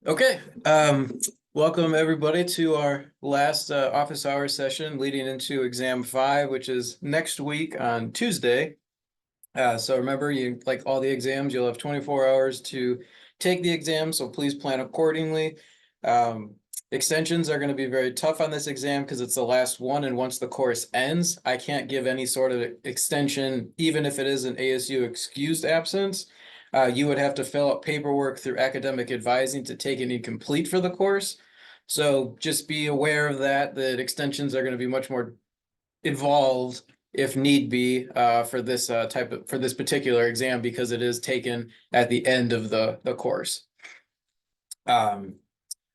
Okay, welcome everybody to our last office hour session leading into exam 5, which is next week on Tuesday. So remember, like all the exams, you'll have 24 hours to take the exam, so please plan accordingly. Extensions are going to be very tough on this exam because it's the last one, and once the course ends, I can't give any sort of extension, even if it is an ASU excused absence. You would have to fill out paperwork through academic advising to take any complete for the course. So just be aware of that extensions are going to be much more involved if need be for this for this particular exam because it is taken at the end of the course.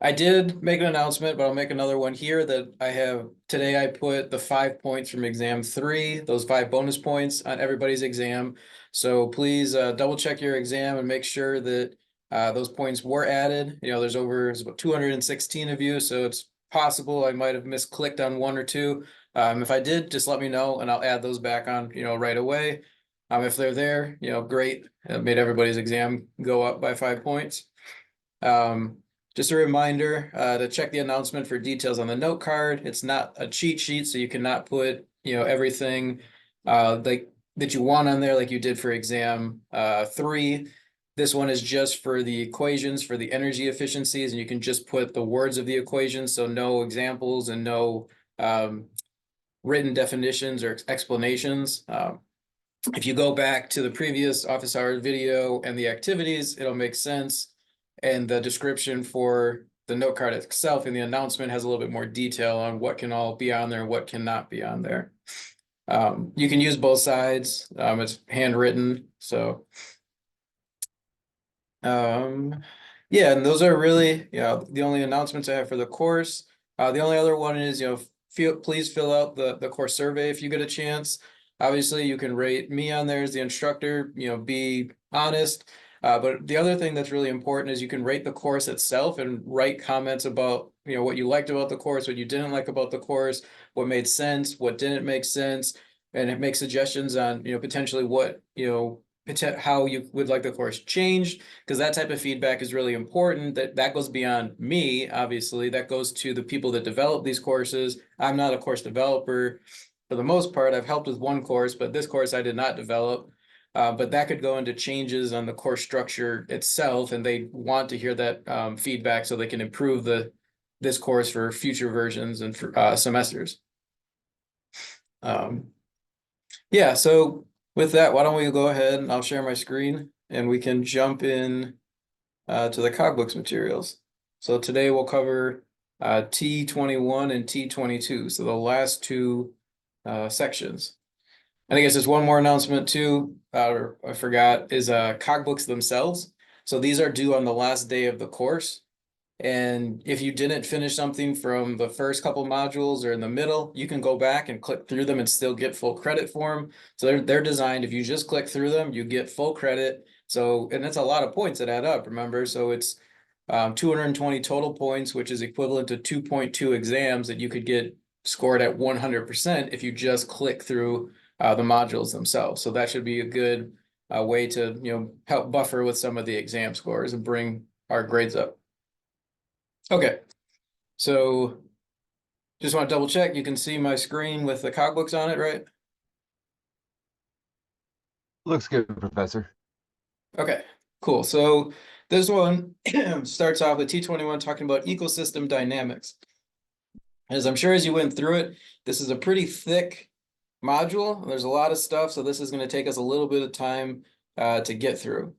I did make an announcement, but I'll make another one here that I have today. I put the 5 points from exam 3, those 5 bonus points on everybody's exam. So please double check your exam and make sure that those points were added. There's about 216 of you, so it's possible I might have misclicked on one or two. If I did, just let me know and I'll add those back on, right away. If they're there, great. It made everybody's exam go up by 5 points. Just a reminder to check the announcement for details on the note card. It's not a cheat sheet, so you cannot put, everything like that you want on there like you did for exam 3. This one is just for the equations for the energy efficiencies, and you can just put the words of the equations, so no examples and no written definitions or explanations. If you go back to the previous office hours video and the activities, it'll make sense. And the description for the note card itself and the announcement has a little bit more detail on what can all be on there and what cannot be on there. You can use both sides. It's handwritten, so yeah, and those are really the only announcements I have for the course. The only other one is please fill out the course survey if you get a chance. Obviously, you can rate me on there as the instructor. Be honest. But the other thing that's really important is you can rate the course itself and write comments about what you liked about the course, what you didn't like about the course, what made sense, what didn't make sense, and make suggestions on potentially what how you would like the course changed, because that type of feedback is really important. That goes beyond me, obviously. That goes to the people that develop these courses. I'm not a course developer. For the most part, I've helped with one course, but this course I did not develop. But that could go into changes on the course structure itself, and they want to hear that feedback so they can improve this course for future versions and for semesters. Yeah, so with that, why don't we go ahead and I'll share my screen and we can jump in to the Cogbooks materials. So today we'll cover T21 and T22, so the last two sections. And I guess there's one more announcement too, I forgot, is Cogbooks themselves. So these are due on the last day of the course. And if you didn't finish something from the first couple modules or in the middle, you can go back and click through them and still get full credit for them. So they're designed, if you just click through them, you get full credit. So, and that's a lot of points that add up, remember? So it's 220 total points, which is equivalent to 2.2 exams that you could get scored at 100% if you just click through the modules themselves. So that should be a good way to help buffer with some of the exam scores and bring our grades up. Okay, so just want to double check. You can see my screen with the Cogbooks on it, right? Looks good, Professor. Okay, cool. So this one starts off with T21 talking about ecosystem dynamics. As I'm sure as you went through it, this is a pretty thick module. There's a lot of stuff, so this is going to take us a little bit of time to get through.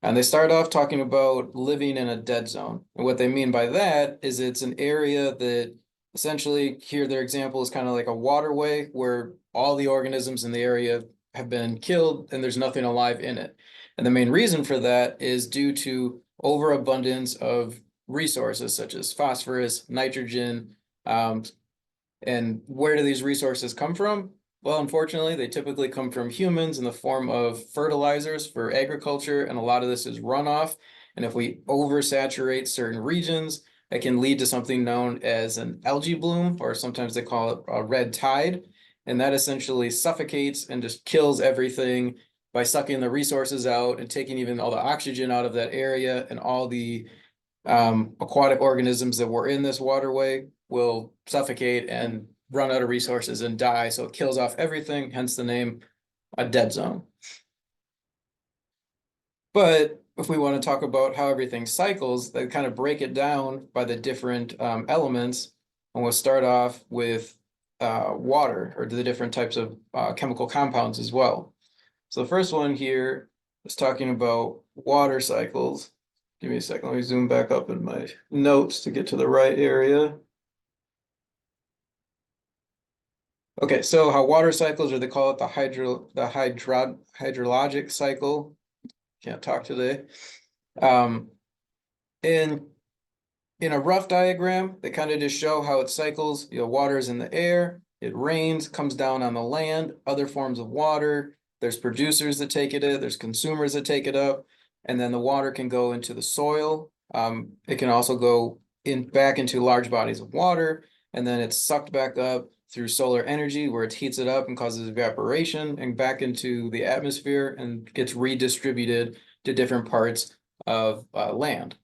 And they start off talking about living in a dead zone. And what they mean by that is it's an area that essentially, here their example is kind of like a waterway where all the organisms in the area have been killed and there's nothing alive in it. And the main reason for that is due to overabundance of resources such as phosphorus, nitrogen, and where do these resources come from? Well, unfortunately, they typically come from humans in the form of fertilizers for agriculture, and a lot of this is runoff. And if we oversaturate certain regions, it can lead to something known as an algae bloom, or sometimes they call it a red tide. And that essentially suffocates and just kills everything by sucking the resources out and taking even all the oxygen out of that area and all the aquatic organisms that were in this waterway will suffocate and run out of resources and die. So it kills off everything, hence the name a dead zone. But if we want to talk about how everything cycles, they kind of break it down by the different elements. And we'll start off with water or the different types of chemical compounds as well. So the first one here is talking about water cycles. Give me a second. Let me zoom back up in my notes to get to the right area. Okay, so how water cycles, or they call it the hydrologic cycle. Can't talk today. Um, in a rough diagram, they kind of just show how it cycles. Water is in the air, it rains, comes down on the land, other forms of water. There's producers that take it in, there's consumers that take it up, and then the water can go into the soil. It can also go back into large bodies of water, and then it's sucked back up through solar energy, where it heats it up and causes evaporation, and back into the atmosphere and gets redistributed to different parts of land.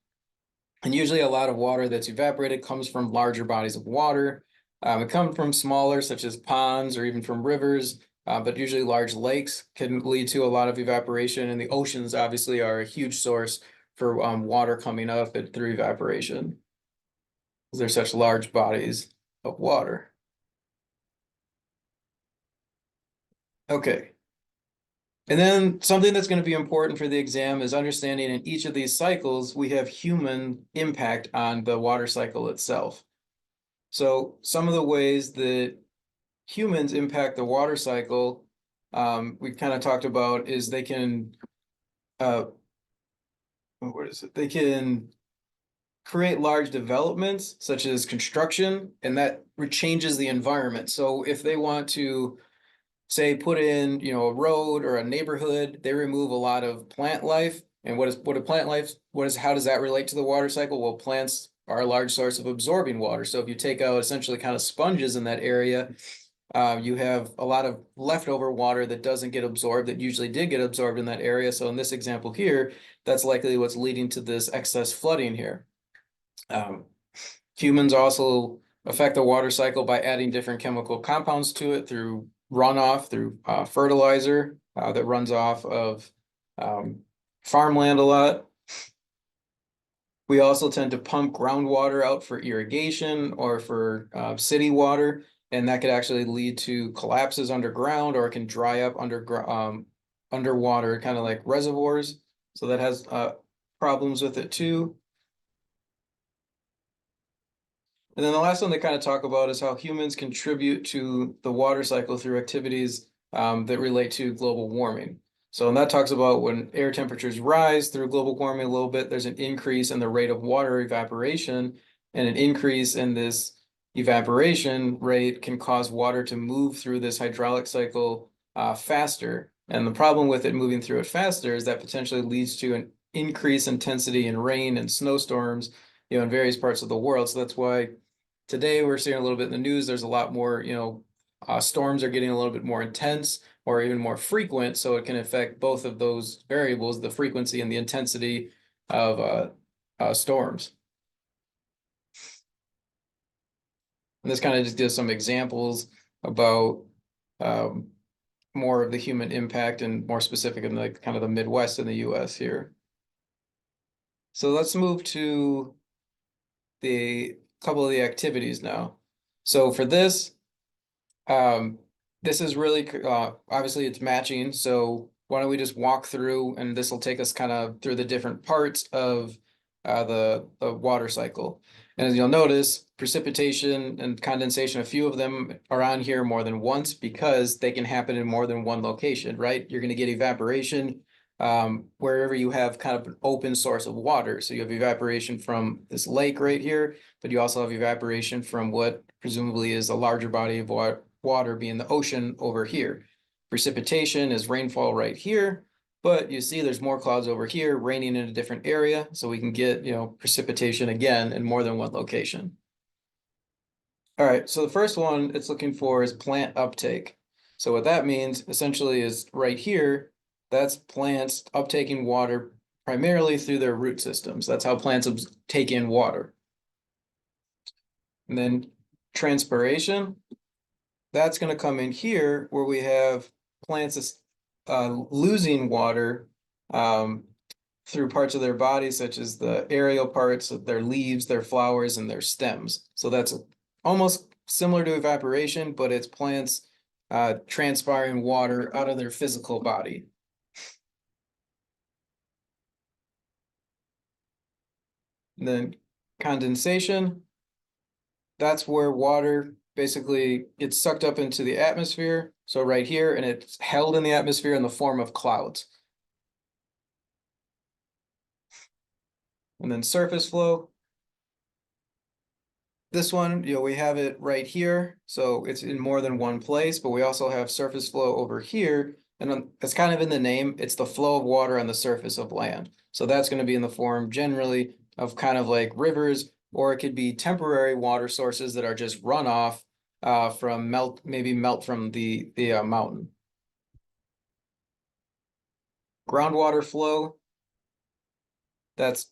And usually a lot of water that's evaporated comes from larger bodies of water. It comes from smaller, such as ponds or even from rivers, but usually large lakes can lead to a lot of evaporation. And the oceans obviously are a huge source for water coming up through evaporation, because they're such large bodies of water. Okay. And then something that's going to be important for the exam is understanding in each of these cycles, we have human impact on the water cycle itself. So some of the ways that humans impact the water cycle, we kind of talked about, is they can, what is it? They can create large developments such as construction, and that changes the environment. So if they want to, say, put in, a road or a neighborhood, they remove a lot of plant life. And what a plant life, how does that relate to the water cycle? Well, plants are a large source of absorbing water. So if you take out essentially kind of sponges in that area, you have a lot of leftover water that doesn't get absorbed, that usually did get absorbed in that area. So in this example here, that's likely what's leading to this excess flooding here. Humans also affect the water cycle by adding different chemical compounds to it through runoff, through fertilizer that runs off of farmland a lot. We also tend to pump groundwater out for irrigation or for city water, and that could actually lead to collapses underground, or it can dry up underwater, kind of like reservoirs. So that has problems with it too. And then the last one they kind of talk about is how humans contribute to the water cycle through activities that relate to global warming. So, and that talks about when air temperatures rise through global warming a little bit, there's an increase in the rate of water evaporation, and an increase in this evaporation rate can cause water to move through this hydraulic cycle faster. And the problem with it moving through it faster is that potentially leads to an increased intensity in rain and snowstorms, in various parts of the world. So that's why today we're seeing a little bit in the news, there's a lot more, storms are getting a little bit more intense or even more frequent. So it can affect both of those variables, the frequency and the intensity of storms. And this kind of just gives some examples about more of the human impact, and more specific in like kind of the Midwest in the US here. So let's move to the couple of the activities now. So for this, this is really obviously it's matching. So why don't we just walk through, and this will take us kind of through the different parts of the water cycle. And as you'll notice, precipitation and condensation, a few of them are on here more than once because they can happen in more than one location, right? You're going to get evaporation wherever you have kind of an open source of water. So you have evaporation from this lake right here, but you also have evaporation from what presumably is a larger body of water being the ocean over here. Precipitation is rainfall right here, but you see there's more clouds over here raining in a different area. So we can get, precipitation again in more than one location. All right, so the first one it's looking for is plant uptake. So what that means essentially is right here, that's plants uptaking water primarily through their root systems. That's how plants take in water. And then transpiration, that's going to come in here where we have plants losing water through parts of their body, such as the aerial parts of their leaves, their flowers, and their stems. So that's almost similar to evaporation, but it's plants transpiring water out of their physical body. And then condensation, that's where water basically gets sucked up into the atmosphere. So right here, and it's held in the atmosphere in the form of clouds. And then surface flow. This one, we have it right here. So it's in more than one place, but we also have surface flow over here. And it's kind of in the name, it's the flow of water on the surface of land. So that's going to be in the form generally of kind of like rivers, or it could be temporary water sources that are just runoff from maybe melt from the mountain. Groundwater flow, that's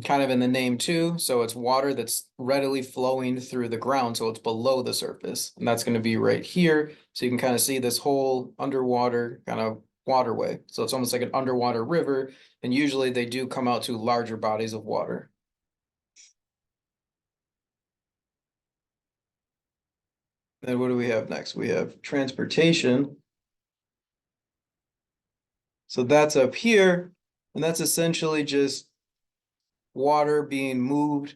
kind of in the name too. So it's water that's readily flowing through the ground. So it's below the surface. And that's going to be right here. So you can kind of see this whole underwater kind of waterway. So it's almost like an underwater river. And usually they do come out to larger bodies of water. Then what do we have next? We have transportation. So that's up here. And that's essentially just water being moved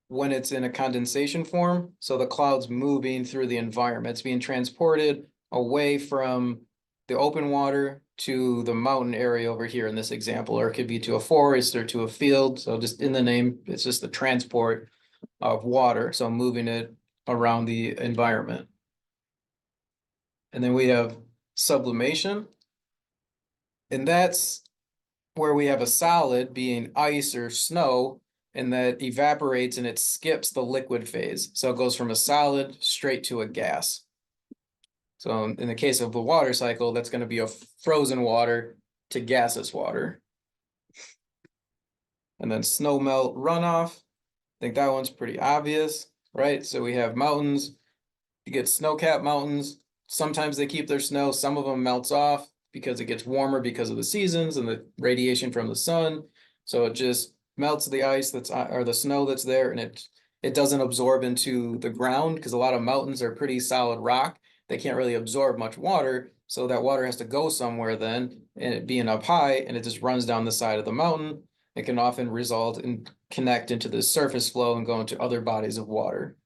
when it's in a condensation form. So the cloud's moving through the environment. It's being transported away from the open water to the mountain area over here in this example, or it could be to a forest or to a field. So just in the name, it's just the transport of water. So moving it around the environment. And then we have sublimation. And that's where we have a solid being ice or snow, and that evaporates and it skips the liquid phase. So it goes from a solid straight to a gas. So in the case of the water cycle, that's going to be a frozen water to gaseous water. And then snow melt runoff. I think that one's pretty obvious, right? So we have mountains. You get snow-capped mountains. Sometimes they keep their snow. Some of them melts off because it gets warmer because of the seasons and the radiation from the sun. So it just melts the ice or the snow that's there, and it doesn't absorb into the ground because a lot of mountains are pretty solid rock. They can't really absorb much water, so that water has to go somewhere then, and it being up high, and it just runs down the side of the mountain. It can often result in connect into the surface flow and go into other bodies of water.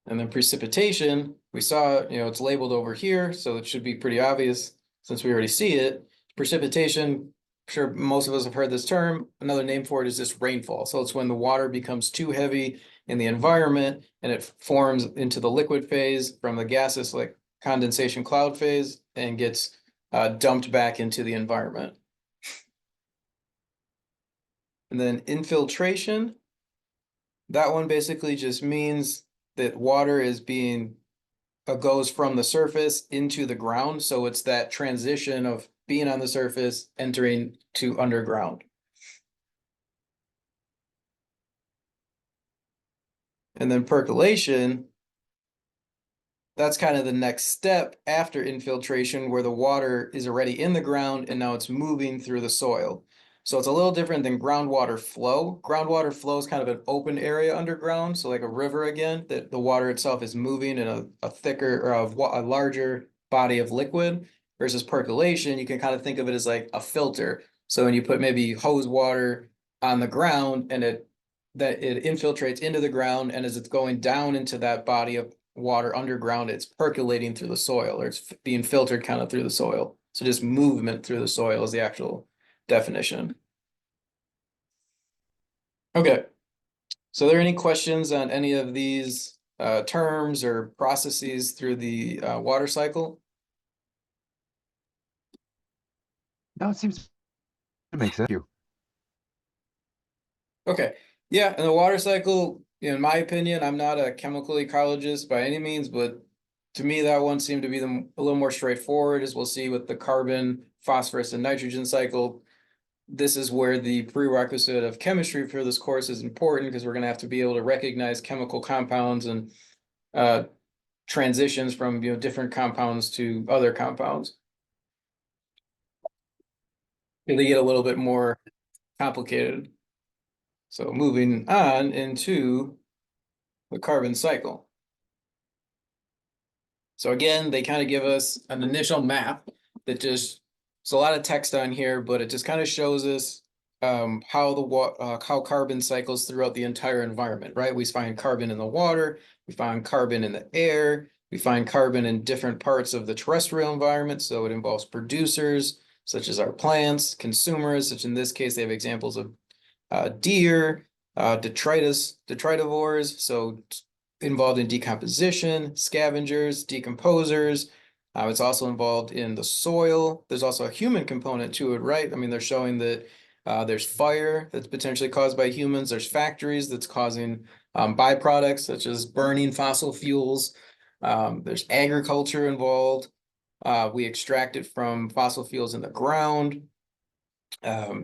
And then precipitation, we saw, it's labeled over here, so it should be pretty obvious since we already see it. Precipitation, I'm sure most of us have heard this term. Another name for it is just rainfall. So it's when the water becomes too heavy in the environment and it forms into the liquid phase from the gaseous, like condensation cloud phase, and gets dumped back into the environment. And then infiltration, that one basically just means that water is goes from the surface into the ground. So it's that transition of being on the surface, entering to underground. And then percolation, that's kind of the next step after infiltration, where the water is already in the ground and now it's moving through the soil. So it's a little different than groundwater flow. Groundwater flow is kind of an open area underground. So like a river again, that the water itself is moving in a thicker or a larger body of liquid, versus percolation. You can kind of think of it as like a filter. So when you put maybe hose water on the ground and it infiltrates into the ground, and as it's going down into that body of water underground, it's percolating through the soil, or it's being filtered kind of through the soil. So just movement through the soil is the actual definition. Okay, so are there any questions on any of these terms or processes through the water cycle? No, it seems to make sense. Okay, yeah, and the water cycle, in my opinion, I'm not a chemical ecologist by any means, but to me, that one seemed to be a little more straightforward, as we'll see with the carbon, phosphorus, and nitrogen cycle. This is where the prerequisite of chemistry for this course is important, because we're going to have to be able to recognize chemical compounds and transitions from different compounds to other compounds. They get a little bit more complicated. So moving on into the carbon cycle. So again, they kind of give us an initial map that just, it's a lot of text on here, but it just kind of shows us how carbon cycles throughout the entire environment, right? We find carbon in the water, we find carbon in the air, we find carbon in different parts of the terrestrial environment. So it involves producers, such as our plants, consumers, such in this case, they have examples of deer, detritivores, so involved in decomposition, scavengers, decomposers. It's also involved in the soil. There's also a human component to it, right? I mean, they're showing that there's fire that's potentially caused by humans. There's factories that's causing byproducts such as burning fossil fuels. There's agriculture involved. We extract it from fossil fuels in the ground.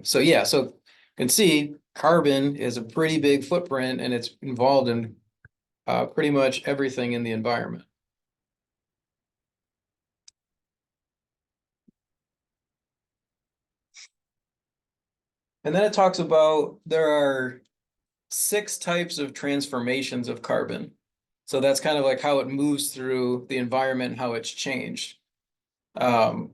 So yeah, so you can see carbon is a pretty big footprint, and it's involved in pretty much everything in the environment. And then it talks about there are 6 types of transformations of carbon. So that's kind of like how it moves through the environment, how it's changed. The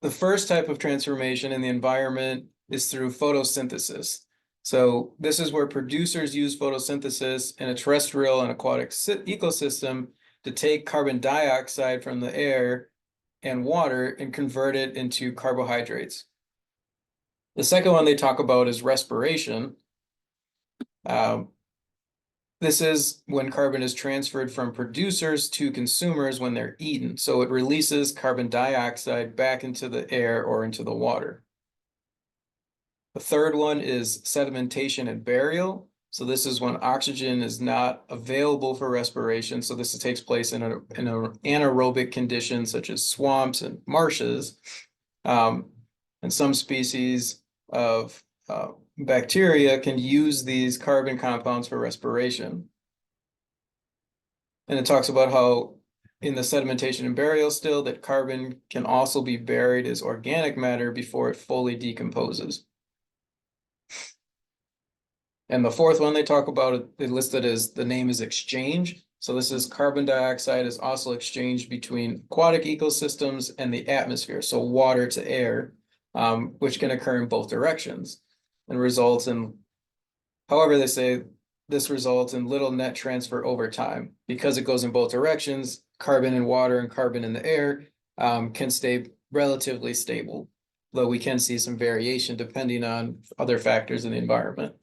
first type of transformation in the environment is through photosynthesis. So this is where producers use photosynthesis in a terrestrial and aquatic ecosystem to take carbon dioxide from the air and water and convert it into carbohydrates. The second one they talk about is respiration. This is when carbon is transferred from producers to consumers when they're eaten. So it releases carbon dioxide back into the air or into the water. The third one is sedimentation and burial. So this is when oxygen is not available for respiration. So this takes place in an anaerobic condition such as swamps and marshes. And some species of bacteria can use these carbon compounds for respiration. And it talks about how in the sedimentation and burial still that carbon can also be buried as organic matter before it fully decomposes. And the fourth one they talk about, they listed as the name is exchange. So this is carbon dioxide is also exchanged between aquatic ecosystems and the atmosphere, so water to air, which can occur in both directions and results in, however, they say this results in little net transfer over time. Because it goes in both directions, carbon in water and carbon in the air can stay relatively stable, though we can see some variation depending on other factors in the environment.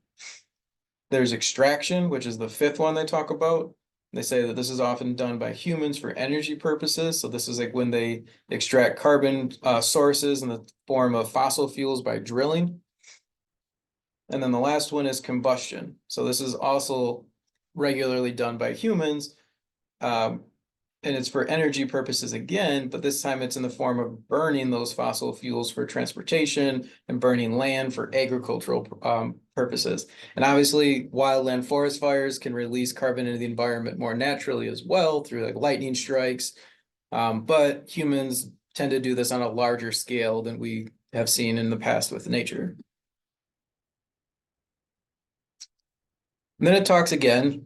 There's extraction, which is the fifth one they talk about. They say that this is often done by humans for energy purposes. So this is like when they extract carbon sources in the form of fossil fuels by drilling. And then the last one is combustion. So this is also regularly done by humans. And it's for energy purposes again, but this time it's in the form of burning those fossil fuels for transportation and burning land for agricultural purposes. And obviously, wildland forest fires can release carbon into the environment more naturally as well through like lightning strikes. But humans tend to do this on a larger scale than we have seen in the past with nature. And then it talks again,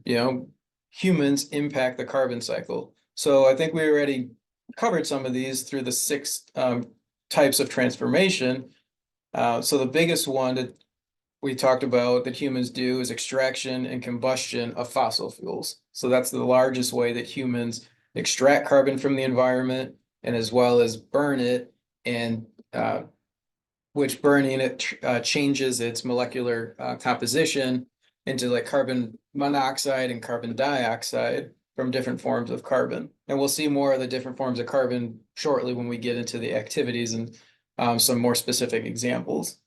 humans impact the carbon cycle. So I think we already covered some of these through the 6 types of transformation. So the biggest one that we talked about that humans do is extraction and combustion of fossil fuels. So that's the largest way that humans extract carbon from the environment and as well as burn it, and which burning it changes its molecular composition into like carbon monoxide and carbon dioxide from different forms of carbon. And we'll see more of the different forms of carbon shortly when we get into the activities and some more specific examples.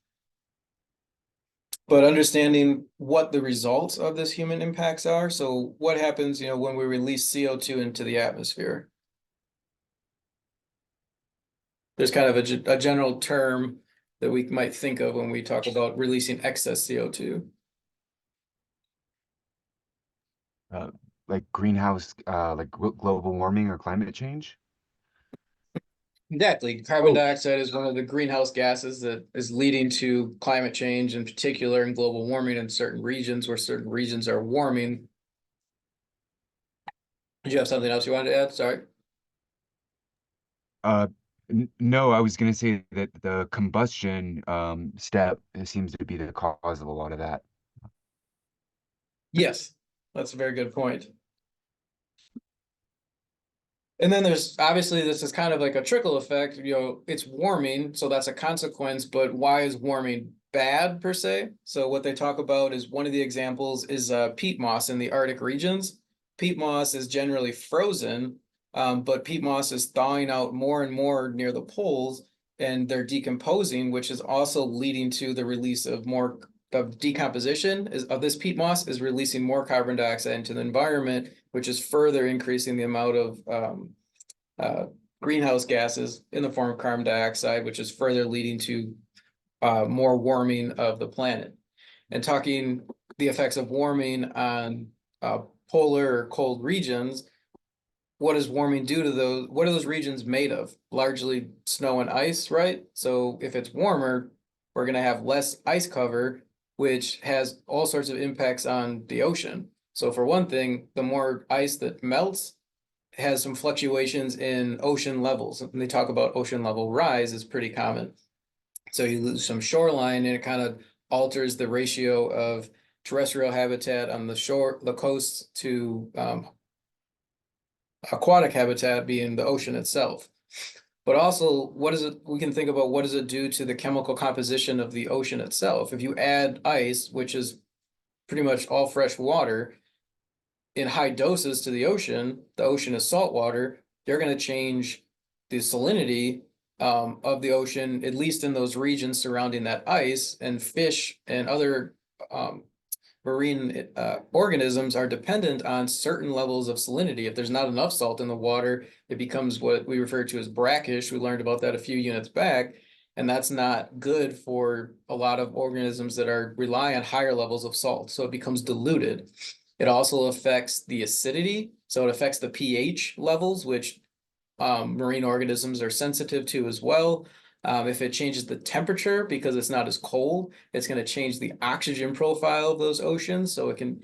but understanding what the results of this human impacts are. So what happens, when we release CO2 into the atmosphere? There's kind of a general term that we might think of when we talk about releasing excess CO2. Uh, like greenhouse, like global warming or climate change. Exactly. Carbon Oh, dioxide is one of the greenhouse gases that is leading to climate change, in particular, and global warming in certain regions where certain regions are warming. Did you have something else you wanted to add? Sorry. uh, no, I was gonna say that the combustion step seems to be the cause of a lot of that. Yes, that's a very good point. And then there's obviously this is kind of like a trickle effect, it's warming, so that's a consequence, but why is warming bad per se? So what they talk about is one of the examples is peat moss in the Arctic regions. Peat moss is generally frozen, but peat moss is thawing out more and more near the poles, and they're decomposing, which is also leading to the release of more of decomposition of this peat moss is releasing more carbon dioxide into the environment, which is further increasing the amount of uh, greenhouse gases in the form of carbon dioxide, which is further leading to more warming of the planet. And talking the effects of warming on polar or cold regions, what does warming do to those? What are those regions made of? Largely snow and ice, right? So if it's warmer, we're going to have less ice cover, which has all sorts of impacts on the ocean. So for one thing, the more ice that melts has some fluctuations in ocean levels. When they talk about ocean level rise, is pretty common. So you lose some shoreline and it kind of alters the ratio of terrestrial habitat on the shore, the coast to aquatic habitat being the ocean itself. But also, what is it? We can think about what does it do to the chemical composition of the ocean itself? If you add ice, which is pretty much all fresh water, in high doses to the ocean is salt water, they're going to change the salinity of the ocean, at least in those regions surrounding that ice, and fish and other um, marine organisms are dependent on certain levels of salinity. If there's not enough salt in the water, it becomes what we refer to as brackish. We learned about that a few units back, and that's not good for a lot of organisms that are rely on higher levels of salt. So it becomes diluted. It also affects the acidity, so it affects the pH levels, which marine organisms are sensitive to as well. If it changes the temperature because it's not as cold, it's going to change the oxygen profile of those oceans. So it can,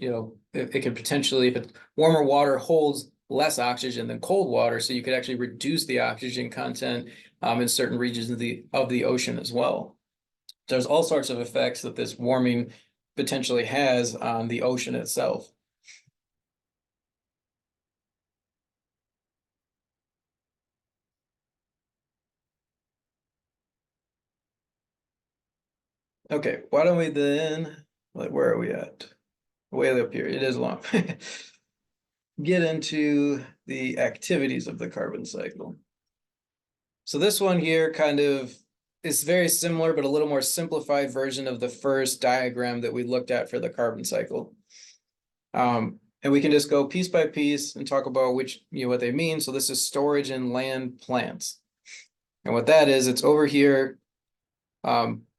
it can potentially, if it's warmer water holds less oxygen than cold water, so you could actually reduce the oxygen content in certain regions of the ocean as well. There's all sorts of effects that this warming potentially has on the ocean itself. Okay, why don't we then, like, where are we at? Way up here, it is long. Get into the activities of the carbon cycle. So this one here kind of is very similar, but a little more simplified version of the first diagram that we looked at for the carbon cycle. And we can just go piece by piece and talk about what they mean. So this is storage in land plants. And what that is, it's over here.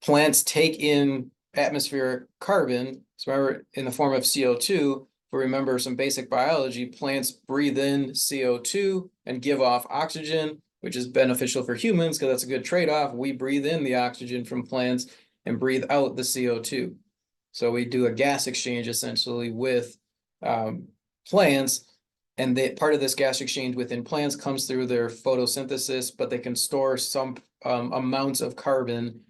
Plants take in atmospheric carbon. So remember, in the form of CO2, but remember some basic biology, plants breathe in CO2 and give off oxygen, which is beneficial for humans because that's a good trade-off. We breathe in the oxygen from plants and breathe out the CO2. So we do a gas exchange essentially with plants. And part of this gas exchange within plants comes through their photosynthesis, but they can store some amounts of carbon,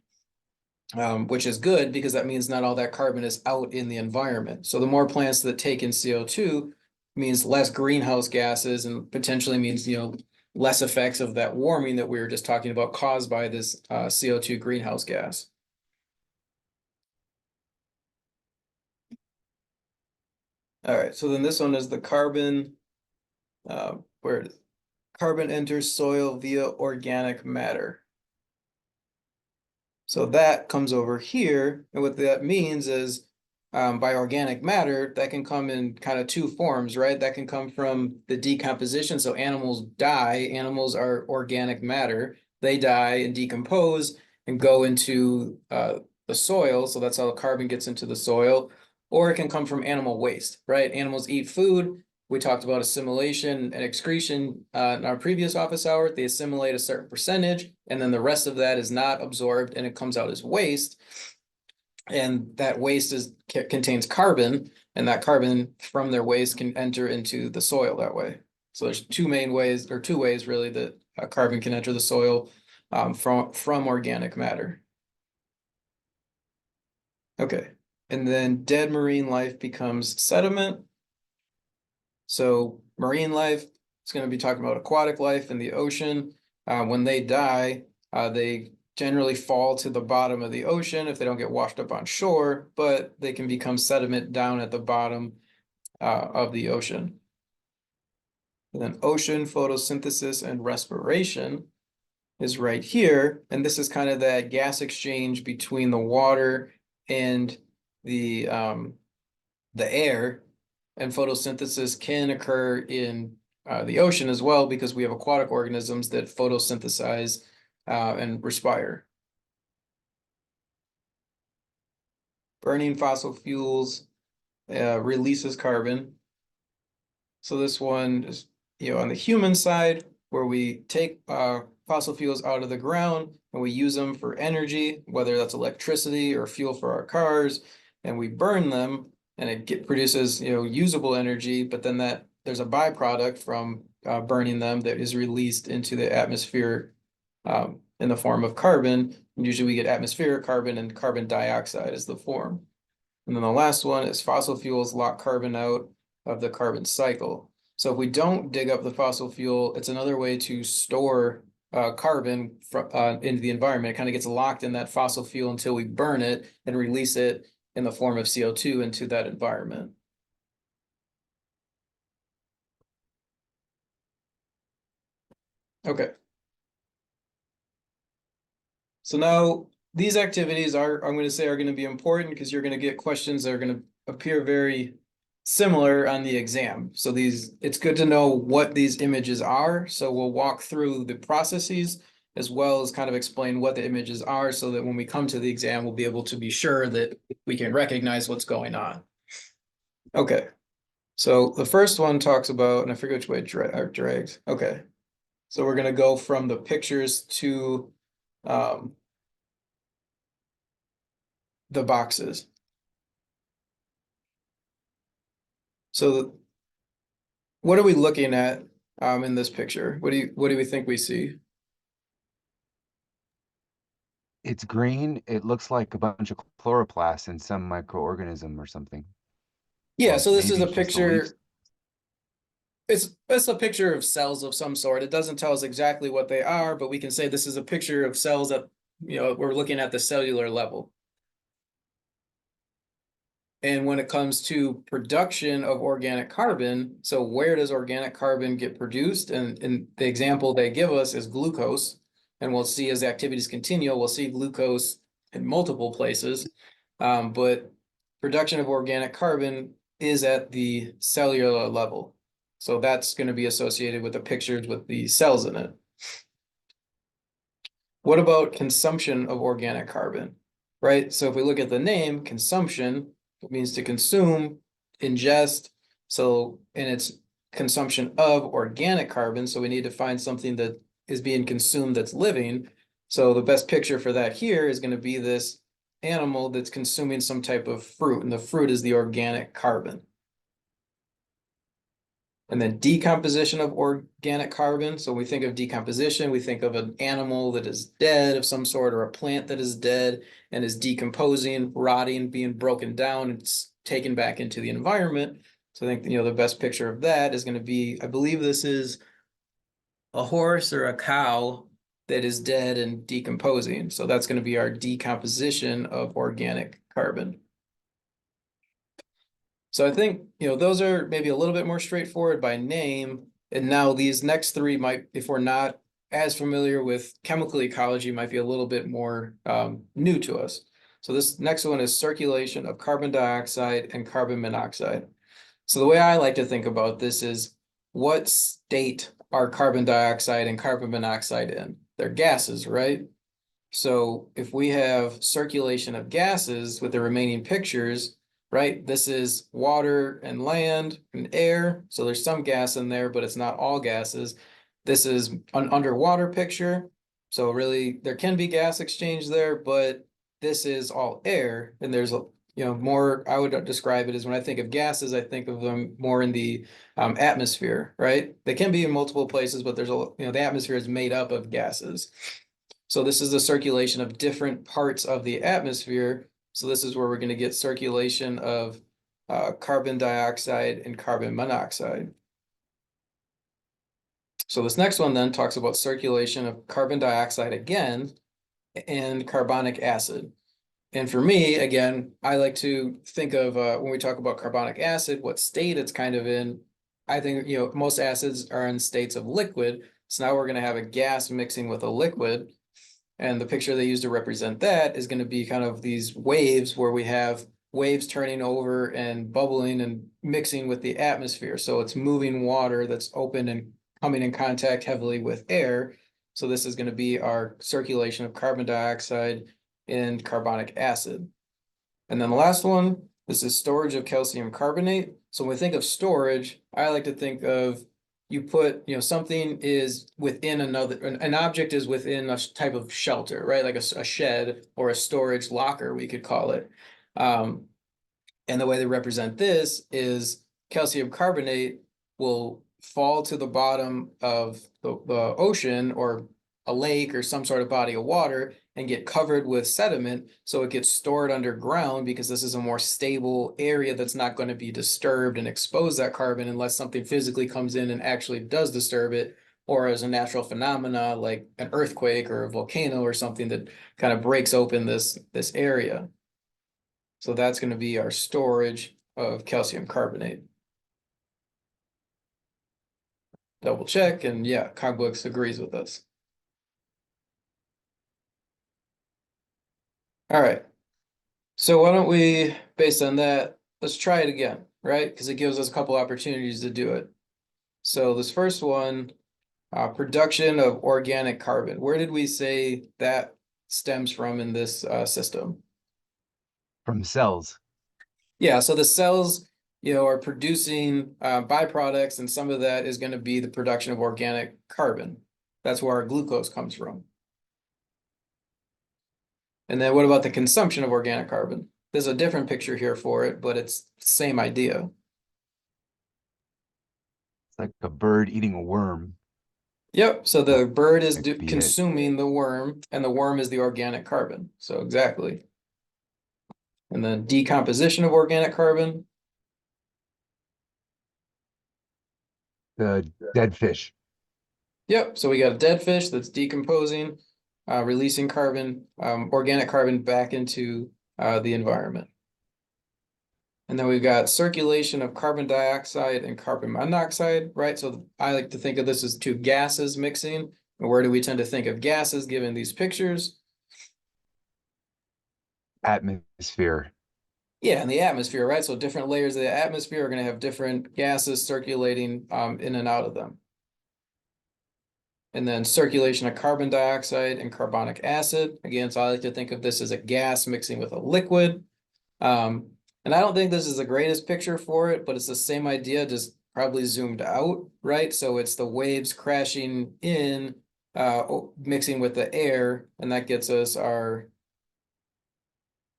which is good because that means not all that carbon is out in the environment. So the more plants that take in CO2 means less greenhouse gases and potentially means, less effects of that warming that we were just talking about caused by this CO2 greenhouse gas. All right, so then this one is the carbon, where it is. Carbon enters soil via organic matter. So that comes over here, and what that means is by organic matter, that can come in kind of two forms, right? That can come from the decomposition. So animals die, animals are organic matter. They die and decompose and go into the soil. So that's how carbon gets into the soil. Or it can come from animal waste, right? Animals eat food. We talked about assimilation and excretion in our previous office hour. They assimilate a certain percentage, and then the rest of that is not absorbed and it comes out as waste. And that waste contains carbon, and that carbon from their waste can enter into the soil that way. So there's two main ways, or two ways really, that carbon can enter the soil from organic matter. Okay, and then dead marine life becomes sediment. So marine life is going to be talking about aquatic life in the ocean. When they die, they generally fall to the bottom of the ocean if they don't get washed up on shore, but they can become sediment down at the bottom of the ocean. And then ocean photosynthesis and respiration is right here. And this is kind of that gas exchange between the water and the air, and photosynthesis can occur in the ocean as well because we have aquatic organisms that photosynthesize and respire. Burning fossil fuels releases carbon. So this one is, on the human side, where we take fossil fuels out of the ground and we use them for energy, whether that's electricity or fuel for our cars, and we burn them, and it produces usable energy, but then there's a byproduct from burning them that is released into the atmosphere in the form of carbon. And usually we get atmospheric carbon, and carbon dioxide is the form. And then the last one is fossil fuels lock carbon out of the carbon cycle. So if we don't dig up the fossil fuel, it's another way to store carbon into the environment. It kind of gets locked in that fossil fuel until we burn it and release it in the form of CO2 into that environment. Okay. So now these activities I'm going to say are going to be important because you're going to get questions that are going to appear very similar on the exam. So it's good to know what these images are. So we'll walk through the processes as well as kind of explain what the images are so that when we come to the exam, we'll be able to be sure that we can recognize what's going on. Okay. So the first one talks about, and I forget which way it drags. Okay. So we're going to go from the pictures to the boxes. So what are we looking at in this picture? What do we think we see? It's green. It looks like a bunch of chloroplasts in some microorganism or something. Yeah, Or so this is maybe a it's just the leaves. picture. It's a picture of cells of some sort. It doesn't tell us exactly what they are, but we can say this is a picture of cells that, we're looking at the cellular level. And when it comes to production of organic carbon, so where does organic carbon get produced? And the example they give us is glucose. And we'll see as the activities continue, we'll see glucose in multiple places. But production of organic carbon is at the cellular level. So that's going to be associated with the pictures with the cells in it. What about consumption of organic carbon, right? So if we look at the name, consumption, it means to consume, ingest. So, and it's consumption of organic carbon. So we need to find something that is being consumed that's living. So the best picture for that here is going to be this animal that's consuming some type of fruit, and the fruit is the organic carbon. And then decomposition of organic carbon. So when we think of decomposition, we think of an animal that is dead of some sort, or a plant that is dead and is decomposing, rotting, being broken down, and it's taken back into the environment. So I think, the best picture of that is going to be, I believe this is a horse or a cow that is dead and decomposing. So that's going to be our decomposition of organic carbon. So I think, those are maybe a little bit more straightforward by name. And now these next three might, if we're not as familiar with chemical ecology might be a little bit more new to us. So this next one is circulation of carbon dioxide and carbon monoxide. So the way I like to think about this is, what state are carbon dioxide and carbon monoxide in? They're gases, right? So if we have circulation of gases with the remaining pictures, right? This is water and land and air. So there's some gas in there, but it's not all gases. This is an underwater picture. So really there can be gas exchange there, but this is all air. And there's more, I would describe it as, when I think of gases, I think of them more in the atmosphere, right? They can be in multiple places, but the atmosphere is made up of gases. So this is the circulation of different parts of the atmosphere. So this is where we're going to get circulation of carbon dioxide and carbon monoxide. So this next one then talks about circulation of carbon dioxide again and carbonic acid. And for me, again, I like to think of when we talk about carbonic acid, what state it's kind of in. I think, most acids are in states of liquid. So now we're going to have a gas mixing with a liquid. And the picture they use to represent that is going to be kind of these waves, where we have waves turning over and bubbling and mixing with the atmosphere. So it's moving water that's open and coming in contact heavily with air. So this is going to be our circulation of carbon dioxide and carbonic acid. And then the last one, this is storage of calcium carbonate. So when we think of storage, I like to think of, you put, something is within another, an object is within a type of shelter, right? Like a shed or a storage locker, we could call it. And the way they represent this is calcium carbonate will fall to the bottom of the ocean or a lake or some sort of body of water and get covered with sediment. So it gets stored underground, because this is a more stable area that's not going to be disturbed and expose that carbon unless something physically comes in and actually does disturb it, or as a natural phenomena like an earthquake or a volcano or something that kind of breaks open this area. So that's going to be our storage of calcium carbonate. Double check, and yeah, Cogbooks agrees with us. All right. So why don't we, based on that, let's try it again, right? Because it gives us a couple opportunities to do it. So this first one, production of organic carbon. Where did we say that stems from in this system? From cells. Yeah, so the cells, are producing byproducts, and some of that is going to be the production of organic carbon. That's where our glucose comes from. And then what about the consumption of organic carbon? There's a different picture here for it, but it's the same idea. It's like a bird eating a worm. Yep, so the bird is That could be it. consuming the worm, and the worm is the organic carbon. So exactly. And then decomposition of organic carbon. The dead fish. Yep, so we got a dead fish that's decomposing, releasing carbon, organic carbon back into the environment. And then we've got circulation of carbon dioxide and carbon monoxide, right? So I like to think of this as two gases mixing. And where do we tend to think of gases given these pictures? Atmosphere. Yeah, in the atmosphere, right? So different layers of the atmosphere are going to have different gases circulating in and out of them. And then circulation of carbon dioxide and carbonic acid. Again, so I like to think of this as a gas mixing with a liquid. And I don't think this is the greatest picture for it, but it's the same idea, just probably zoomed out, right? So it's the waves crashing in, mixing with the air, and that gets us our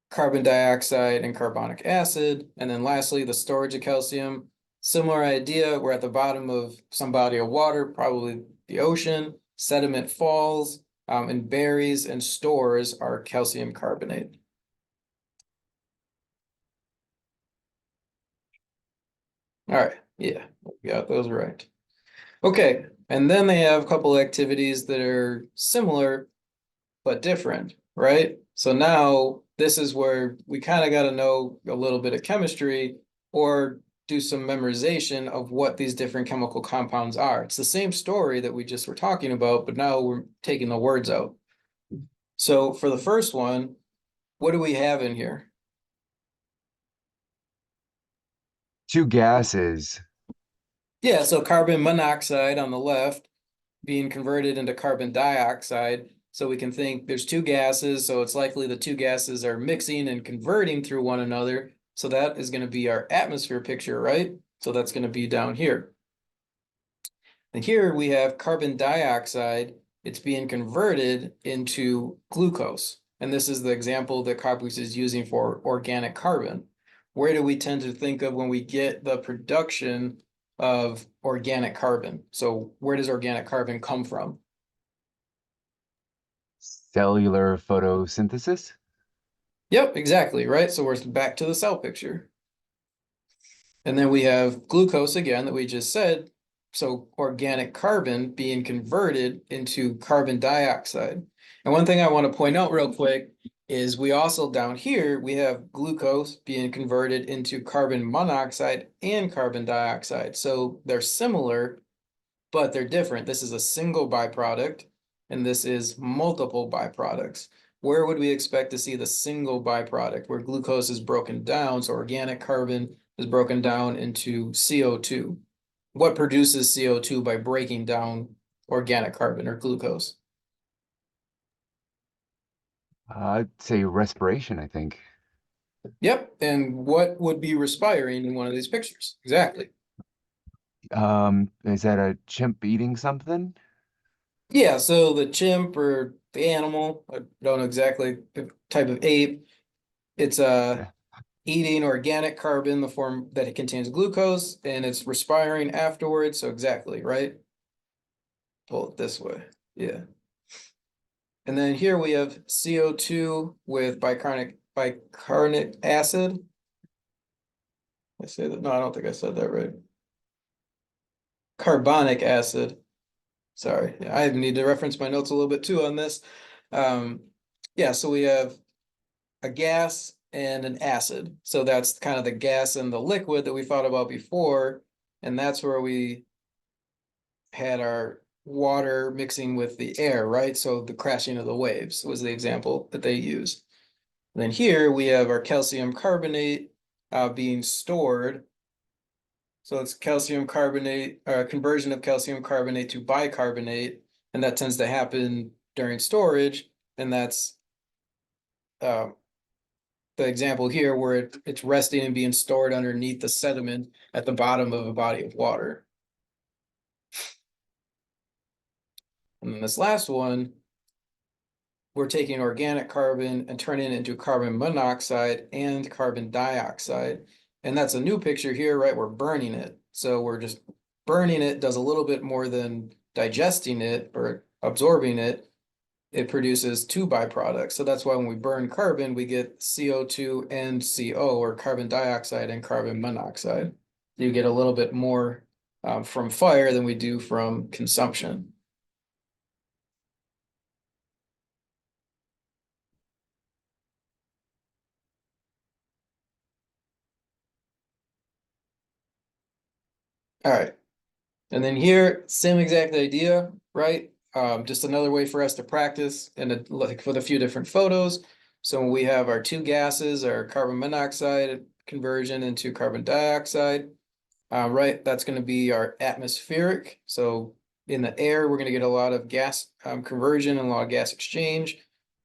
carbon dioxide and carbonic acid. And then lastly, the storage of calcium. Similar idea, we're at the bottom of some body of water, probably the ocean. Sediment falls and buries and stores our calcium carbonate. All right, yeah, we got those right. Okay, and then they have a couple activities that are similar but different, right? So now this is where we kind of got to know a little bit of chemistry, or do some memorization of what these different chemical compounds are. It's the same story that we just were talking about, but now we're taking the words out. So for the first one, what do we have in here? Two gases. Yeah, so carbon monoxide on the left being converted into carbon dioxide. So we can think there's two gases, so it's likely the two gases are mixing and converting through one another. So that is going to be our atmosphere picture, right? So that's going to be down here. And here we have carbon dioxide. It's being converted into glucose. And this is the example that Carbus is using for organic carbon. Where do we tend to think of when we get the production of organic carbon? So where does organic carbon come from? Cellular photosynthesis. Yep, exactly, right? So we're back to the cell picture. And then we have glucose again that we just said. So organic carbon being converted into carbon dioxide. And one thing I want to point out real quick is we also down here, we have glucose being converted into carbon monoxide and carbon dioxide. So they're similar, but they're different. This is a single byproduct, and this is multiple byproducts. Where would we expect to see the single byproduct where glucose is broken down? So organic carbon is broken down into CO2. What produces CO2 by breaking down organic carbon or glucose? I'd say respiration, I think. Yep. And what would be respiring in one of these pictures? Exactly. Is that a chimp eating something? Yeah, so the chimp or the animal, I don't know exactly the type of ape, it's Yeah. eating organic carbon, the form that it contains glucose, and it's respiring afterwards. So exactly, right? Pull it this way. Yeah. And then here we have CO2 with bicarbonic acid. I say that, no, I don't think I said that right. Carbonic acid. Sorry. Yeah, I need to reference my notes a little bit too on this. Um, yeah, so we have a gas and an acid. So that's kind of the gas and the liquid that we thought about before. And that's where we had our water mixing with the air, right? So the crashing of the waves was the example that they used. And then here we have our calcium carbonate being stored. So it's calcium carbonate, conversion of calcium carbonate to bicarbonate, and that tends to happen during storage. And that's uh, the example here where it's resting and being stored underneath the sediment at the bottom of a body of water. And then this last one, we're taking organic carbon and turning it into carbon monoxide and carbon dioxide. And that's a new picture here, right? We're burning it. So we're just burning it does a little bit more than digesting it or absorbing it. It produces two byproducts. So that's why when we burn carbon, we get CO2 and CO, or carbon dioxide and carbon monoxide. You get a little bit more from fire than we do from consumption. All right. And then here, same exact idea, right? Just another way for us to practice and like with a few different photos. So when we have our two gases, our carbon monoxide conversion into carbon dioxide, right? That's going to be our atmospheric. So in the air, we're going to get a lot of gas conversion and a lot of gas exchange.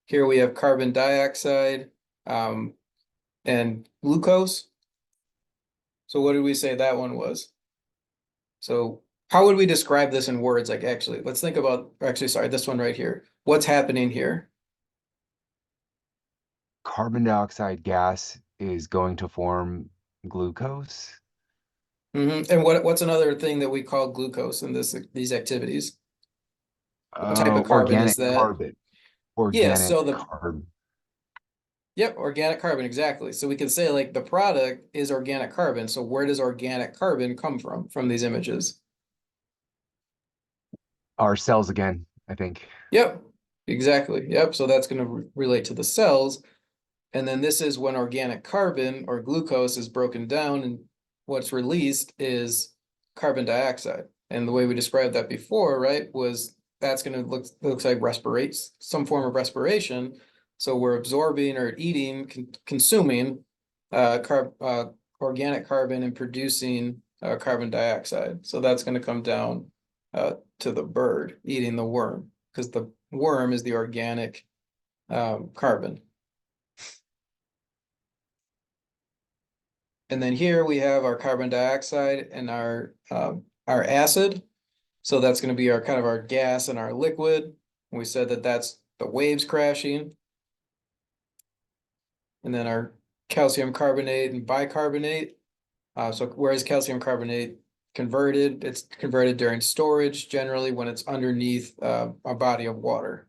Here we have carbon dioxide and glucose. So what did we say that one was? So how would we describe this in words? Like actually, let's think about, actually, sorry, this one right here. What's happening here? Carbon dioxide gas is going to form glucose. And what's another thing that we call glucose in these activities? What type of carbon is Organic that? carbon. Yeah, Organic so carb. yep, organic carbon, exactly. So we can say like the product is organic carbon. So where does organic carbon come from these images? Our cells again, I think. Yep, exactly. Yep, so that's going to relate to the cells. And then this is when organic carbon or glucose is broken down what's released is carbon dioxide. And the way we described that before, right, was that's going to looks like respirates some form of respiration. So we're absorbing or eating, consuming organic carbon and producing carbon dioxide. So that's going to come down to the bird eating the worm because the worm is the organic carbon. And then here we have our carbon dioxide and our acid. So that's going to be our kind of our gas and our liquid. And we said that that's the waves crashing. And then our calcium carbonate and bicarbonate. So whereas calcium carbonate converted, it's converted during storage, generally when it's underneath a body of water.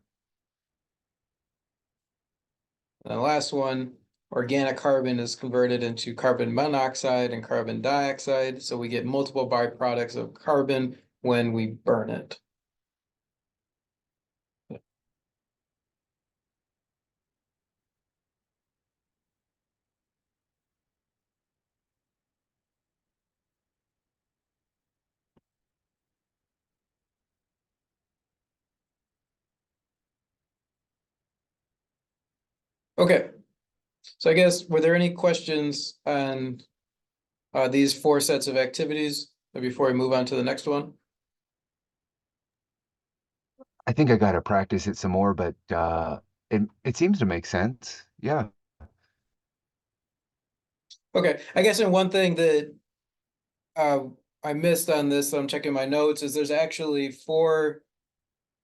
And the last one, organic carbon is converted into carbon monoxide and carbon dioxide. So we get multiple byproducts of carbon when we burn it. Okay, so I guess were there any questions on these four sets of activities before we move on to the next one? I think I gotta practice it some more, but it seems to make sense. Yeah. Okay, I guess in one thing that uh, I missed on this, I'm checking my notes, is there's actually for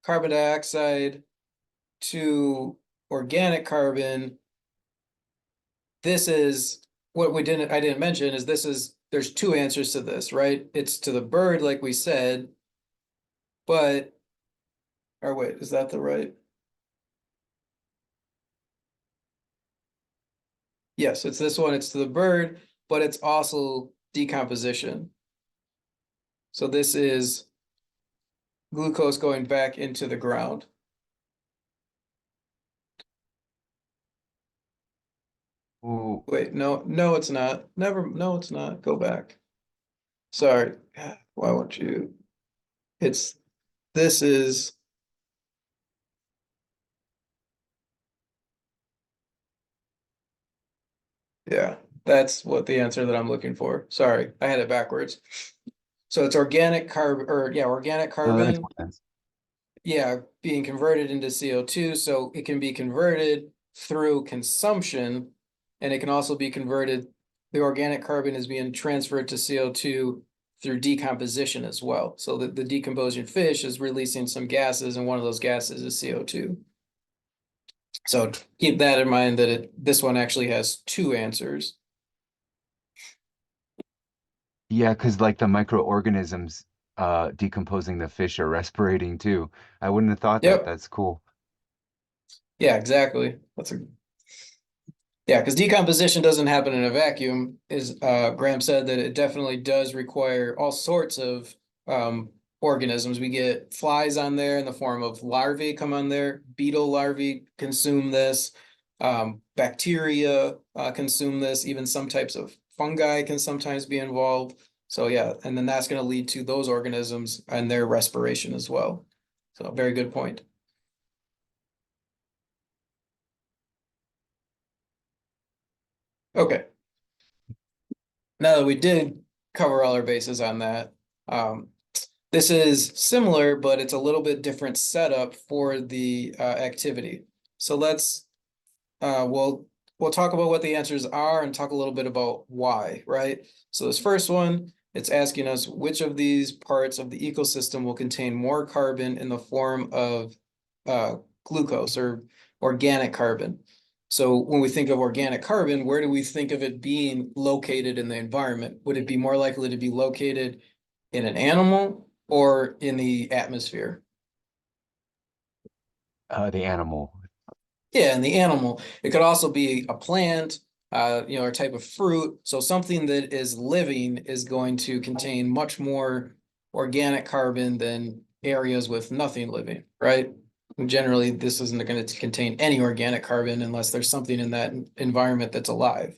carbon dioxide to organic carbon. This is what I didn't mention is there's two answers to this, right? It's to the bird, like we said, but, or wait, is that the right? Yes, it's this one, it's to the bird, but it's also decomposition. So this is glucose going back into the ground. Ooh, Wait, no, it's not. No, it's not. Go back. Sorry. Why won't you? It's, this is, yeah, that's what the answer that I'm looking for. Sorry, I had it backwards. So it's organic carb, or yeah, organic that makes carbon, more sense. yeah, being converted into CO2. So it can be converted through consumption, and it can also be converted, the organic carbon is being transferred to CO2 through decomposition as well. So the decomposing fish is releasing some gases, and one of those gases is CO2. So keep that in mind that this one actually has two answers. Yeah, because like the microorganisms decomposing the fish are respirating too. I wouldn't have thought that. Yep. That's cool. Yeah, exactly. Yeah, because decomposition doesn't happen in a vacuum. Is Graham said that it definitely does require all sorts of organisms. We get flies on there in the form of larvae come on there. Beetle larvae consume this. Bacteria consume this. Even some types of fungi can sometimes be involved. So yeah, and then that's going to lead to those organisms and their respiration as well. So very good point. Okay. Now that we did cover all our bases on that, um, this is similar, but it's a little bit different setup for the activity. So we'll talk about what the answers are and talk a little bit about why, right? So this first one, it's asking us which of these parts of the ecosystem will contain more carbon in the form of uh, glucose or organic carbon. So when we think of organic carbon, where do we think of it being located in the environment? Would it be more likely to be located in an animal or in the atmosphere? The animal. Yeah, in the animal. It could also be a plant, or a type of fruit. So something that is living is going to contain much more organic carbon than areas with nothing living, right? And generally, this isn't going to contain any organic carbon unless there's something in that environment that's alive.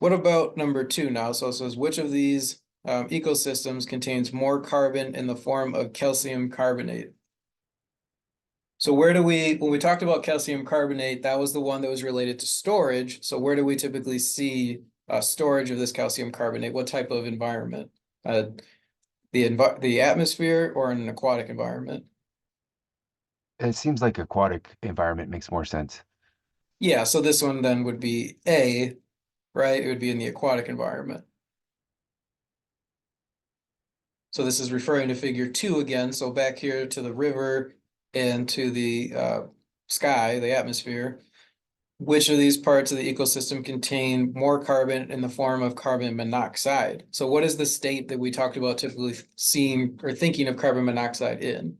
What about number two now? So it says, which of these ecosystems contains more carbon in the form of calcium carbonate? So where do when we talked about calcium carbonate, that was the one that was related to storage. So where do we typically see storage of this calcium carbonate? What type of environment? The atmosphere or in an aquatic environment? It seems like aquatic environment makes more sense. Yeah, so this one then would be A, right? It would be in the aquatic environment. So this is referring to figure two again. So back here to the river and to the sky, the atmosphere. Which of these parts of the ecosystem contain more carbon in the form of carbon monoxide? So what is the state that we talked about typically seeing or thinking of carbon monoxide in?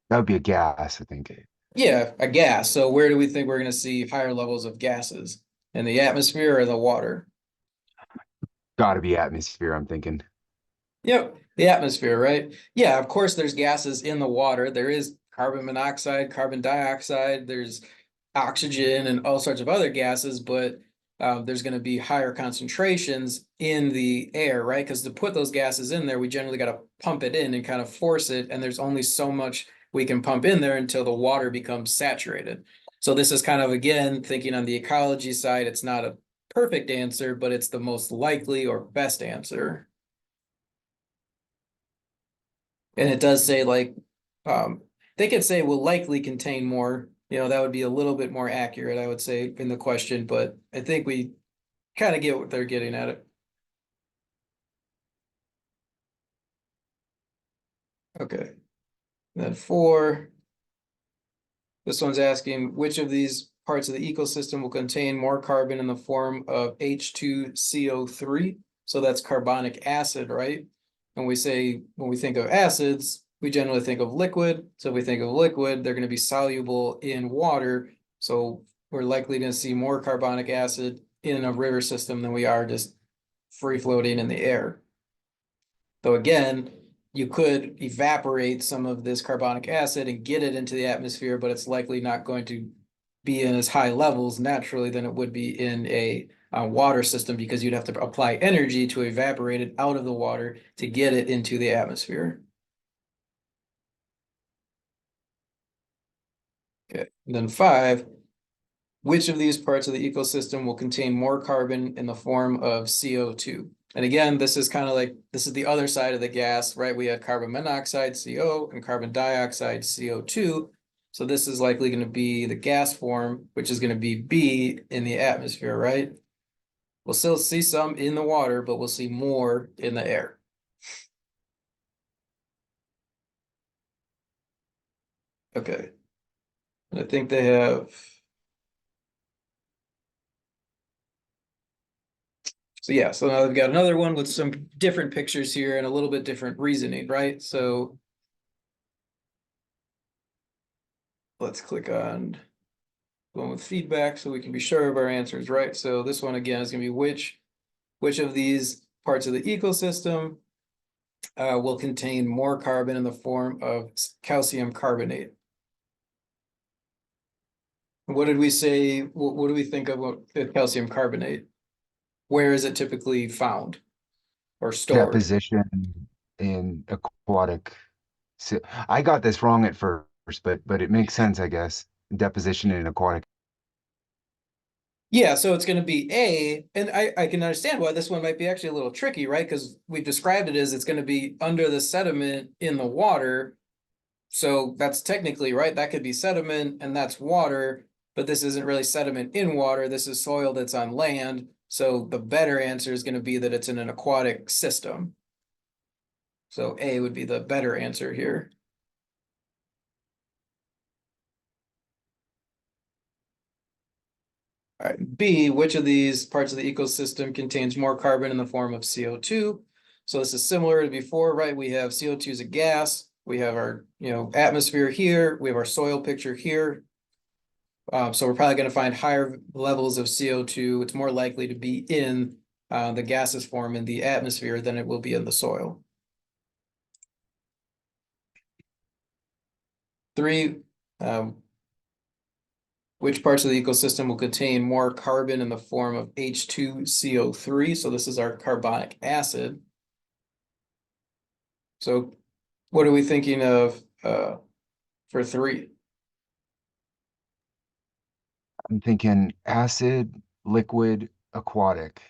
That would be a gas, I think. Yeah, a gas. So where do we think we're going to see higher levels of gases? In the atmosphere or the water? Gotta be atmosphere, I'm thinking. Yep, the atmosphere, right? Yeah, of course, there's gases in the water. There is carbon monoxide, carbon dioxide, there's oxygen and all sorts of other gases, but there's going to be higher concentrations in the air, right? Because to put those gases in there, we generally got to pump it in and kind of force it. And there's only so much we can pump in there until the water becomes saturated. So this is kind of, again, thinking on the ecology side, it's not a perfect answer, but it's the most likely or best answer. And it does say like they could say will likely contain more, that would be a little bit more accurate, I would say, in the question, but I think we kind of get what they're getting at it. Okay. Then four, this one's asking which of these parts of the ecosystem will contain more carbon in the form of H2CO3? So that's carbonic acid, right? And we say when we think of acids, we generally think of liquid. So if we think of liquid, they're going to be soluble in water. So we're likely to see more carbonic acid in a river system than we are just free floating in the air. Though again, you could evaporate some of this carbonic acid and get it into the atmosphere, but it's likely not going to be in as high levels naturally than it would be in a water system because you'd have to apply energy to evaporate it out of the water to get it into the atmosphere. Okay, and then five, which of these parts of the ecosystem will contain more carbon in the form of CO2? And again, this is kind of like, this is the other side of the gas, right? We had carbon monoxide, CO, and carbon dioxide, CO2. So this is likely going to be the gas form, which is going to be B in the atmosphere, right? We'll still see some in the water, but we'll see more in the air. Okay. And I think they have, so yeah, so now they've got another one with some different pictures here and a little bit different reasoning, right? So let's click on going with feedback so we can be sure of our answers, right? So this one again is going to be which of these parts of the ecosystem will contain more carbon in the form of calcium carbonate. What did we say? What do we think about calcium carbonate? Where is it typically found or stored? Deposition in aquatic. I got this wrong at first, but it makes sense, I guess. Deposition in aquatic. Yeah, so it's going to be A, and I can understand why this one might be actually a little tricky, right? Because we've described it as it's going to be under the sediment in the water. So that's technically right. That could be sediment and that's water, but this isn't really sediment in water. This is soil that's on land. So the better answer is going to be that it's in an aquatic system. So A would be the better answer here. All right, B, which of these parts of the ecosystem contains more carbon in the form of CO2? So this is similar to before, right? We have CO2 as a gas. We have our, atmosphere here. We have our soil picture here. So we're probably going to find higher levels of CO2. It's more likely to be in the gaseous form in the atmosphere than it will be in the soil. Three, um, which parts of the ecosystem will contain more carbon in the form of H2CO3? So this is our carbonic acid. So what are we thinking of for three? I'm thinking acid, liquid, aquatic.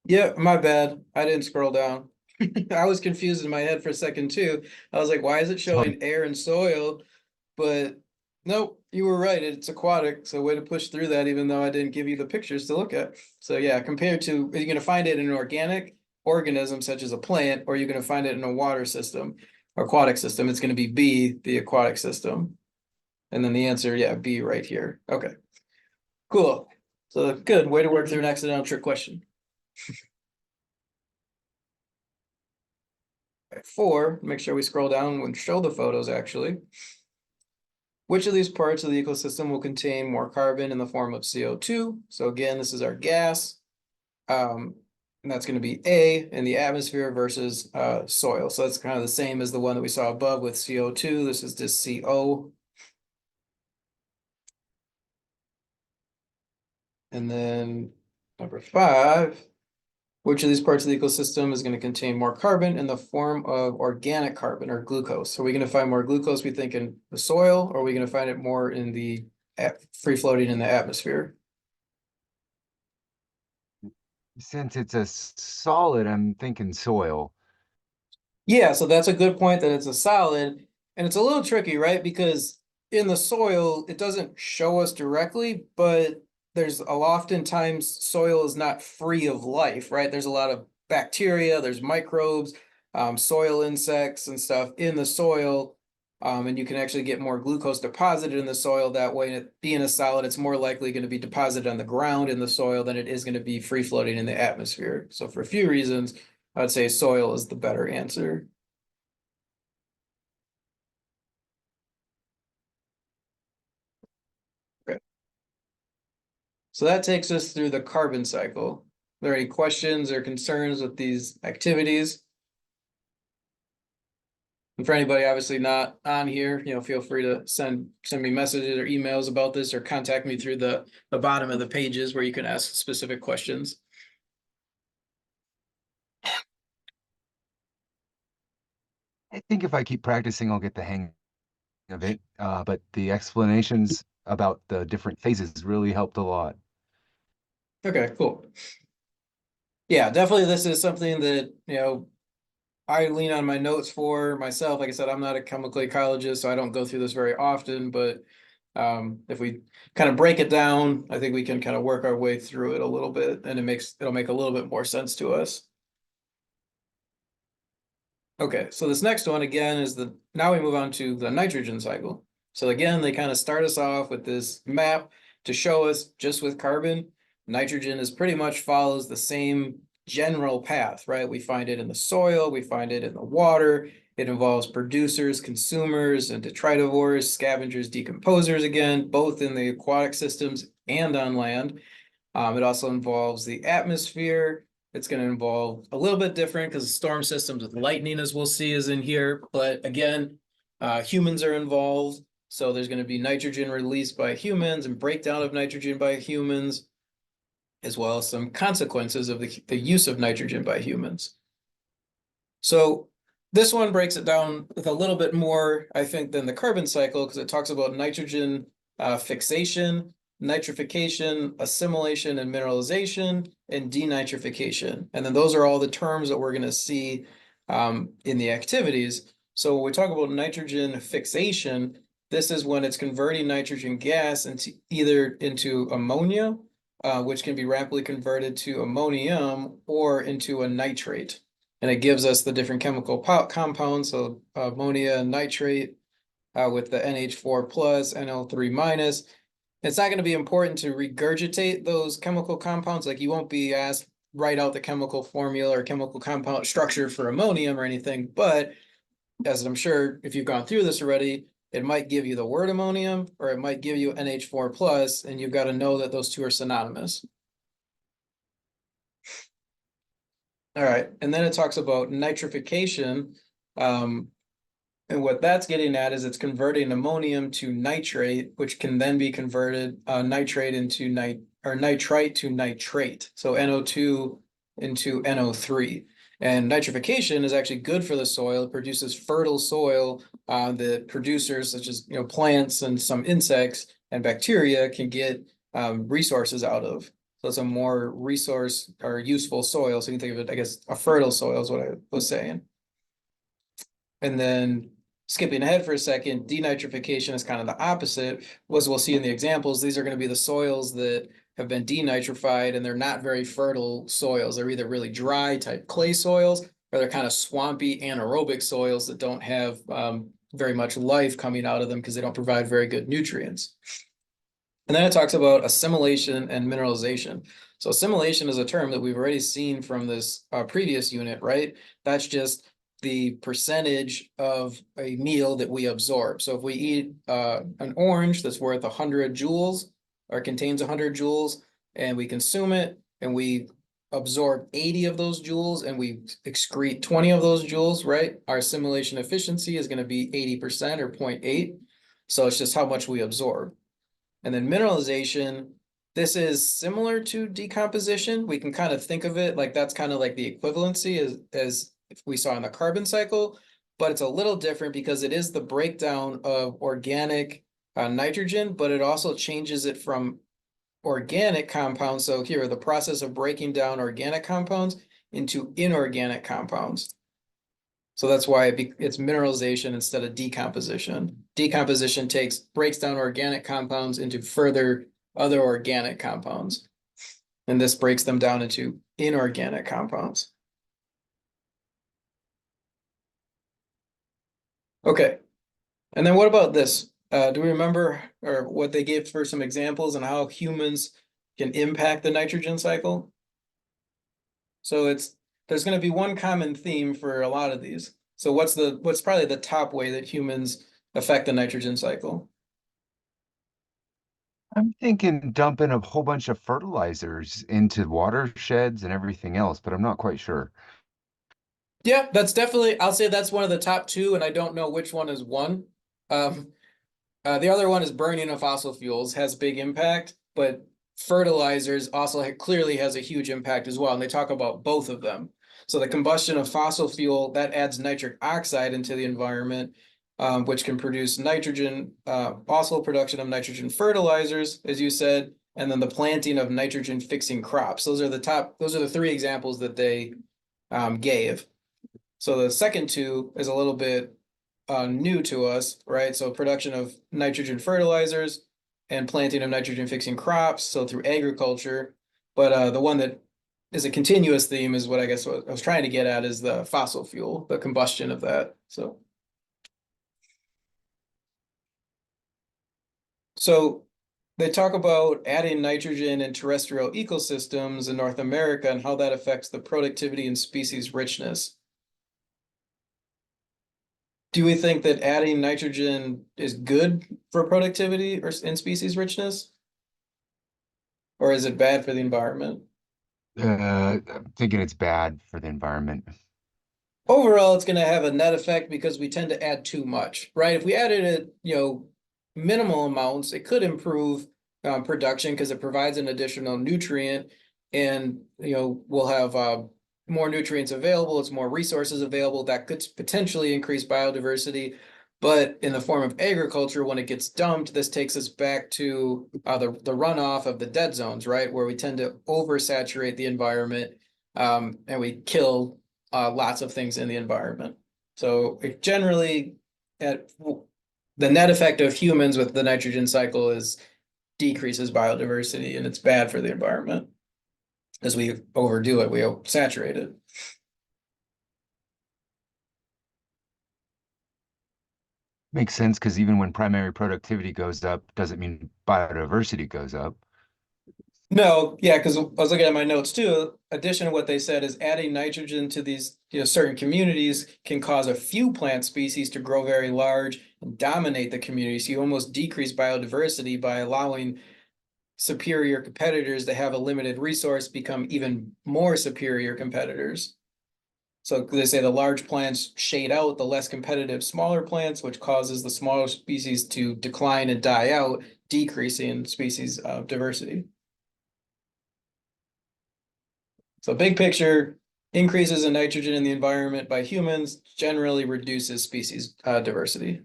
Yeah, my bad. I didn't scroll down. I was confused in my head for a second too. I was like, why is it So showing air and soil? But nope, you were right. It's aquatic. So way to push through that, even though I didn't give you the pictures to look at. So yeah, compared to, you're going to find it in an organic organism such as a plant, or you're going to find it in a water system, aquatic system. It's going to be B, the aquatic system. And then the answer, yeah, B right here. Okay, cool. So good way to work through an accidental trick question. Four, make sure we scroll down and show the photos actually. Which of these parts of the ecosystem will contain more carbon in the form of CO2? So again, this is our gas. And that's going to be A in the atmosphere versus soil. So that's kind of the same as the one that we saw above with CO2. This is just CO. And then number five, which of these parts of the ecosystem is going to contain more carbon in the form of organic carbon or glucose? Are we going to find more glucose, we think, in the soil, or are we going to find it more in the free floating in the atmosphere? since it's a solid, I'm thinking soil. Yeah, so that's a good point that it's a solid, and it's a little tricky, right? Because in the soil, it doesn't show us directly, but there's oftentimes soil is not free of life, right? There's a lot of bacteria, there's microbes, soil insects and stuff in the soil. And you can actually get more glucose deposited in the soil that way. And it being a solid, it's more likely going to be deposited on the ground in the soil than it is going to be free floating in the atmosphere. So for a few reasons, I'd say soil is the better answer. Okay. So that takes us through the carbon cycle. Are there any questions or concerns with these activities? And for anybody obviously not on here, feel free to send me messages or emails about this or contact me through the bottom of the pages where you can ask specific questions. I think if I keep practicing, I'll get the hang of it. But the explanations about the different phases really helped a lot. Okay, cool. Yeah, definitely this is something that, I lean on my notes for myself. Like I said, I'm not a chemical ecologist, so I don't go through this very often, but if we kind of break it down, I think we can kind of work our way through it a little bit and it'll make a little bit more sense to us. Okay, so this next one again is now we move on to the nitrogen cycle. So again, they kind of start us off with this map to show us just with carbon, nitrogen is pretty much follows the same general path, right? We find it in the soil, we find it in the water. It involves producers, consumers, and detritivores, scavengers, decomposers again, both in the aquatic systems and on land. It also involves the atmosphere. It's going to involve a little bit different because storm systems with lightning, as we'll see, is in here. But again, humans are involved. So there's going to be nitrogen released by humans and breakdown of nitrogen by humans, as well as some consequences of the use of nitrogen by humans. So this one breaks it down with a little bit more, I think, than the carbon cycle because it talks about nitrogen fixation, nitrification, assimilation and mineralization, and denitrification. And then those are all the terms that we're going to see in the activities. So when we talk about nitrogen fixation, this is when it's converting nitrogen gas into ammonia, which can be rapidly converted to ammonium or into a nitrate. And it gives us the different chemical compounds, so ammonia and nitrate with the NH4 plus, NO3 minus. It's not going to be important to regurgitate those chemical compounds. Like you won't be asked write out the chemical formula or chemical compound structure for ammonium or anything. But as I'm sure if you've gone through this already, it might give you the word ammonium or it might give you NH4 plus, and you've got to know that those two are synonymous. All right, and then it talks about nitrification. Um, And what that's getting at is it's converting ammonium to nitrate, which can then be converted nitrate into nitrite to nitrate. So NO2 into NO3. And nitrification is actually good for the soil. It produces fertile soil that producers such as plants and some insects and bacteria can get resources out of. So it's a more resource or useful soil. So you can think of it, I guess, a fertile soil is what I was saying. And then skipping ahead for a second, denitrification is kind of the opposite. As we'll see in the examples, these are going to be the soils that have been denitrified and they're not very fertile soils. They're either really dry type clay soils or they're kind of swampy anaerobic soils that don't have very much life coming out of them because they don't provide very good nutrients. And then it talks about assimilation and mineralization. So assimilation is a term that we've already seen from this previous unit, right? That's just the percentage of a meal that we absorb. So if we eat an orange that's worth 100 joules or contains 100 joules and we consume it and we absorb 80 of those joules and we excrete 20 of those joules, right? Our assimilation efficiency is going to be 80% or 0.8. So it's just how much we absorb. And then mineralization, this is similar to decomposition. We can kind of think of it like that's kind of like the equivalency as we saw in the carbon cycle, but it's a little different because it is the breakdown of organic nitrogen, but it also changes it from organic compounds. So here, the process of breaking down organic compounds into inorganic compounds. So that's why it's mineralization instead of decomposition. Decomposition breaks down organic compounds into further other organic compounds. And this breaks them down into inorganic compounds. Okay. And then what about this? Do we remember or what they gave for some examples and how humans can impact the nitrogen cycle? So there's going to be one common theme for a lot of these. So what's probably the top way that humans affect the nitrogen cycle? I'm thinking dumping a whole bunch of fertilizers into watersheds and everything else, but I'm not quite sure. Yeah, that's definitely, I'll say that's one of the top two, and I don't know which one is one. Um, the other one is burning of fossil fuels has big impact, but fertilizers also clearly has a huge impact as well. And they talk about both of them. So the combustion of fossil fuel that adds nitric oxide into the environment, which can produce nitrogen, also production of nitrogen fertilizers, as you said, and then the planting of nitrogen fixing crops. Those are the three examples that they gave. So the second two is a little bit new to us, right? So production of nitrogen fertilizers and planting of nitrogen fixing crops, so through agriculture. But the one that is a continuous theme is what I guess what I was trying to get at is the fossil fuel, the combustion of that. So they talk about adding nitrogen in terrestrial ecosystems in North America and how that affects the productivity and species richness. Do we think that adding nitrogen is good for productivity or in species richness? Or is it bad for the environment? I'm thinking it's bad for the environment. Overall, it's going to have a net effect because we tend to add too much, right? If we added it, minimal amounts, it could improve production because it provides an additional nutrient, and we'll have more nutrients available. It's more resources available that could potentially increase biodiversity. But in the form of agriculture, when it gets dumped, this takes us back to the runoff of the dead zones, right? Where we tend to oversaturate the environment and we kill lots of things in the environment. So it generally, the net effect of humans with the nitrogen cycle is decreases biodiversity, and it's bad for the environment as we overdo it, we saturate it. Makes sense because even when primary productivity goes up, doesn't mean biodiversity goes up. No, yeah, because I was looking at my notes too. Addition to what they said is adding nitrogen to these certain communities can cause a few plant species to grow very large and dominate the community. So you almost decrease biodiversity by allowing superior competitors to have a limited resource become even more superior competitors. So they say the large plants shade out the less competitive smaller plants, which causes the smaller species to decline and die out, decreasing species diversity. So big picture, increases in nitrogen in the environment by humans generally reduces species diversity.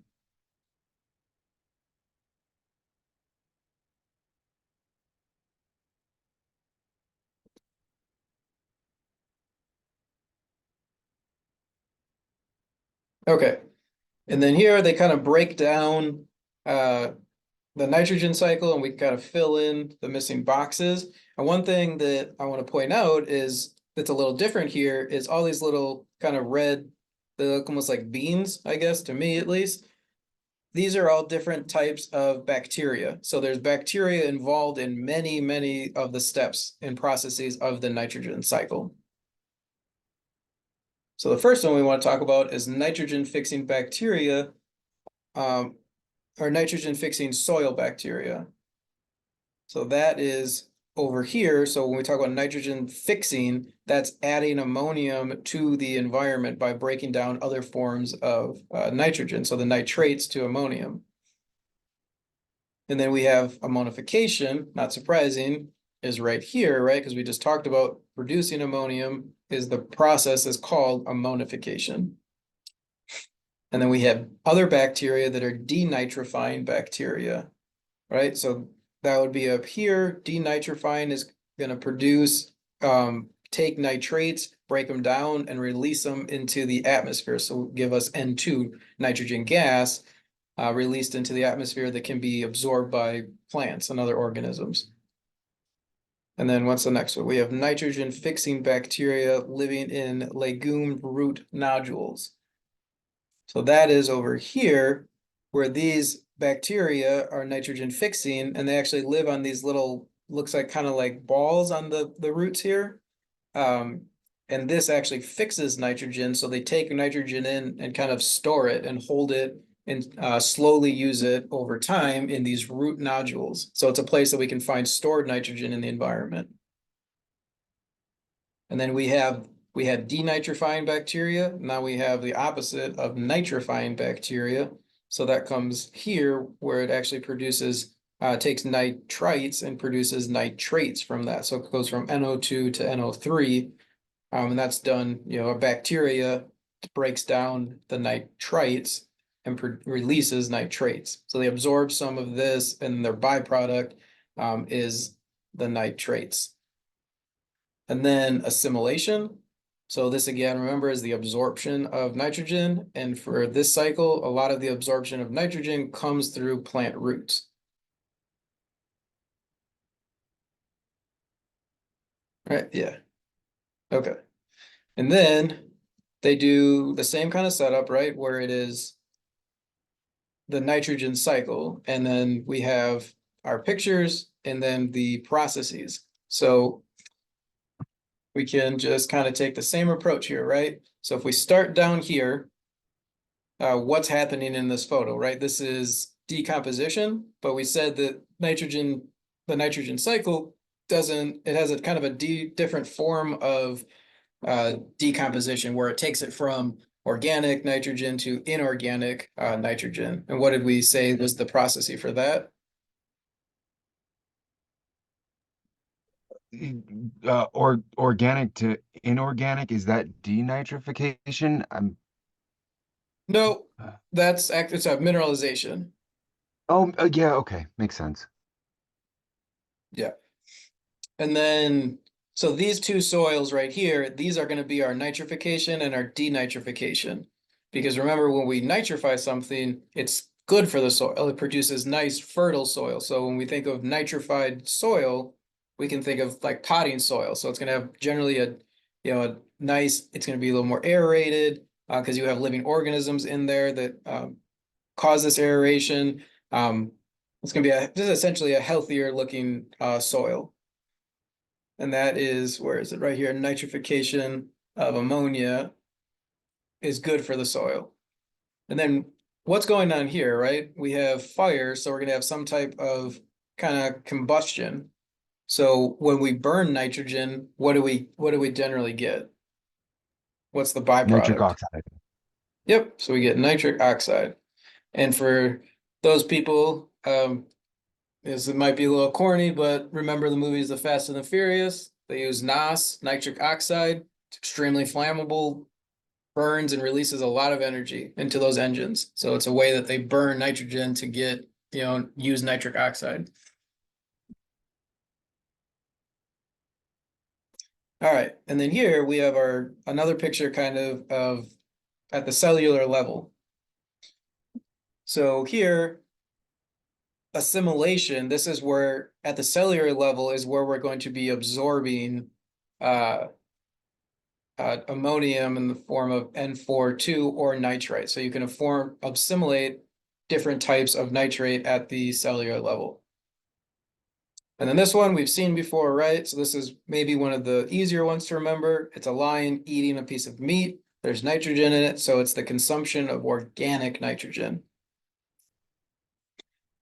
Okay, and then here they kind of break down uh, the nitrogen cycle and we kind of fill in the missing boxes. And one thing that I want to point out is that's a little different here is all these little kind of red, they look almost like beans, I guess, to me at least. These are all different types of bacteria. So there's bacteria involved in many, many of the steps and processes of the nitrogen cycle. So the first one we want to talk about is nitrogen fixing bacteria, or nitrogen fixing soil bacteria. So that is over here. So when we talk about nitrogen fixing, that's adding ammonium to the environment by breaking down other forms of nitrogen. So the nitrates to ammonium. And then we have ammonification, not surprising, is right here, right? Because we just talked about producing ammonium is the process is called ammonification. And then we have other bacteria that are denitrifying bacteria, right? So that would be up here. Denitrifying is going to produce, take nitrates, break them down, and release them into the atmosphere. So give us N2, nitrogen gas, released into the atmosphere that can be absorbed by plants and other organisms. And then what's the next one? We have nitrogen fixing bacteria living in legume root nodules. So that is over here where these bacteria are nitrogen fixing and they actually live on these little, looks like kind of like balls on the roots here. And this actually fixes nitrogen. So they take nitrogen in and kind of store it and hold it and slowly use it over time in these root nodules. So it's a place that we can find stored nitrogen in the environment. And then we had denitrifying bacteria. Now we have the opposite of nitrifying bacteria. So that comes here where it actually produces, takes nitrites and produces nitrates from that. So it goes from NO2 to NO3. And that's done, a bacteria breaks down the nitrites and releases nitrates. So they absorb some of this and their byproduct is the nitrates. And then assimilation. So this again, remember, is the absorption of nitrogen. And for this cycle, a lot of the absorption of nitrogen comes through plant roots. Right, yeah. Okay. And then they do the same kind of setup, right? Where it is the nitrogen cycle. And then we have our pictures and then the processes. So we can just kind of take the same approach here, right? So if we start down here, what's happening in this photo, right? This is decomposition, but we said that the nitrogen cycle it has a kind of a different form of decomposition where it takes it from organic nitrogen to inorganic nitrogen. And what did we say was the processing for that? Or organic to inorganic, is that denitrification? No, Uh, it's a mineralization. oh, yeah, okay, makes sense. Yeah. And then, so these two soils right here, these are going to be our nitrification and our denitrification. Because remember, when we nitrify something, it's good for the soil. It produces nice, fertile soil. So when we think of nitrified soil, we can think of like potting soil. So it's going to have generally a nice, it's going to be a little more aerated because you have living organisms in there that cause this aeration. It's going to be this is essentially a healthier looking soil. And that is, where is it? Right here, nitrification of ammonia is good for the soil. And then what's going on here, right? We have fire, so we're going to have some type of kind of combustion. So when we burn nitrogen, what do we generally get? What's the Nitric byproduct? oxide. Yep, so we get nitric oxide. And for those people, it might be a little corny, but remember the movies The Fast and the Furious? They use NOS, nitric oxide. It's extremely flammable, burns and releases a lot of energy into those engines. So it's a way that they burn nitrogen to get, use nitric oxide. All right, and then here we have our another picture kind of at the cellular level. So here, assimilation, this is where at the cellular level is where we're going to be absorbing uh, ammonium in the form of N42 or nitrite. So you can assimilate different types of nitrate at the cellular level. And then this one we've seen before, right? So this is maybe one of the easier ones to remember. It's a lion eating a piece of meat. There's nitrogen in it, so it's the consumption of organic nitrogen.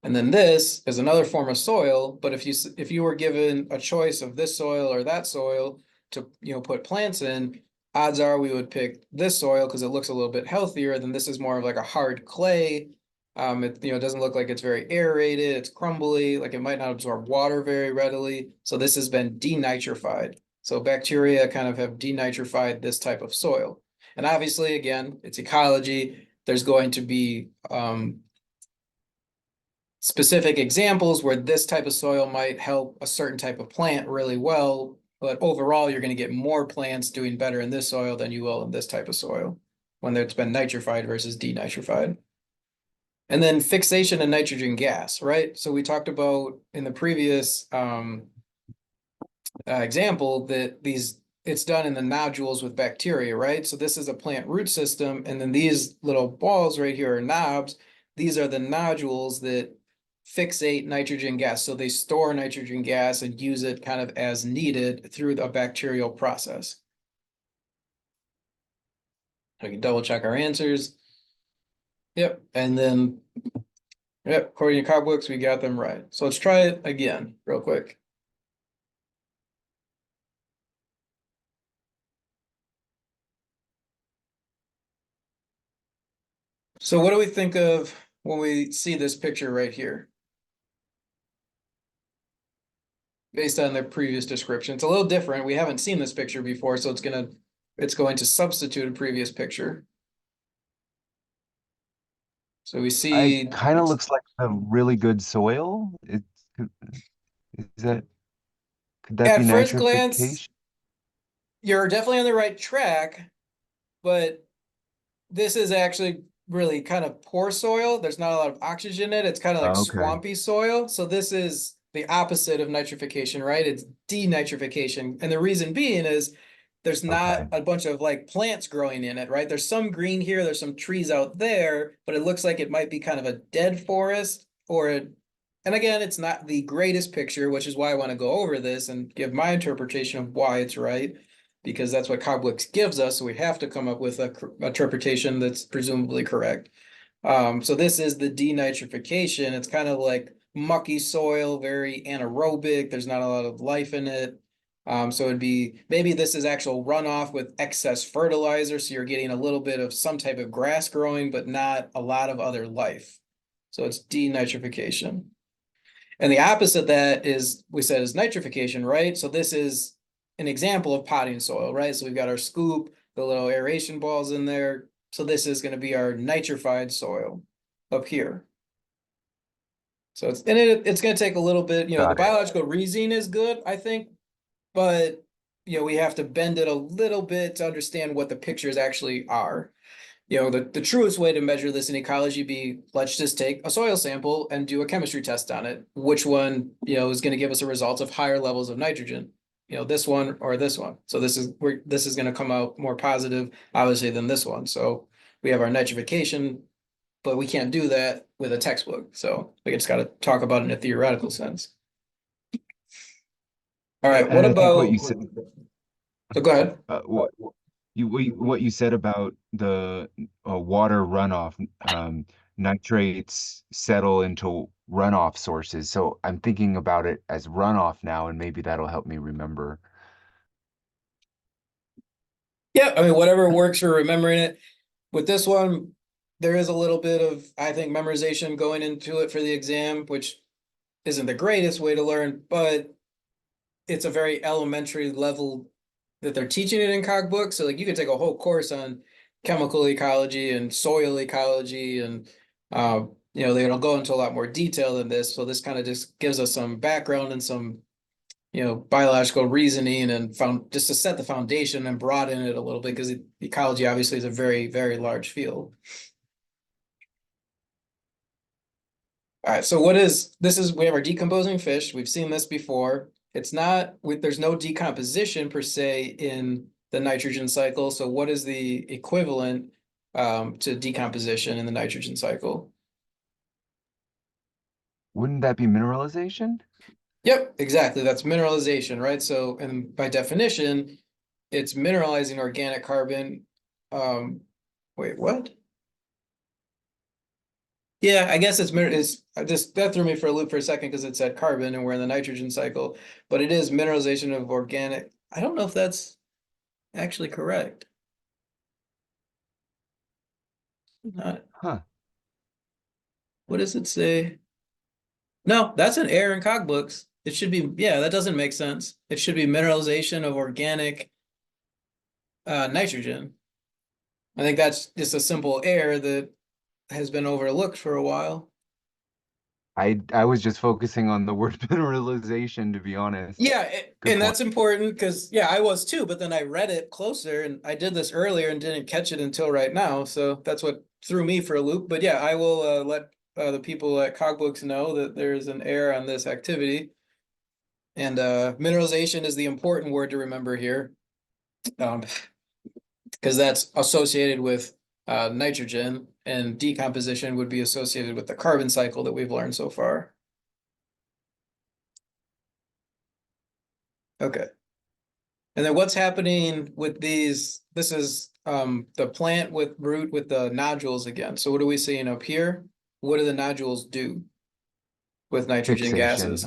And then this is another form of soil, but if you were given a choice of this soil or that soil to put plants in, odds are we would pick this soil because it looks a little bit healthier than this is more of like a hard clay. It doesn't look like it's very aerated, it's crumbly, like it might not absorb water very readily. So this has been denitrified. So bacteria kind of have denitrified this type of soil. And obviously, again, it's ecology. There's going to be specific examples where this type of soil might help a certain type of plant really well, but overall you're going to get more plants doing better in this soil than you will in this type of soil when it's been nitrified versus denitrified. And then fixation in nitrogen gas, right? So we talked about in the previous example that it's done in the nodules with bacteria, right? So this is a plant root system, and then these little balls right here are knobs. These are the nodules that fixate nitrogen gas. So they store nitrogen gas and use it kind of as needed through a bacterial process. We can double check our answers. Yep, and then yep, according to Cobwicks, we got them right. So let's try it again real quick. So what do we think of when we see this picture right here? Based on the previous description. It's a little different. We haven't seen this picture before, so it's going to substitute a previous picture. So we I see kind of looks like a really good soil. Is that could that be at first glance, nitrification? you're definitely on the right track, but this is actually really kind of poor soil. There's not a lot of oxygen in it. It's kind of like Oh, okay. swampy soil. So this is the opposite of nitrification, right? It's denitrification. And the reason being is there's not Okay. a bunch of like plants growing in it, right? There's some green here, there's some trees out there, but it looks like it might be kind of a dead forest and again, it's not the greatest picture, which is why I want to go over this and give my interpretation of why it's right because that's what Cobwicks gives us. So we have to come up with a interpretation that's presumably correct. So this is the denitrification. It's kind of like mucky soil, very anaerobic. There's not a lot of life in it. So it'd be maybe this is actual runoff with excess fertilizer. So you're getting a little bit of some type of grass growing, but not a lot of other life. So it's denitrification. And the opposite of that is we said is nitrification, right? So this is an example of potting soil, right? So we've got our scoop, the little aeration balls in there. So this is going to be our nitrified soil up here. So it's going to take a little bit, the Got it. biological reasoning is good, I think, but we have to bend it a little bit to understand what the pictures actually are. The truest way to measure this in ecology be let's just take a soil sample and do a chemistry test on it. Which one, is going to give us a result of higher levels of nitrogen? This one or this one. So this is going to come out more positive, obviously, than this one. So we have our nitrification, but we can't do that with a textbook. So we just got to talk about it in a theoretical sense. All right, what And I think what about, you said, so go ahead. what you said about the water runoff, nitrates settle into runoff sources. So I'm thinking about it as runoff now, and maybe that'll help me remember. Yeah, I mean, whatever works for remembering it. With this one, there is a little bit of, I think, memorization going into it for the exam, which isn't the greatest way to learn, but it's a very elementary level that they're teaching it in cog books. So like you could take a whole course on chemical ecology and soil ecology and they'll go into a lot more detail than this. So this kind of just gives us some background and some, biological reasoning and found just to set the foundation and broaden it a little bit because ecology obviously is a very, very large field. All right, so we have our decomposing fish. We've seen this before. It's not, there's no decomposition per se in the nitrogen cycle. So what is the equivalent to decomposition in the nitrogen cycle? Wouldn't that be mineralization? Yep, exactly. That's mineralization, right? So, and by definition, it's mineralizing organic carbon. Um, wait, what? Yeah, I guess it's I just that threw me for a loop for a second because it said carbon and we're in the nitrogen cycle, but it is mineralization of organic. I don't know if that's actually correct. Not, Huh. what does it say? No, that's an error in cogbooks. It should be, yeah, that doesn't make sense. It should be mineralization of organic nitrogen. I think that's just a simple error that has been overlooked for a while. I was just focusing on the word mineralization, to be honest. Yeah, Good and point. that's important because yeah, I was too, but then I read it closer and I did this earlier and didn't catch it until right now. So that's what threw me for a loop. But yeah, I will let the people at Cogbooks know that there's an error on this activity. And mineralization is the important word to remember here, because that's associated with nitrogen, and decomposition would be associated with the carbon cycle that we've learned so far. Okay. And then what's happening with these? This is the plant with root with the nodules again. So what are we seeing up here? What do the nodules do with nitrogen Fixation. gases?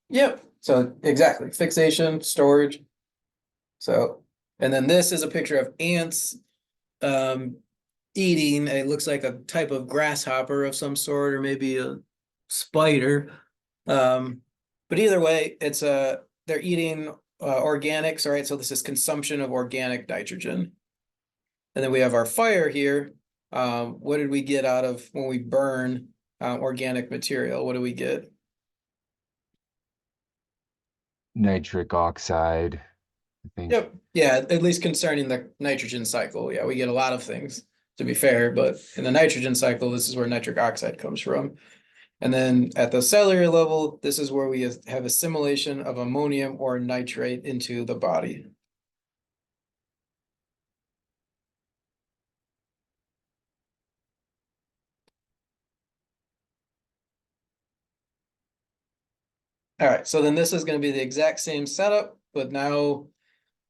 Yep. So exactly, fixation, storage. So, and then this is a picture of ants um, eating. It looks like a type of grasshopper of some sort, or maybe a spider. Um, but either way, it's a they're eating organics, all right? So this is consumption of organic nitrogen. And then we have our fire here. What did we get out of when we burn organic material? What do we get? Nitric oxide, I think. Yep. Yeah, at least concerning the nitrogen cycle. Yeah, we get a lot of things, to be fair, but in the nitrogen cycle, this is where nitric oxide comes from. And then at the cellular level, this is where we have assimilation of ammonium or nitrate into the body. All right, so then this is going to be the exact same setup, but now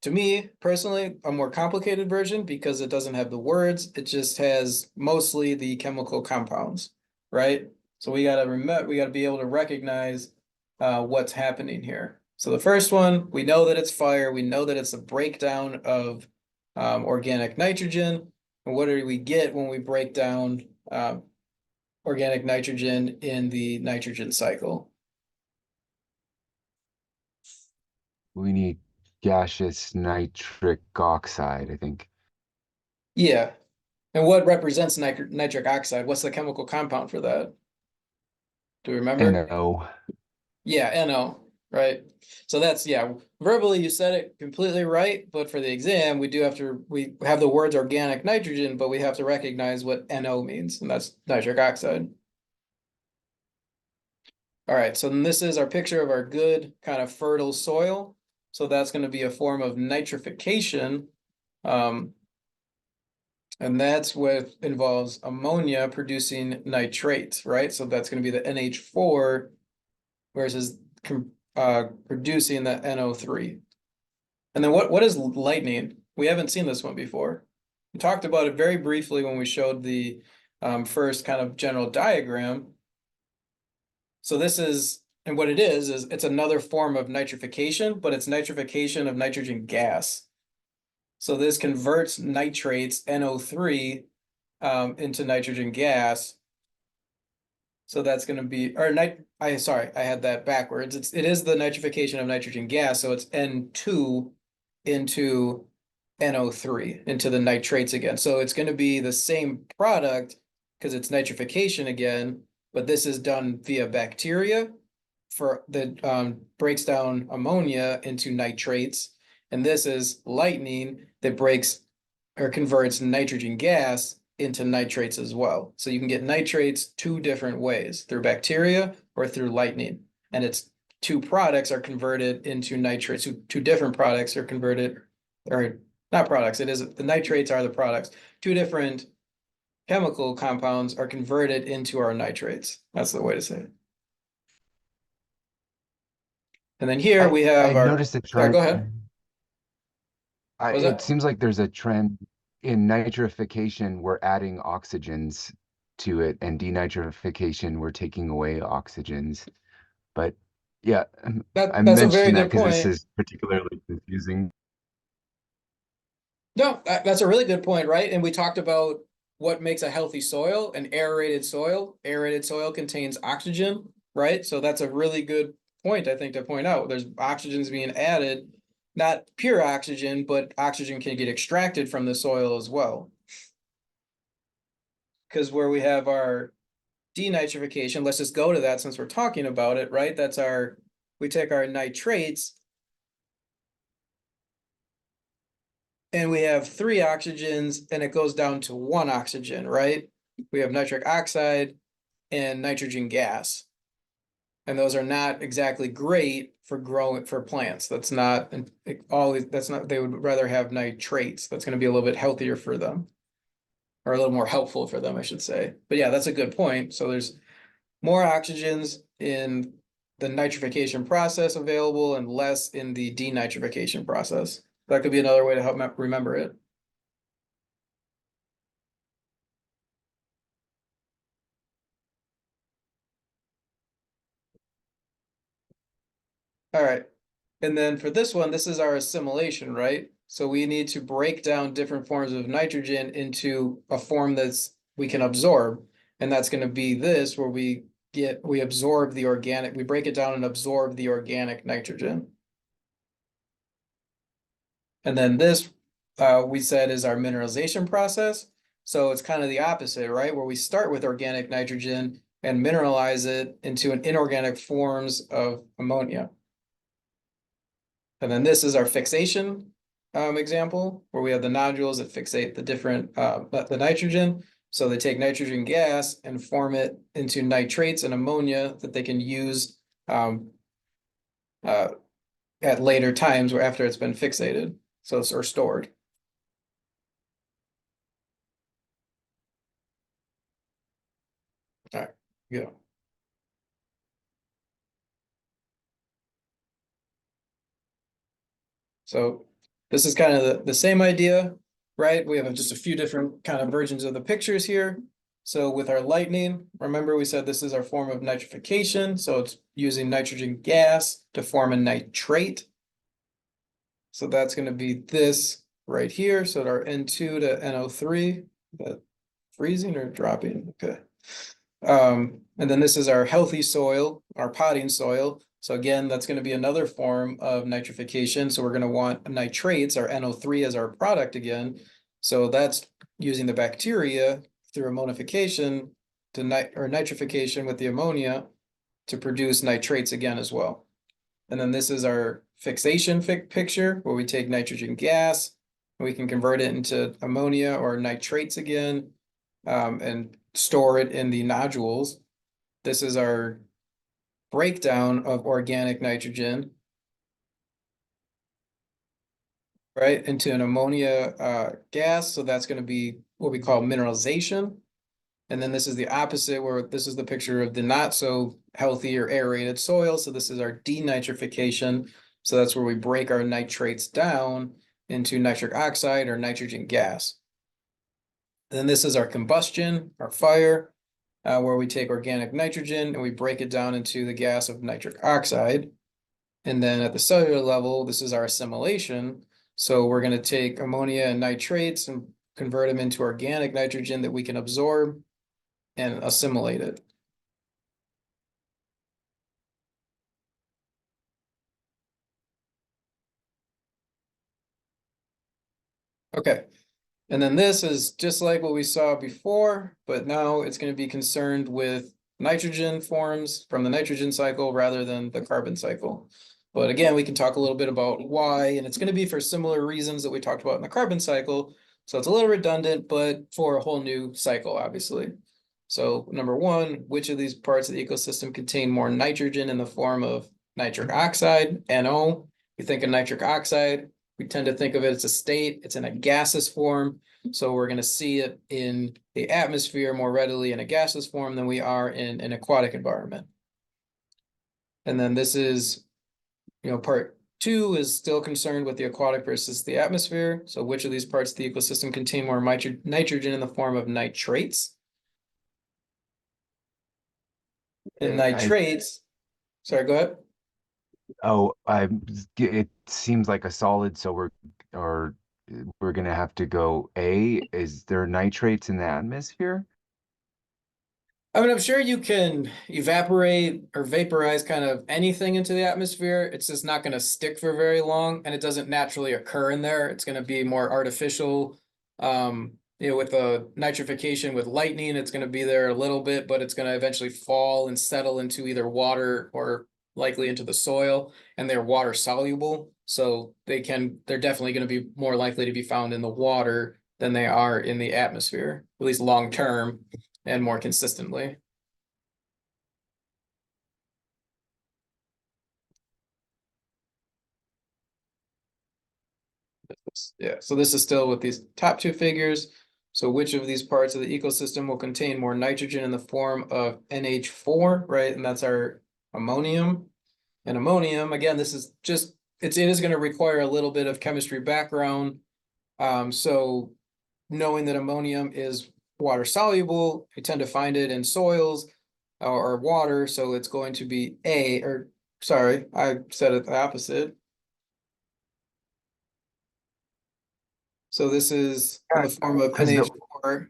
to me personally, a more complicated version because it doesn't have the words. It just has mostly the chemical compounds, right? So we got to remember, we got to be able to recognize what's happening here. So the first one, we know that it's fire. We know that it's a breakdown of organic nitrogen. And what do we get when we break down organic nitrogen in the nitrogen cycle? We need gaseous nitric oxide, I think. Yeah. And what represents nitric oxide? What's the chemical compound for that? Do you remember? NO. Yeah, NO, right? So that's, yeah, verbally you said it completely right, but for the exam, we have the words organic nitrogen, but we have to recognize what NO means, and that's nitric oxide. All right, so then this is our picture of our good kind of fertile soil. So that's going to be a form of nitrification. Um, and that's what involves ammonia producing nitrates, right? So that's going to be the NH4 versus producing the NO3. And then what is lightning? We haven't seen this one before. We talked about it very briefly when we showed the first kind of general diagram. So this is, and what it is it's another form of nitrification, but it's nitrification of nitrogen gas. So this converts nitrates, NO3, into nitrogen gas. So that's going to be, or sorry, I had that backwards. It is the nitrification of nitrogen gas. So it's N2 into NO3 into the nitrates again. So it's going to be the same product because it's nitrification again, but this is done via bacteria for that breaks down ammonia into nitrates. And this is lightning that breaks or converts nitrogen gas into nitrates as well. So you can get nitrates two different ways, through bacteria or through lightning. And it's two products are converted into nitrates. Two different products are converted, or not products, it is the nitrates are the products. Two different chemical compounds are converted into our nitrates. That's the way to say it. And then here we have I our, noticed a yeah, trend. go ahead. What was It that? seems like there's a trend in nitrification. We're adding oxygens to it, and denitrification, we're taking away oxygens. But yeah, I That's a very mentioned that good because this point. is particularly confusing. No, that's a really good point, right? And we talked about what makes a healthy soil, an aerated soil. Aerated soil contains oxygen, right? So that's a really good point, I think, to point out. There's oxygens being added, not pure oxygen, but oxygen can get extracted from the soil as well. Because where we have our denitrification, let's just go to that since we're talking about it, right? We take our nitrates and we have three oxygens and it goes down to one oxygen, right? We have nitric oxide and nitrogen gas. And those are not exactly great for growing for plants. That's not always, that's not, they would rather have nitrates. That's going to be a little bit healthier for them, or a little more helpful for them, I should say. But yeah, that's a good point. So there's more oxygens in the nitrification process available and less in the denitrification process. That could be another way to help remember it. All right. And then for this one, this is our assimilation, right? So we need to break down different forms of nitrogen into a form that's we can absorb. And that's going to be this where we absorb the organic, we break it down and absorb the organic nitrogen. And then this we said is our mineralization process. So it's kind of the opposite, right? Where we start with organic nitrogen and mineralize it into an inorganic forms of ammonia. And then this is our fixation example, where we have the nodules that fixate the different the nitrogen. So they take nitrogen gas and form it into nitrates and ammonia that they can use um, uh, at later times or after it's been fixated, so it's or stored. All right, yeah. So this is kind of the same idea, right? We have just a few different kind of versions of the pictures here. So with our lightning, remember we said this is our form of nitrification. So it's using nitrogen gas to form a nitrate. So that's going to be this right here. So our N2 to NO3, that freezing or dropping? Okay. And then this is our healthy soil, our potting soil. So again, that's going to be another form of nitrification. So we're going to want nitrates, our NO3 as our product again. So that's using the bacteria through ammonification to or nitrification with the ammonia to produce nitrates again as well. And then this is our fixation picture where we take nitrogen gas, and we can convert it into ammonia or nitrates again, and store it in the nodules. This is our breakdown of organic nitrogen, right, into an ammonia gas. So that's going to be what we call mineralization. And then this is the opposite, where this is the picture of the not so healthy or aerated soil. So this is our denitrification. So that's where we break our nitrates down into nitric oxide or nitrogen gas. And then this is our combustion, our fire, where we take organic nitrogen and we break it down into the gas of nitric oxide. And then at the cellular level, this is our assimilation. So we're gonna take ammonia and nitrates and convert them into organic nitrogen that we can absorb and assimilate it. Okay, and then this is just like what we saw before, but now it's going to be concerned with nitrogen forms from the nitrogen cycle rather than the carbon cycle. But again, we can talk a little bit about why, and it's going to be for similar reasons that we talked about in the carbon cycle. So it's a little redundant, but for a whole new cycle, obviously. So number one, which of these parts of the ecosystem contain more nitrogen in the form of nitric oxide, NO? We think of nitric oxide, we tend to think of it as a state, it's in a gaseous form. So we're going to see it in the atmosphere more readily in a gaseous form than we are in an aquatic environment. And then this is, part two is still concerned with the aquatic versus the atmosphere. So which of these parts of the ecosystem contain more nitrogen in the form of nitrates? And I nitrates, sorry, go ahead. Oh, it seems like a solid, so or we're gonna have to go A. Is there nitrates in the atmosphere? I mean, I'm sure you can evaporate or vaporize kind of anything into the atmosphere. It's just not going to stick for very long, and it doesn't naturally occur in there. It's going to be more artificial. With the nitrification with lightning, it's going to be there a little bit, but it's going to eventually fall and settle into either water or likely into the soil, and they're water soluble. So they're definitely going to be more likely to be found in the water than they are in the atmosphere, at least long term and more consistently. Yeah, so this is still with these top two figures. So which of these parts of the ecosystem will contain more nitrogen in the form of NH4, right? And that's our ammonium. And ammonium, again, this is just, it is going to require a little bit of chemistry background. So knowing that ammonium is water soluble, we tend to find it in soils or water. So it's going to be sorry, I said it the opposite. So this is in Yeah, the form of because NH4.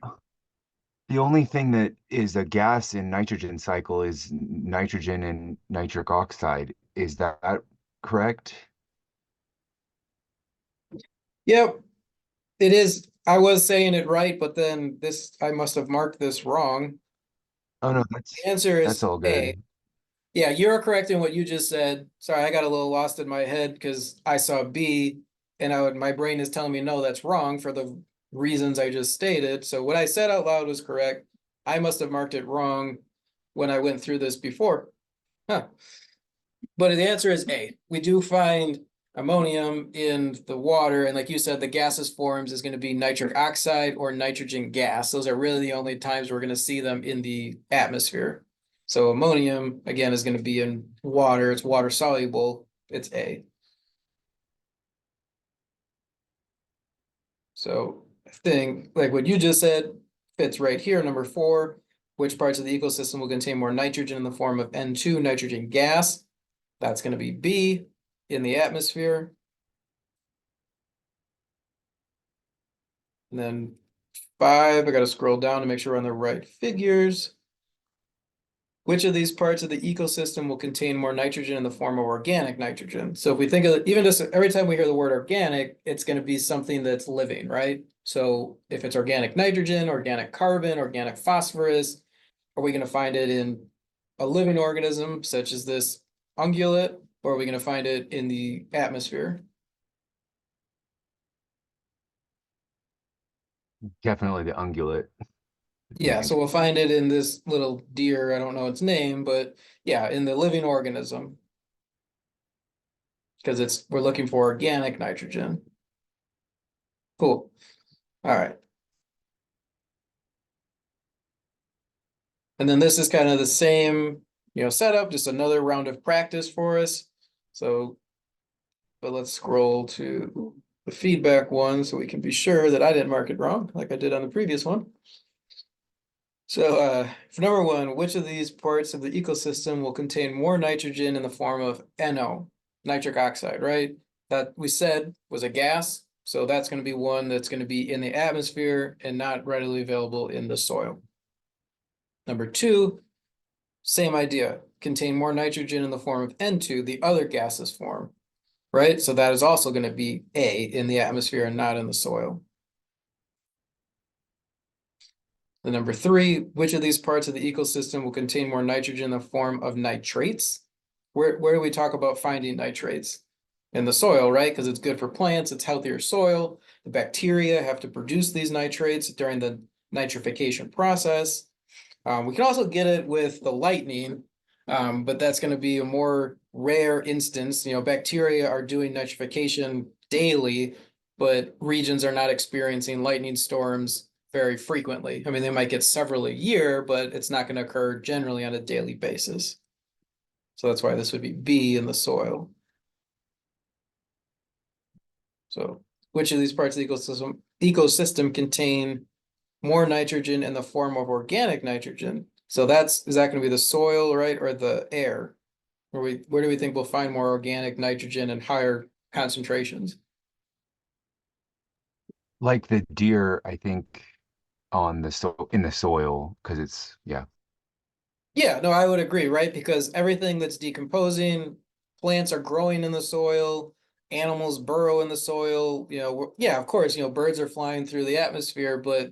the only thing that is a gas in nitrogen cycle is nitrogen and nitric oxide. Is that correct? Yep, it is. I was saying it right, but then I must have marked this wrong. Oh no, The answer that's is all A. good. Yeah, you're correct in what you just said. Sorry, I got a little lost in my head because I saw B and my brain is telling me no, that's wrong for the reasons I just stated. So what I said out loud was correct. I must have marked it wrong when I went through this before. Huh. But the answer is A. We do find ammonium in the water, and like you said, the gaseous forms is going to be nitric oxide or nitrogen gas. Those are really the only times we're going to see them in the atmosphere. So ammonium, again, is going to be in water. It's water soluble. It's A. So I think, like what you just said, fits right here, number four. Which parts of the ecosystem will contain more nitrogen in the form of N2, nitrogen gas? That's going to be B, in the atmosphere. And then five, I got to scroll down to make sure we're on the right figures. Which of these parts of the ecosystem will contain more nitrogen in the form of organic nitrogen? So if we think of it, even just every time we hear the word organic, it's going to be something that's living, right? So if it's organic nitrogen, organic carbon, organic phosphorus, are we going to find it in a living organism such as this ungulate, or are we going to find it in the atmosphere? Definitely the ungulate, I Yeah, so think. we'll find it in this little deer. I don't know its name, but yeah, in the living organism, because we're looking for organic nitrogen. Cool. All right. And then this is kind of the same, setup, just another round of practice for us. So, but let's scroll to the feedback one so we can be sure that I didn't mark it wrong like I did on the previous one. So for number one, which of these parts of the ecosystem will contain more nitrogen in the form of NO, nitric oxide, right? that we said was a gas. So that's going to be one that's going to be in the atmosphere and not readily available in the soil. Number two, same idea, contain more nitrogen in the form of N2, the other gaseous form, right? So that is also going to be A in the atmosphere and not in the soil. The number three, which of these parts of the ecosystem will contain more nitrogen in the form of nitrates? Where do we talk about finding nitrates? In the soil, right? Because it's good for plants, it's healthier soil. The bacteria have to produce these nitrates during the nitrification process. We can also get it with the lightning, but that's going to be a more rare instance. You know, bacteria are doing nitrification daily, but regions are not experiencing lightning storms very frequently. I mean, they might get several a year, but it's not going to occur generally on a daily basis. So that's why this would be B in the soil. So which of these parts of the ecosystem contain more nitrogen in the form of organic nitrogen? So is that going to be the soil, right, or the air? Where do we think we'll find more organic nitrogen and higher concentrations? Like the deer, I think in the soil, because it's, yeah. Yeah, no, I would agree, right? Because everything that's decomposing, plants are growing in the soil, animals burrow in the soil, yeah, of course, birds are flying through the atmosphere, but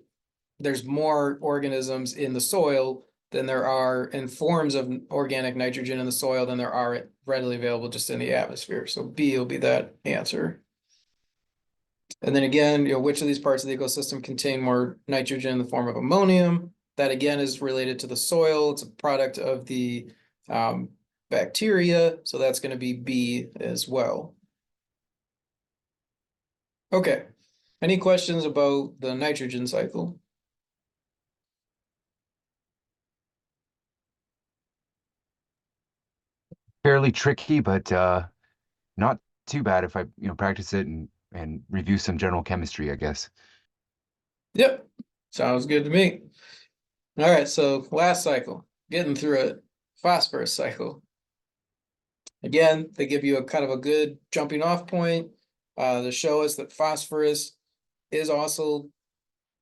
there's more organisms in the soil than there are in forms of organic nitrogen in the soil than there are readily available just in the atmosphere. So B will be that answer. And then again, which of these parts of the ecosystem contain more nitrogen in the form of ammonium? That again is related to the soil. It's a product of the bacteria. So that's going to be B as well. Okay. Any questions about the nitrogen cycle? Fairly tricky, but not too bad if I, practice it and review some general chemistry, I guess. Yep. Sounds good to me. All right, so last cycle, getting through it, phosphorus cycle. Again, they give you a kind of a good jumping off point to show us that phosphorus is also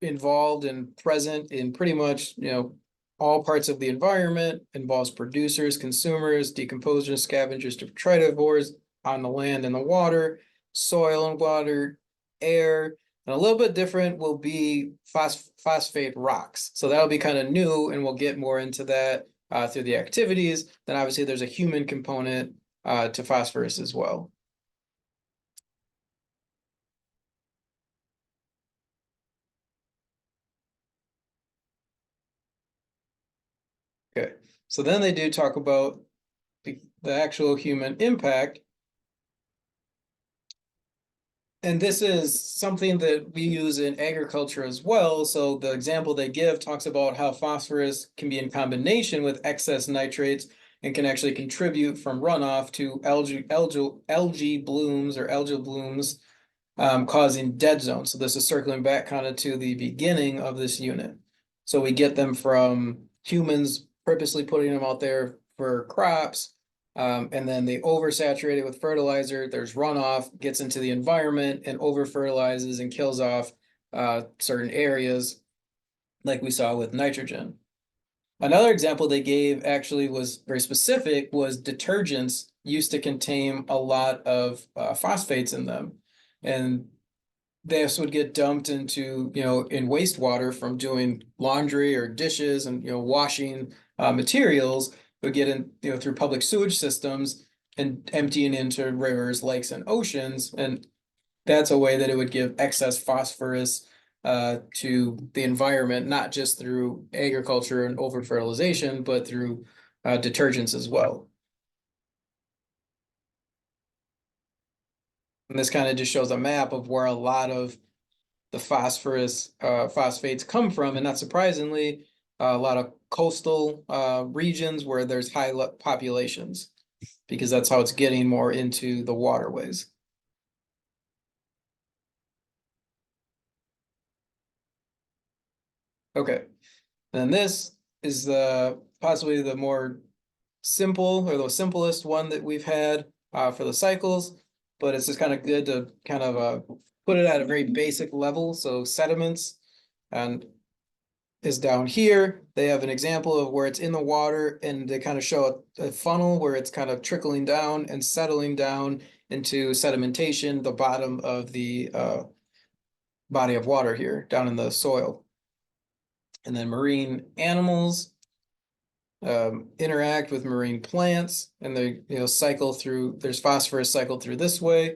involved and present in pretty much, all parts of the environment, involves producers, consumers, decomposers, scavengers, detritivores on the land and the water, soil and water, air, and a little bit different will be phosphate rocks. So that'll be kind of new, and we'll get more into that through the activities. Then obviously there's a human component to phosphorus as well. Okay, so then they do talk about the actual human impact. And this is something that we use in agriculture as well. So the example they give talks about how phosphorus can be in combination with excess nitrates and can actually contribute from runoff to algae blooms or algal blooms, causing dead zones. So this is circling back kind of to the beginning of this unit. So we get them from humans purposely putting them out there for crops, and then they oversaturate it with fertilizer. There's runoff, gets into the environment and over fertilizes and kills off certain areas, like we saw with nitrogen. Another example they gave actually was very specific, was detergents used to contain a lot of phosphates in them. And this would get dumped into, in wastewater from doing laundry or dishes and, washing materials, would get in, through public sewage systems and emptying into rivers, lakes, and oceans. And that's a way that it would give excess phosphorus to the environment, not just through agriculture and over fertilization, but through detergents as well. And this kind of just shows a map of where a lot of the phosphates come from, and not surprisingly, a lot of coastal regions where there's high populations, because that's how it's getting more into the waterways. Okay, then this is possibly the more simple or the simplest one that we've had for the cycles. but it's just kind of good to kind of put it at a very basic level. So sediments and is down here. They have an example of where it's in the water, and they kind of show a funnel where it's kind of trickling down and settling down into sedimentation, the bottom of the body of water here down in the soil. And then marine animals interact with marine plants, and they cycle through. There's phosphorus cycled through this way.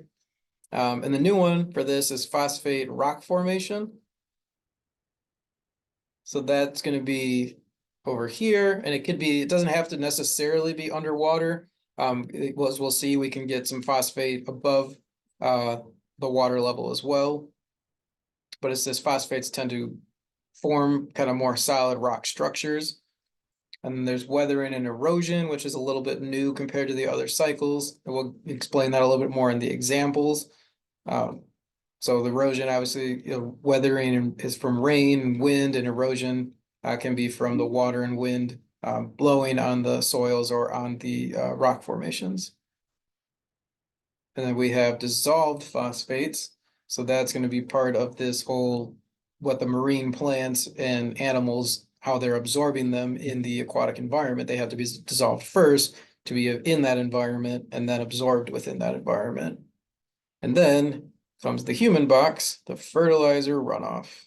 And the new one for this is phosphate rock formation. So that's going to be over here, and it doesn't have to necessarily be underwater. As we'll see, we can get some phosphate above the water level as well. But it's this phosphates tend to form kind of more solid rock structures. And then there's weathering and erosion, which is a little bit new compared to the other cycles. And we'll explain that a little bit more in the examples. So the erosion, obviously, weathering is from rain and wind, and erosion can be from the water and wind blowing on the soils or on the rock formations. And then we have dissolved phosphates. So that's going to be part of this whole, what the marine plants and animals, how they're absorbing them in the aquatic environment. They have to be dissolved first to be in that environment and then absorbed within that environment. And then comes the human box, the fertilizer runoff,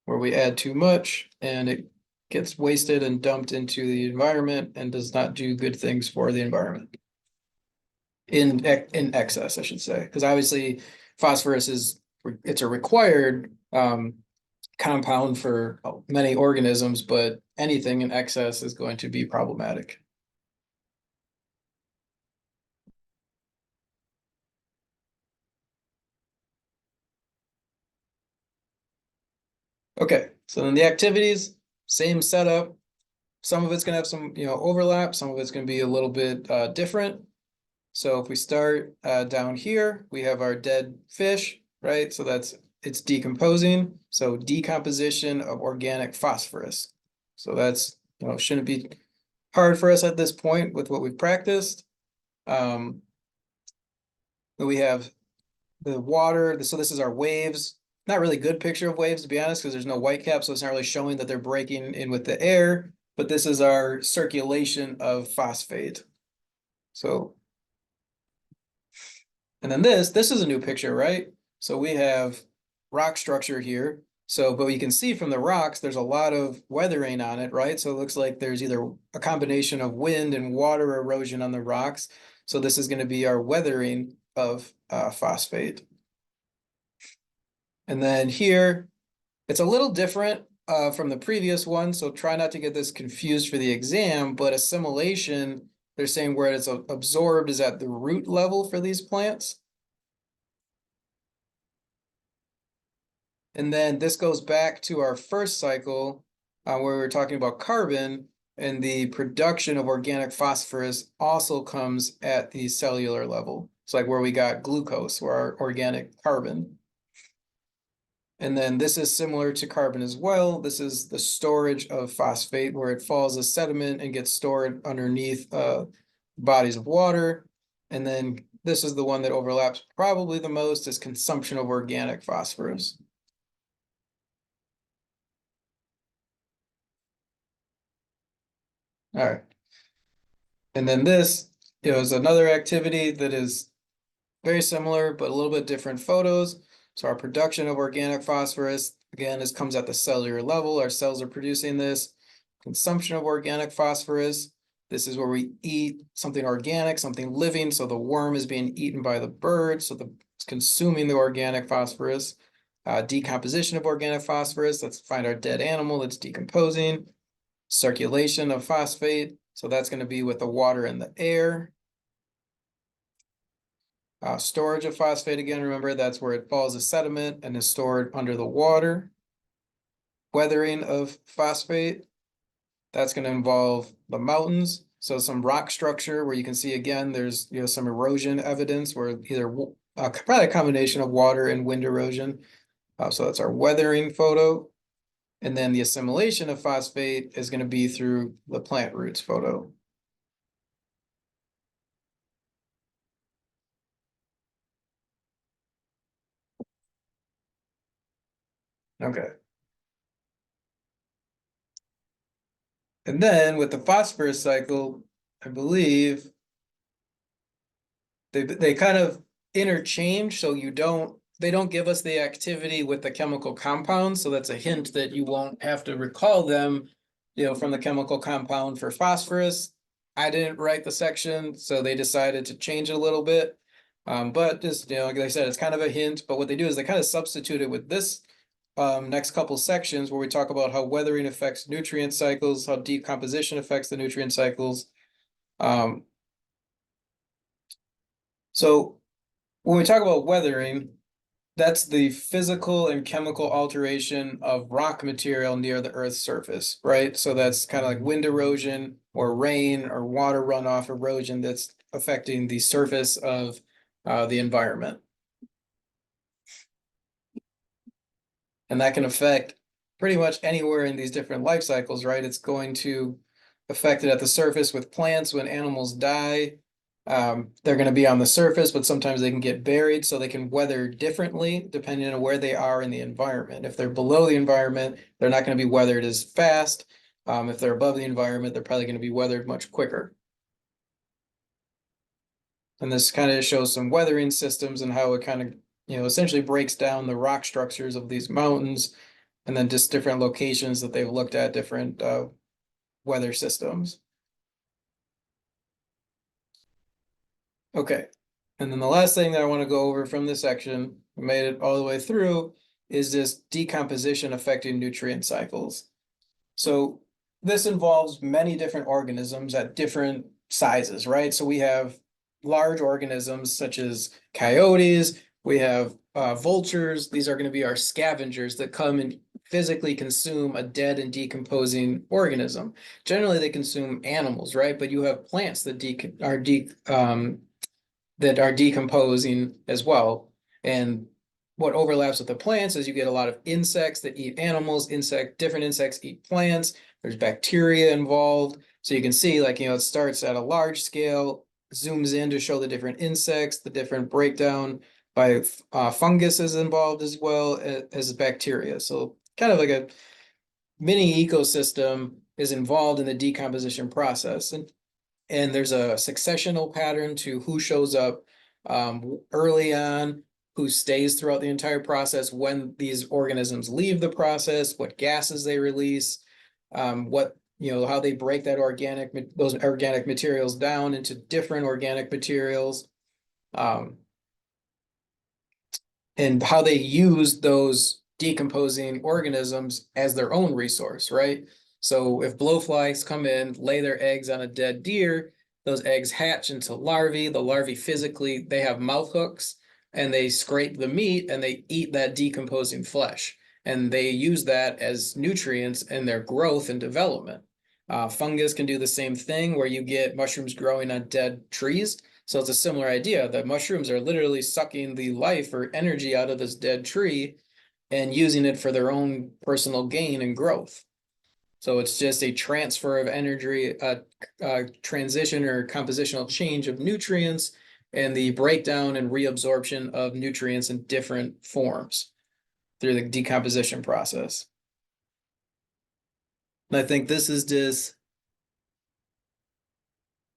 where we add too much and it gets wasted and dumped into the environment and does not do good things for the environment. In excess, I should say, because obviously phosphorus it's a required compound for many organisms, but anything in excess is going to be problematic. Okay, so then the activities, same setup. Some of it's gonna have some, overlap. Some of it's gonna be a little bit different. So if we start down here, we have our dead fish, right? So it's decomposing. So decomposition of organic phosphorus. So that's, shouldn't be hard for us at this point with what we've practiced. But we have the water. So this is our waves. Not really good picture of waves, to be honest, because there's no white cap, so it's not really showing that they're breaking in with the air. But this is our circulation of phosphate. So, and then this is a new picture, right? So we have rock structure here. So, but you can see from the rocks, there's a lot of weathering on it, right? So it looks like there's either a combination of wind and water erosion on the rocks. So this is going to be our weathering of phosphate. And then here, it's a little different from the previous one, so try not to get this confused for the exam, but assimilation, they're saying where it's absorbed is at the root level for these plants. And then this goes back to our first cycle where we were talking about carbon, and the production of organic phosphorus also comes at the cellular level. It's like where we got glucose, or our organic carbon. And then this is similar to carbon as well. This is the storage of phosphate, where it falls as sediment and gets stored underneath bodies of water. And then this is the one that overlaps probably the most, is consumption of organic phosphorus. All right. And then this is another activity that is very similar, but a little bit different photos. So our production of organic phosphorus, again, this comes at the cellular level. Our cells are producing this. Consumption of organic phosphorus. This is where we eat something organic, something living. So the worm is being eaten by the bird. So it's consuming the organic phosphorus. Decomposition of organic phosphorus. Let's find our dead animal that's decomposing. Circulation of phosphate. So that's going to be with the water and the air. Storage of phosphate, again, remember that's where it falls as sediment and is stored under the water. Weathering of phosphate, that's going to involve the mountains. So some rock structure where you can see, again, there's some erosion evidence where either probably a combination of water and wind erosion. So that's our weathering photo. And then the assimilation of phosphate is going to be through the plant roots photo. Okay. And then with the phosphorus cycle, I believe they kind of interchange, so they don't give us the activity with the chemical compounds, so that's a hint that you won't have to recall them, from the chemical compound for phosphorus. I didn't write the section, so they decided to change it a little bit. But just, like I said, it's kind of a hint, but what they do is they kind of substitute it with this next couple sections where we talk about how weathering affects nutrient cycles, how decomposition affects the nutrient cycles. Um, so when we talk about weathering, that's the physical and chemical alteration of rock material near the Earth's surface, right? So that's kind of like wind erosion or rain or water runoff erosion that's affecting the surface of the environment. And that can affect pretty much anywhere in these different life cycles, right? It's going to affect it at the surface with plants. When animals die, they're going to be on the surface, but sometimes they can get buried, so they can weather differently depending on where they are in the environment. If they're below the environment, they're not going to be weathered as fast. If they're above the environment, they're probably going to be weathered much quicker. And this kind of shows some weathering systems and how it kind of, essentially breaks down the rock structures of these mountains, and then just different locations that they've looked at, different weather systems. Okay. And then the last thing that I want to go over from this section, we made it all the way through, is this decomposition affecting nutrient cycles. So this involves many different organisms at different sizes, right? So we have large organisms such as coyotes, we have vultures. These are going to be our scavengers that come and physically consume a dead and decomposing organism. Generally, they consume animals, right? But you have plants that are decomposing as well. And what overlaps with the plants is you get a lot of insects that eat animals, different insects eat plants. There's bacteria involved. So you can see, like, it starts at a large scale, zooms in to show the different insects, the different breakdown by fungus is involved as well as bacteria. So kind of like a mini ecosystem is involved in the decomposition process. And there's a successional pattern to who shows up early on, who stays throughout the entire process, when these organisms leave the process, what gases they release, how they break those organic materials down into different organic materials, um, and how they use those decomposing organisms as their own resource, right? So if blowflies come in, lay their eggs on a dead deer, those eggs hatch into larvae. The larvae physically, they have mouth hooks and they scrape the meat and they eat that decomposing flesh. And they use that as nutrients in their growth and development. Fungus can do the same thing where you get mushrooms growing on dead trees. So it's a similar idea that mushrooms are literally sucking the life or energy out of this dead tree and using it for their own personal gain and growth. So it's just a transfer of energy, a transition or compositional change of nutrients, and the breakdown and reabsorption of nutrients in different forms through the decomposition process. And I think this is just,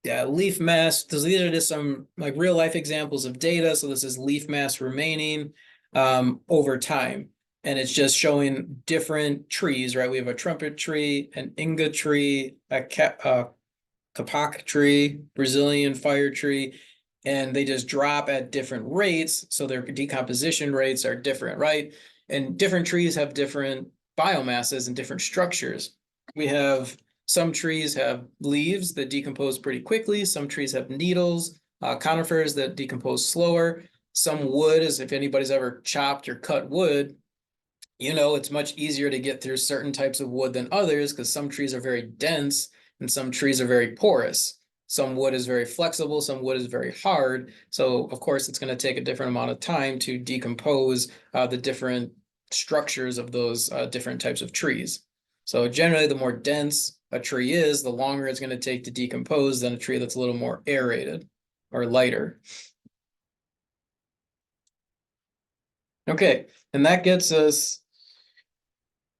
yeah, leaf mass. These are just some like real life examples of data. So this is leaf mass remaining over time. And it's just showing different trees, right? We have a trumpet tree, an Inga tree, a Kapok tree, Brazilian fire tree, and they just drop at different rates. So their decomposition rates are different, right? And different trees have different biomasses and different structures. We have some trees have leaves that decompose pretty quickly. Some trees have needles, conifers that decompose slower. Some wood, as if anybody's ever chopped or cut wood, it's much easier to get through certain types of wood than others because some trees are very dense and some trees are very porous. Some wood is very flexible, some wood is very hard. So, of course, it's going to take a different amount of time to decompose the different structures of those different types of trees. So, generally, the more dense a tree is, the longer it's going to take to decompose than a tree that's a little more aerated or lighter. Okay, and that gets us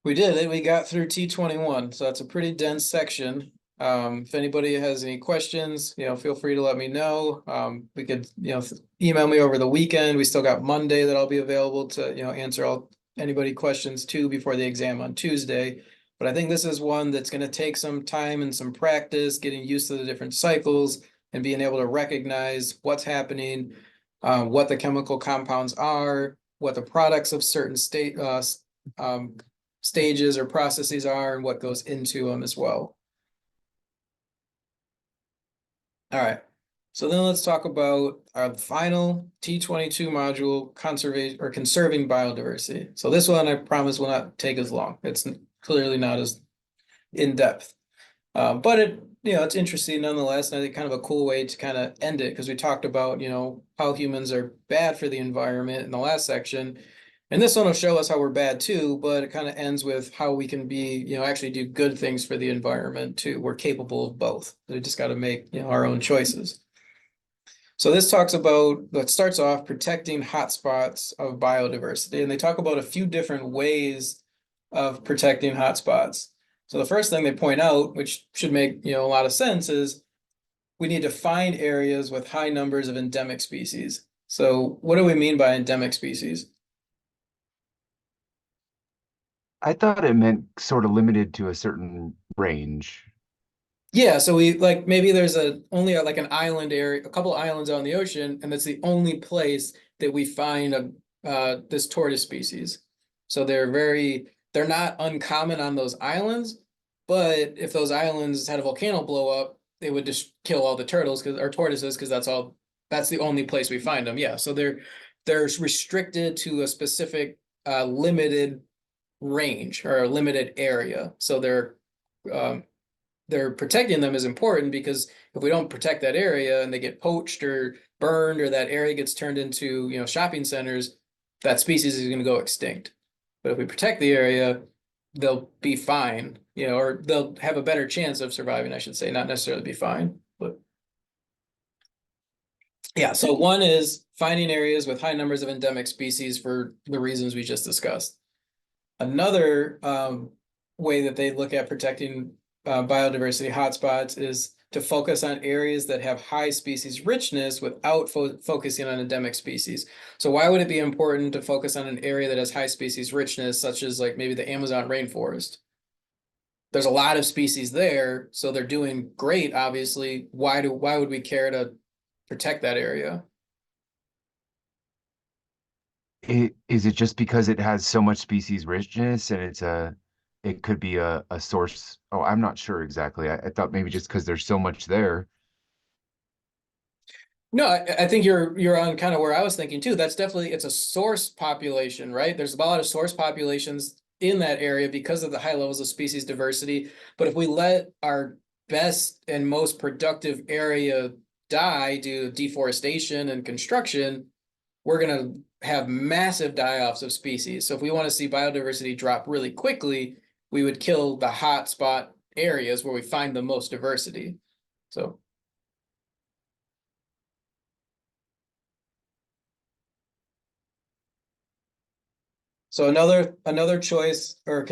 We did it. We got through T21, so that's a pretty dense section. If anybody has any questions, feel free to let me know. We could, email me over the weekend. We still got Monday that I'll be available to, answer all anybody questions too before the exam on Tuesday. But I think this is one that's going to take some time and some practice, getting used to the different cycles and being able to recognize what's happening, what the chemical compounds are, what the products of certain um, stages or processes are and what goes into them as well. All right. So then let's talk about our final T22 module, conservation or conserving biodiversity. So this one I promise will not take as long. It's clearly not as in depth. But it's interesting nonetheless, and I think kind of a cool way to kind of end it because we talked about, how humans are bad for the environment in the last section. And this one will show us how we're bad too, but it kind of ends with how we can be, actually do good things for the environment too. We're capable of both. We just got to make, our own choices. So this talks about, that starts off protecting hotspots of biodiversity. And they talk about a few different ways of protecting hotspots. So the first thing they point out, which should make, a lot of sense, is we need to find areas with high numbers of endemic species. So what do we mean by endemic species? I thought it meant sort of limited to a certain range. Yeah, so we like maybe there's like an island area, a couple islands out in the ocean, and that's the only place that we find this tortoise species. So they're not uncommon on those islands, but if those islands had a volcano blow up, they would just kill all the turtles or tortoises because that's the only place we find them. Yeah, so they're restricted to a specific limited range or a limited area. So um, they're protecting them is important because if we don't protect that area and they get poached or burned or that area gets turned into, shopping centers, that species is going to go extinct. But if we protect the area, they'll be fine, or they'll have a better chance of surviving, I should say, not necessarily be fine. But yeah, so one is finding areas with high numbers of endemic species for the reasons we just discussed. Another way that they look at protecting biodiversity hotspots is to focus on areas that have high species richness without focusing on endemic species. So why would it be important to focus on an area that has high species richness, such as like maybe the Amazon rainforest? There's a lot of species there, so they're doing great, obviously. Why would we care to protect that area? Is it just because it has so much species richness and it could be a source? Oh, I'm not sure exactly. I thought maybe just because there's so much there. No, I think you're on kind of where I was thinking too. That's definitely it's a source population, right? There's a lot of source populations in that area because of the high levels of species diversity. But if we let our best and most productive area die due to deforestation and construction, we're going to have massive die-offs of species. So if we want to see biodiversity drop really quickly, we would kill the hot spot areas where we find the most diversity. So So another choice or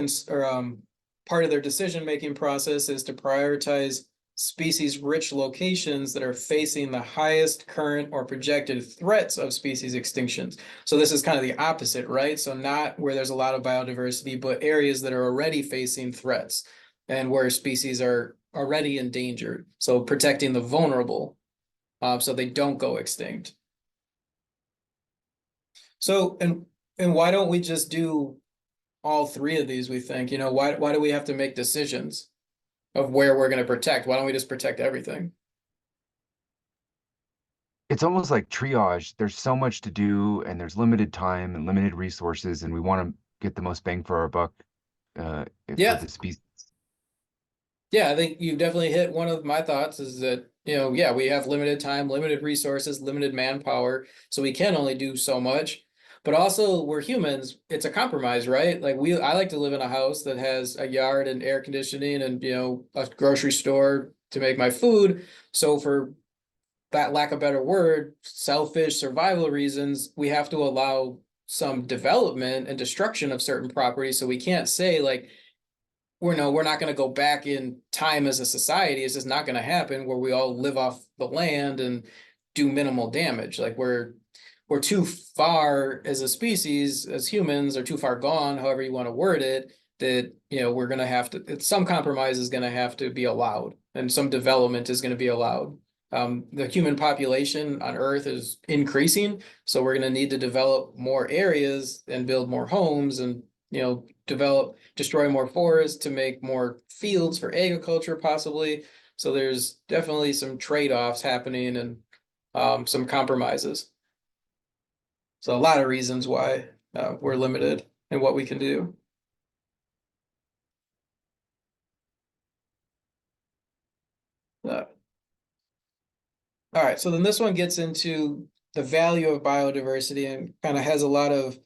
part of their decision-making process is to prioritize species-rich locations that are facing the highest current or projected threats of species extinctions. So this is kind of the opposite, right? So not where there's a lot of biodiversity, but areas that are already facing threats and where species are already endangered. So protecting the vulnerable, so they don't go extinct. So and why don't we just do all three of these, we think, why do we have to make decisions of where we're going to protect? Why don't we just protect everything? It's almost like triage. There's so much to do, and there's limited time and limited resources, and we want to get the most bang for our buck for Yeah. the species. Yeah, I think you've definitely hit one of my thoughts is that, yeah, we have limited time, limited resources, limited manpower, so we can only do so much. But also we're humans, it's a compromise, right? Like I like to live in a house that has a yard and air conditioning and, a grocery store to make my food. So for that lack of better word, selfish survival reasons, we have to allow some development and destruction of certain properties. So we can't say like, we're not going to go back in time as a society. It's just not going to happen where we all live off the land and do minimal damage. Like we're too far as a species, as humans, are too far gone, however you want to word it, that we're going to have to, some compromise is going to have to be allowed and some development is going to be allowed. The human population on Earth is increasing, so we're going to need to develop more areas and build more homes and destroy more forests to make more fields for agriculture, possibly. So there's definitely some trade-offs happening and some compromises. So a lot of reasons why we're limited in what we can do. Uh, all right, so then this one gets into the value of biodiversity and kind of has a lot of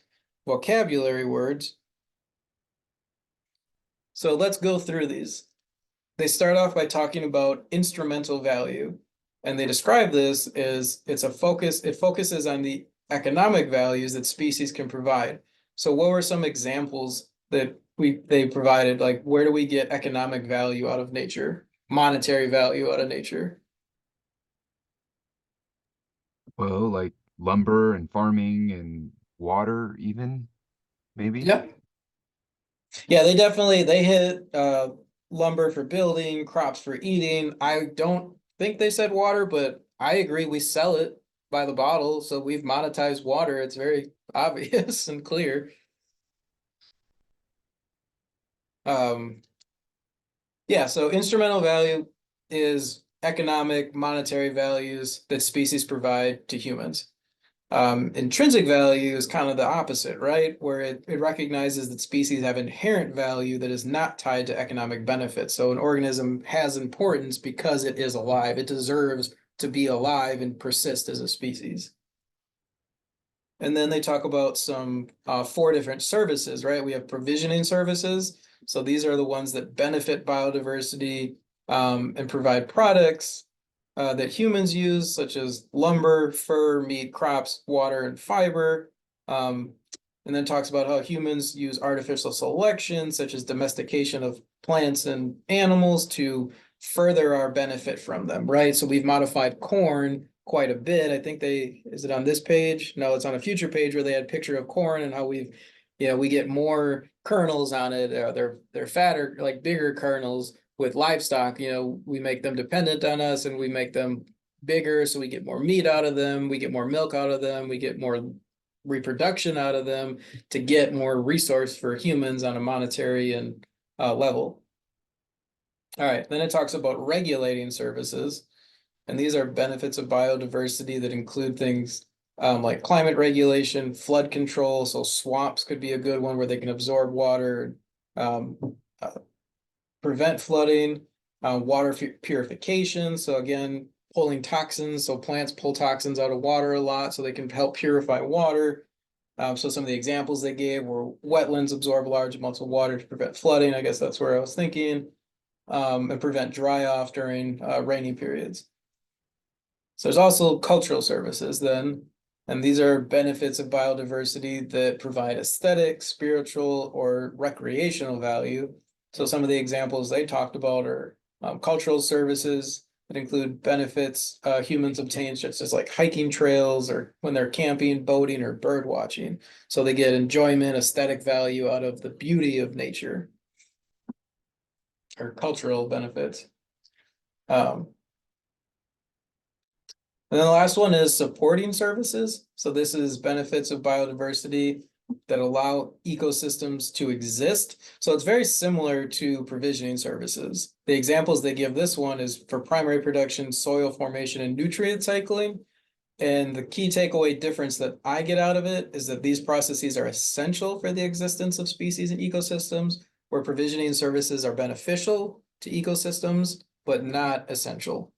vocabulary words. So let's go through these. They start off by talking about instrumental value, and they describe this as it focuses on the economic values that species can provide. So what were some examples that they provided? Like, where do we get economic value out of nature, monetary value out of nature? Well, like lumber and farming and water, even maybe. Yeah. Yeah, they hit lumber for building, crops for eating. I don't think they said water, but I agree we sell it by the bottle, so we've monetized water. It's very obvious and clear. Um, yeah, so instrumental value is economic, monetary values that species provide to humans. Intrinsic value is kind of the opposite, right? Where it recognizes that species have inherent value that is not tied to economic benefit. So an organism has importance because it is alive. It deserves to be alive and persist as a species. And then they talk about some four different services, right? We have provisioning services. So these are the ones that benefit biodiversity and provide products that humans use, such as lumber, fur, meat, crops, water, and fiber. Um, and then talks about how humans use artificial selection, such as domestication of plants and animals, to further our benefit from them, right? So we've modified corn quite a bit. I think is it on this page? No, it's on a future page where they had a picture of corn and how we get more kernels on it. They're fatter, like bigger kernels with livestock. We make them dependent on us and we make them bigger, so we get more meat out of them, we get more milk out of them, we get more reproduction out of them to get more resource for humans on a monetary and level. All right, then it talks about regulating services. And these are benefits of biodiversity that include things like climate regulation, flood control. So swamps could be a good one where they can absorb water, um, uh, prevent flooding, water purification. So again, pulling toxins. So plants pull toxins out of water a lot so they can help purify water. So some of the examples they gave were wetlands absorb large amounts of water to prevent flooding. I guess that's where I was thinking. And prevent dry off during rainy periods. So there's also cultural services then, and these are benefits of biodiversity that provide aesthetic, spiritual, or recreational value. So some of the examples they talked about are cultural services that include benefits humans obtain, such as like hiking trails or when they're camping, boating, or bird watching. So they get enjoyment, aesthetic value out of the beauty of nature or cultural benefits. Um, And then the last one is supporting services. So this is benefits of biodiversity that allow ecosystems to exist. So it's very similar to provisioning services. The examples they give this one is for primary production, soil formation, and nutrient cycling. And the key takeaway difference that I get out of it is that these processes are essential for the existence of species and ecosystems, where provisioning services are beneficial to ecosystems, but not essential.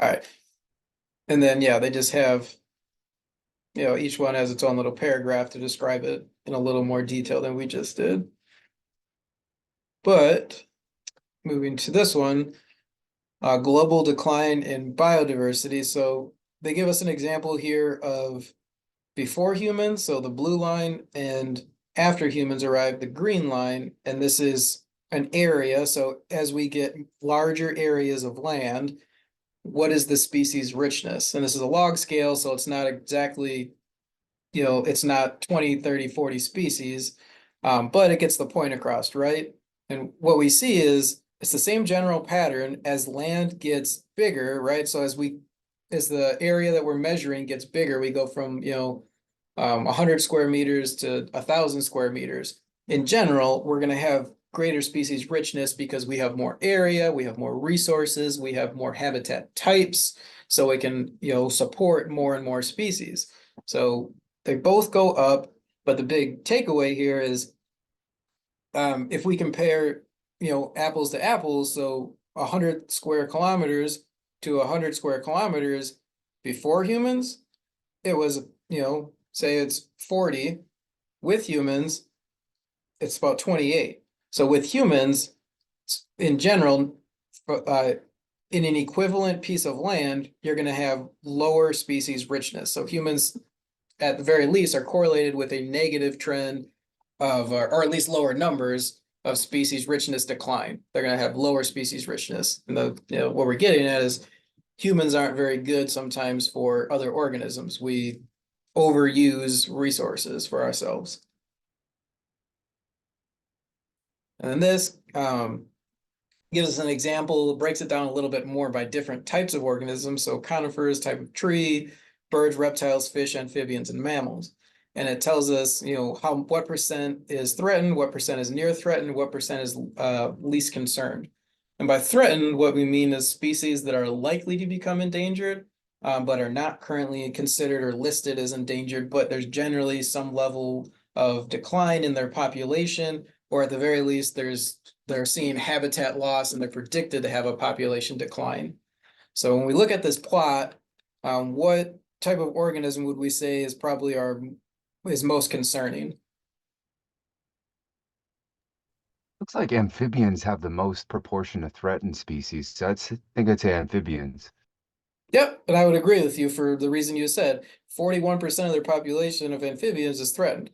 All right. And then, yeah, they just have, each one has its own little paragraph to describe it in a little more detail than we just did. But moving to this one, global decline in biodiversity. So they give us an example here of before humans, so the blue line, and after humans arrived, the green line. And this is an area. So as we get larger areas of land, what is the species richness? And this is a log scale, so it's not exactly, it's not 20, 30, 40 species, but it gets the point across, right? And what we see is it's the same general pattern as land gets bigger, right? So as the area that we're measuring gets bigger, we go from, 100 square meters to 1,000 square meters. In general, we're going to have greater species richness because we have more area, we have more resources, we have more habitat types, so it can, support more and more species. So they both go up, but the big takeaway here is if we compare, apples to apples, so 100 square kilometers to 100 square kilometers before humans, it was, say it's 40. With humans, it's about 28. So with humans, in general, uh, in an equivalent piece of land, you're going to have lower species richness. So humans, at the very least, are correlated with a negative trend of, or at least lower numbers of species richness decline. They're going to have lower species richness. And what we're getting at is humans aren't very good sometimes for other organisms. We overuse resources for ourselves. And then this gives us an example, breaks it down a little bit more by different types of organisms. So conifers, type of tree, birds, reptiles, fish, amphibians, and mammals. And it tells us, what percent is threatened, what percent is near threatened, what percent is least concerned. And by threatened, what we mean is species that are likely to become endangered, but are not currently considered or listed as endangered, but there's generally some level of decline in their population, or at the very least, they're seeing habitat loss and they're predicted to have a population decline. So when we look at this plot, what type of organism would we say is probably is most concerning? Looks like amphibians have the most proportion of threatened species. So think I'd say amphibians. Yep, and I would agree with you for the reason you said. 41% of their population of amphibians is threatened.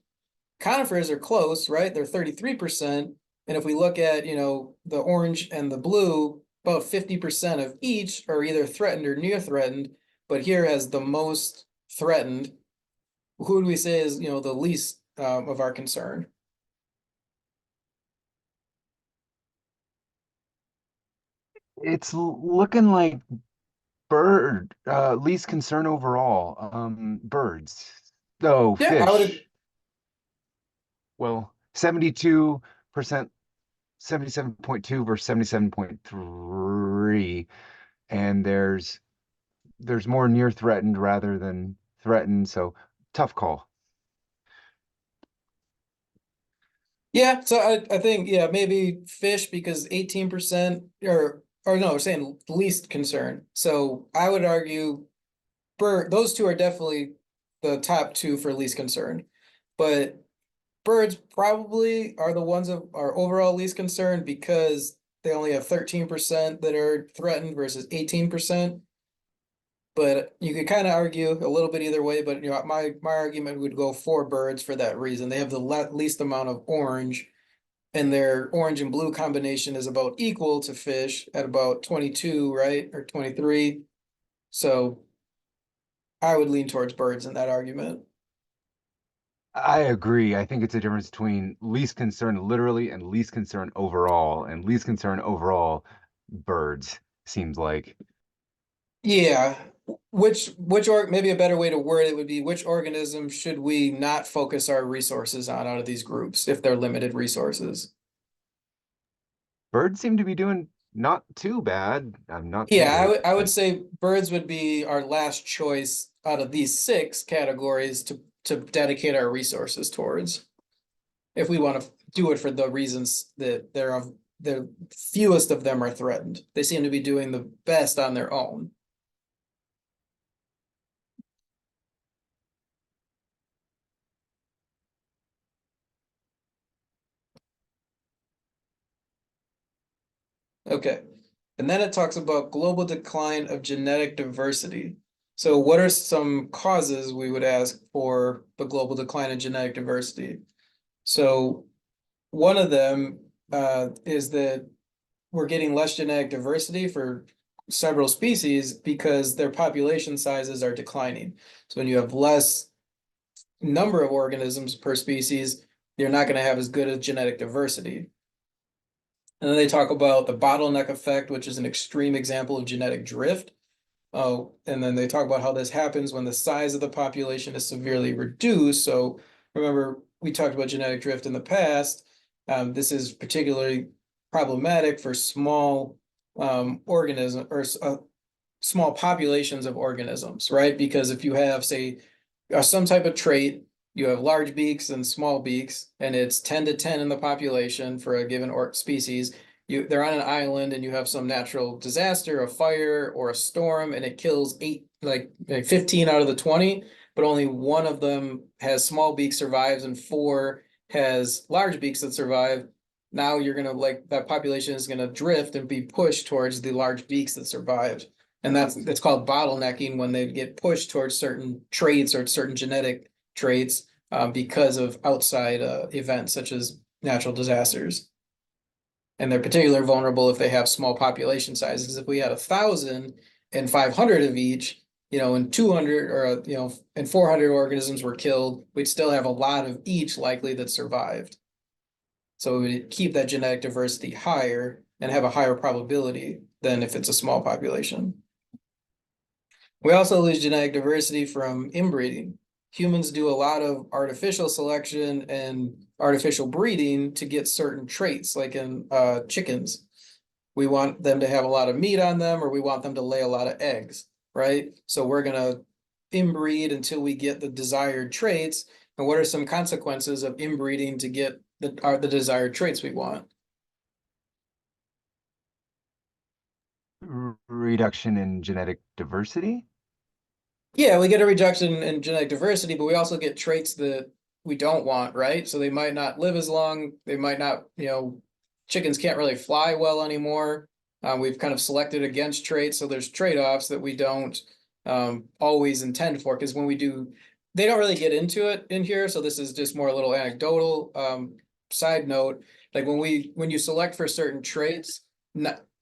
Conifers are close, right? They're 33%. And if we look at, the orange and the blue, about 50% of each are either threatened or near threatened. But here has the most threatened. Who would we say is, the least of our concern? It's looking like least concern overall. Birds. Oh, Yeah, I would. fish. Well, 72%, 77.2 versus 77.3. And there's more near threatened rather than threatened, so tough call. Yeah, so I think, yeah, maybe fish because 18%, or no, we're saying least concern. So I would argue those two are definitely the top two for least concern. But birds probably are the ones of are overall least concerned because they only have 13% that are threatened versus 18%. But you could kind of argue a little bit either way, but my argument would go for birds for that reason. They have the least amount of orange, and their orange and blue combination is about equal to fish at about 22, right? Or 23. So I would lean towards birds in that argument. I agree. I think it's a difference between least concern literally and least concern overall. And least concern overall, birds, seems like. Yeah. Which or maybe a better way to word it would be which organism should we not focus our resources on out of these groups if they're limited resources? Birds seem to be doing not too bad. Not too Yeah, I great, would I would but say birds would be our last choice out of these six categories to dedicate our resources towards if we want to do it for the reasons that the fewest of them are threatened. They seem to be doing the best on their own. Okay. And then it talks about global decline of genetic diversity. So what are some causes we would ask for the global decline of genetic diversity? So one of them is that we're getting less genetic diversity for several species because their population sizes are declining. So when you have less number of organisms per species, you're not going to have as good a genetic diversity. And then they talk about the bottleneck effect, which is an extreme example of genetic drift. Oh, and then they talk about how this happens when the size of the population is severely reduced. So remember, we talked about genetic drift in the past. This is particularly problematic for small organism or small populations of organisms, right? Because if you have, say, some type of trait, you have large beaks and small beaks, and it's 10 to 10 in the population for a given or species. They're on an island and you have some natural disaster, a fire or a storm, and it kills like 15 out of the 20, but only one of them has small beaks survives and four has large beaks that survive. Now you're gonna like that population is gonna drift and be pushed towards the large beaks that survived. And it's called bottlenecking when they get pushed towards certain traits or certain genetic traits because of outside events such as natural disasters. And they're particularly vulnerable if they have small population sizes. If we had 1,000 and 500 of each, and 200 or and 400 organisms were killed, we'd still have a lot of each likely that survived. So we would keep that genetic diversity higher and have a higher probability than if it's a small population. We also lose genetic diversity from inbreeding. Humans do a lot of artificial selection and artificial breeding to get certain traits, like in chickens. We want them to have a lot of meat on them, or we want them to lay a lot of eggs, right? So we're gonna inbreed until we get the desired traits. And what are some consequences of inbreeding to get the desired traits we want? Reduction in genetic diversity? Yeah, we get a reduction in genetic diversity, but we also get traits that we don't want, right? So they might not live as long. They might not, chickens can't really fly well anymore. We've kind of selected against traits, so there's trade-offs that we don't always intend for. Because when we do, they don't really get into it in here. So this is just more a little anecdotal side note. Like when you select for certain traits,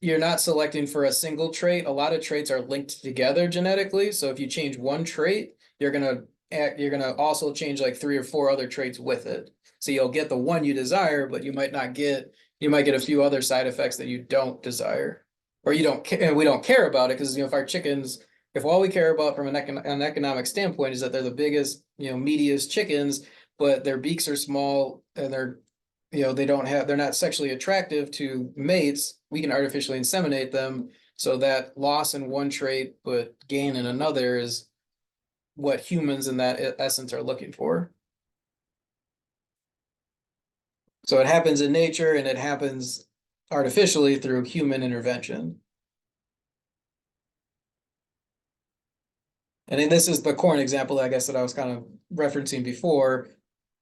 you're not selecting for a single trait. A lot of traits are linked together genetically. So if you change one trait, you're gonna also change like three or four other traits with it. So you'll get the one you desire, but you might get a few other side effects that you don't desire. Or you don't and we don't care about it because if our chickens, if all we care about from an economic standpoint is that they're the biggest, meatiest chickens, but their beaks are small and they're not sexually attractive to mates, we can artificially inseminate them. So that loss in one trait but gain in another is what humans in that essence are looking for. So it happens in nature and it happens artificially through human intervention. And this is the corn example, I guess, that I was kind of referencing before,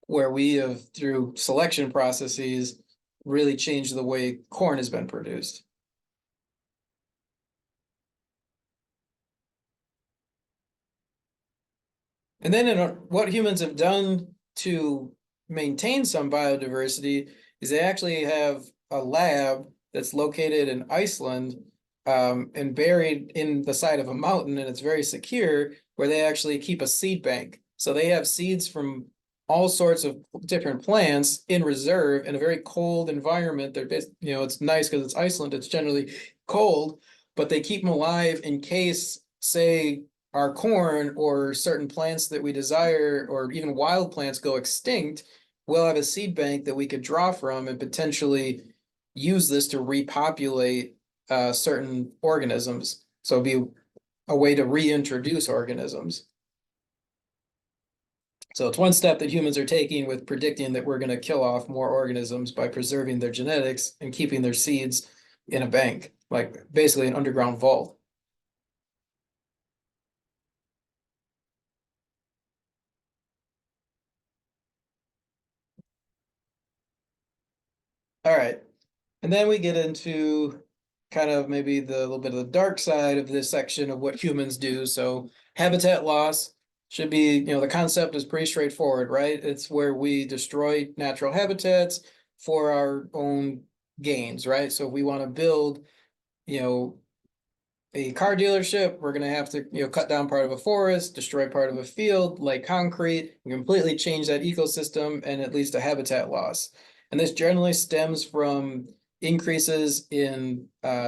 where we have, through selection processes, really changed the way corn has been produced. And then what humans have done to maintain some biodiversity is they actually have a lab that's located in Iceland and buried in the side of a mountain, and it's very secure, where they actually keep a seed bank. So they have seeds from all sorts of different plants in reserve in a very cold environment. It's nice because it's Iceland, it's generally cold, but they keep them alive in case, say, our corn or certain plants that we desire, or even wild plants go extinct, we'll have a seed bank that we could draw from and potentially use this to repopulate certain organisms. So it'd be a way to reintroduce organisms. So it's one step that humans are taking with predicting that we're going to kill off more organisms by preserving their genetics and keeping their seeds in a bank, like basically an underground vault. All right. And then we get into kind of maybe the little bit of the dark side of this section of what humans do. So habitat loss should be, the concept is pretty straightforward, right? It's where we destroy natural habitats for our own gains, right? So if we want to build, you know, a car dealership, we're going to have to, cut down part of a forest, destroy part of a field, lay concrete, and completely change that ecosystem, and it leads to habitat loss. And this generally stems from increases in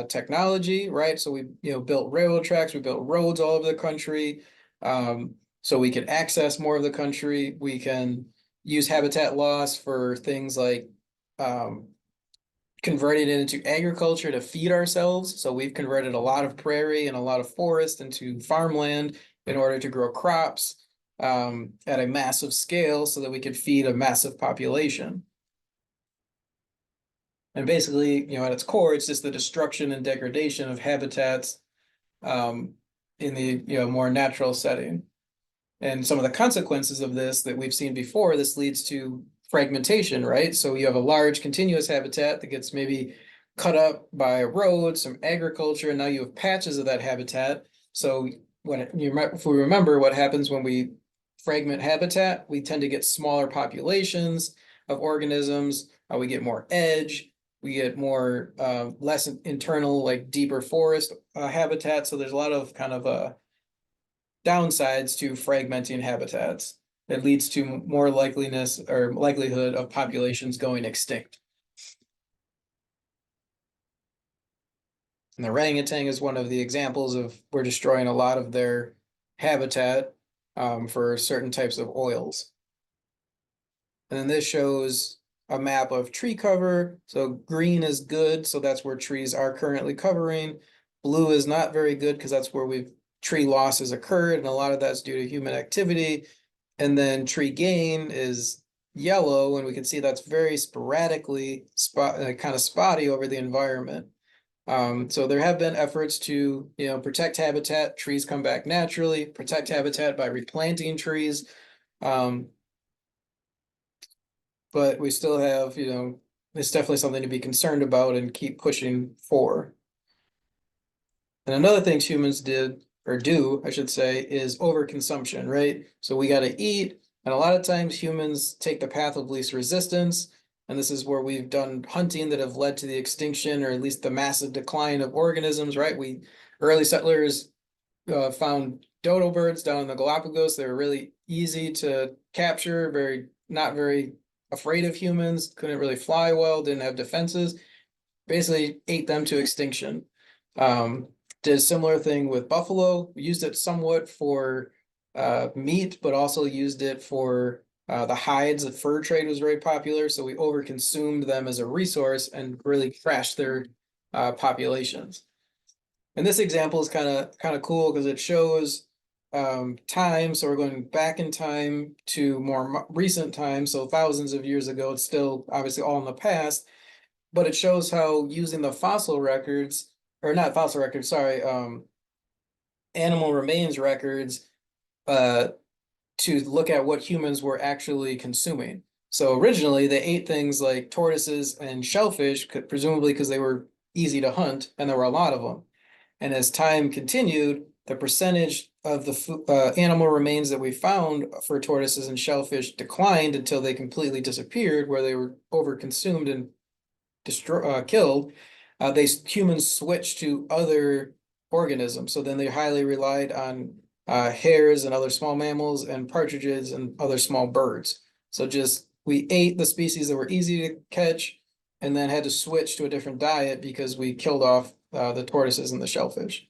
technology, right? So we, built railroad tracks, we built roads all over the country, so we can access more of the country. We can use habitat loss for things like converted it into agriculture to feed ourselves. So we've converted a lot of prairie and a lot of forest into farmland in order to grow crops at a massive scale so that we could feed a massive population. And basically, at its core, it's just the destruction and degradation of habitats in the more natural setting. And some of the consequences of this that we've seen before, this leads to fragmentation, right? So you have a large continuous habitat that gets maybe cut up by a road, some agriculture, and now you have patches of that habitat. So if we remember what happens when we fragment habitat, we tend to get smaller populations of organisms. We get more edge. We get more less internal, like deeper forest habitat. So there's a lot of kind of downsides to fragmenting habitats. It leads to more likeliness or likelihood of populations going extinct. And the orangutan is one of the examples of we're destroying a lot of their habitat for certain types of oils. And then this shows a map of tree cover. So green is good, so that's where trees are currently covering. Blue is not very good because that's where tree loss has occurred, and a lot of that's due to human activity. And then tree gain is yellow, and we can see that's very sporadically kind of spotty over the environment. So there have been efforts to, protect habitat. Trees come back naturally, protect habitat by replanting trees. But we still have, it's definitely something to be concerned about and keep pushing for. And another thing humans did, or do, I should say, is overconsumption, right? So we got to eat, and a lot of times humans take the path of least resistance. And this is where we've done hunting that have led to the extinction or at least the massive decline of organisms, right? Early settlers found dodo birds down in the Galapagos. They were really easy to capture, not very afraid of humans, couldn't really fly well, didn't have defenses, basically ate them to extinction. Did a similar thing with buffalo. We used it somewhat for meat, but also used it for the hides. The fur trade was very popular, so we overconsumed them as a resource and really crashed their populations. And this example is kind of cool because it shows time. So we're going back in time to more recent time. So thousands of years ago, it's still obviously all in the past, but it shows how using the fossil records, or not fossil records, sorry, animal remains records uh, to look at what humans were actually consuming. So originally they ate things like tortoises and shellfish, presumably because they were easy to hunt and there were a lot of them. And as time continued, the percentage of the animal remains that we found for tortoises and shellfish declined until they completely disappeared, where they were overconsumed and killed. Humans switched to other organisms. So then they highly relied on hares and other small mammals and partridges and other small birds. So just we ate the species that were easy to catch and then had to switch to a different diet because we killed off the tortoises and the shellfish.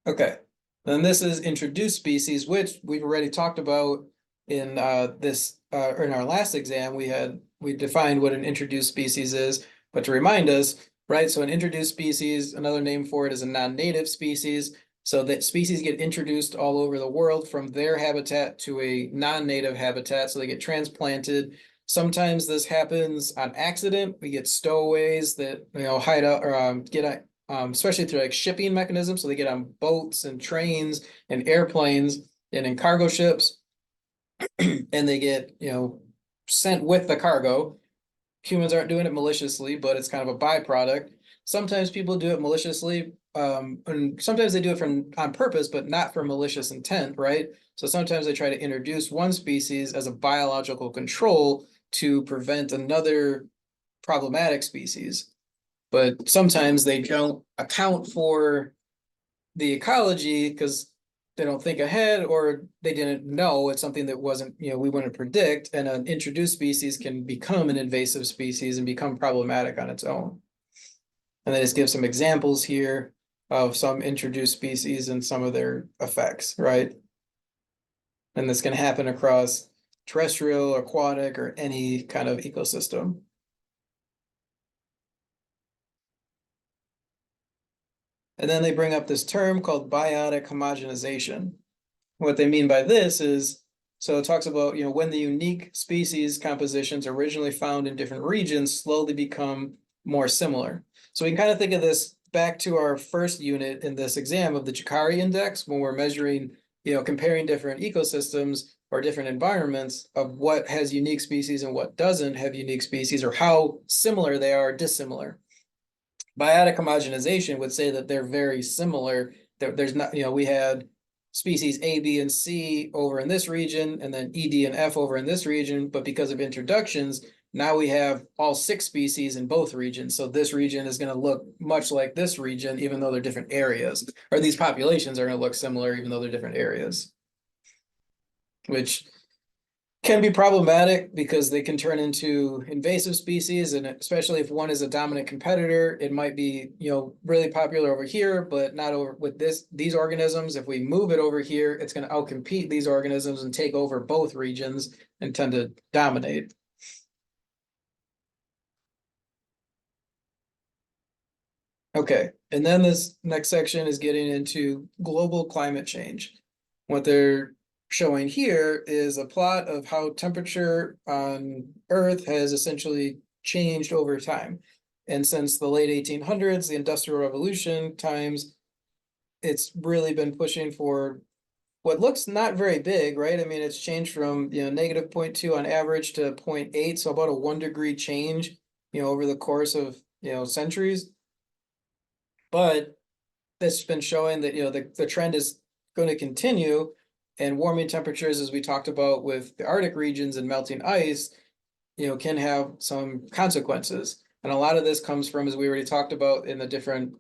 Okay, then this is introduced species, which we've already talked about in or in our last exam. We defined what an introduced species is, but to remind us, right? So an introduced species, another name for it is a non-native species. So that species get introduced all over the world from their habitat to a non-native habitat. So they get transplanted. Sometimes this happens on accident. We get stowaways that hide out or get especially through like shipping mechanisms. So they get on boats and trains and airplanes and in cargo ships, and they get sent with the cargo. Humans aren't doing it maliciously, but it's kind of a byproduct. Sometimes people do it maliciously, and sometimes they do it on purpose, but not for malicious intent, right? So sometimes they try to introduce one species as a biological control to prevent another problematic species. But sometimes they don't account for the ecology because they don't think ahead or they didn't know it's something that wasn't, we wouldn't predict, and an introduced species can become an invasive species and become problematic on its own. And then just give some examples here of some introduced species and some of their effects, right? And this can happen across terrestrial, aquatic, or any kind of ecosystem. And then they bring up this term called biotic homogenization. What they mean by this is, so it talks about, when the unique species compositions originally found in different regions slowly become more similar. So we can kind of think of this back to our first unit in this exam of the Jacari index, when we're measuring, comparing different ecosystems or different environments of what has unique species and what doesn't have unique species, or how similar they are, dissimilar. Biotic homogenization would say that they're very similar. There's not, we had species A, B, and C over in this region, and then E, D, and F over in this region. But because of introductions, now we have all 6 species in both regions. So this region is going to look much like this region, even though they're different areas. Or these populations are going to look similar, even though they're different areas. Which can be problematic because they can turn into invasive species, and especially if one is a dominant competitor, it might be, really popular over here, but not over with these organisms. If we move it over here, it's going to outcompete these organisms and take over both regions and tend to dominate. Okay, and then this next section is getting into global climate change. What they're showing here is a plot of how temperature on Earth has essentially changed over time. And since the late 1800s, the Industrial Revolution times, it's really been pushing for what looks not very big, right? I mean, it's changed from, negative 0.2 on average to 0.8, so about a 1 degree change, over the course of, centuries. But that's been showing that, the trend is going to continue, and warming temperatures, as we talked about with the Arctic regions and melting ice, can have some consequences. And a lot of this comes from, as we already talked about in the different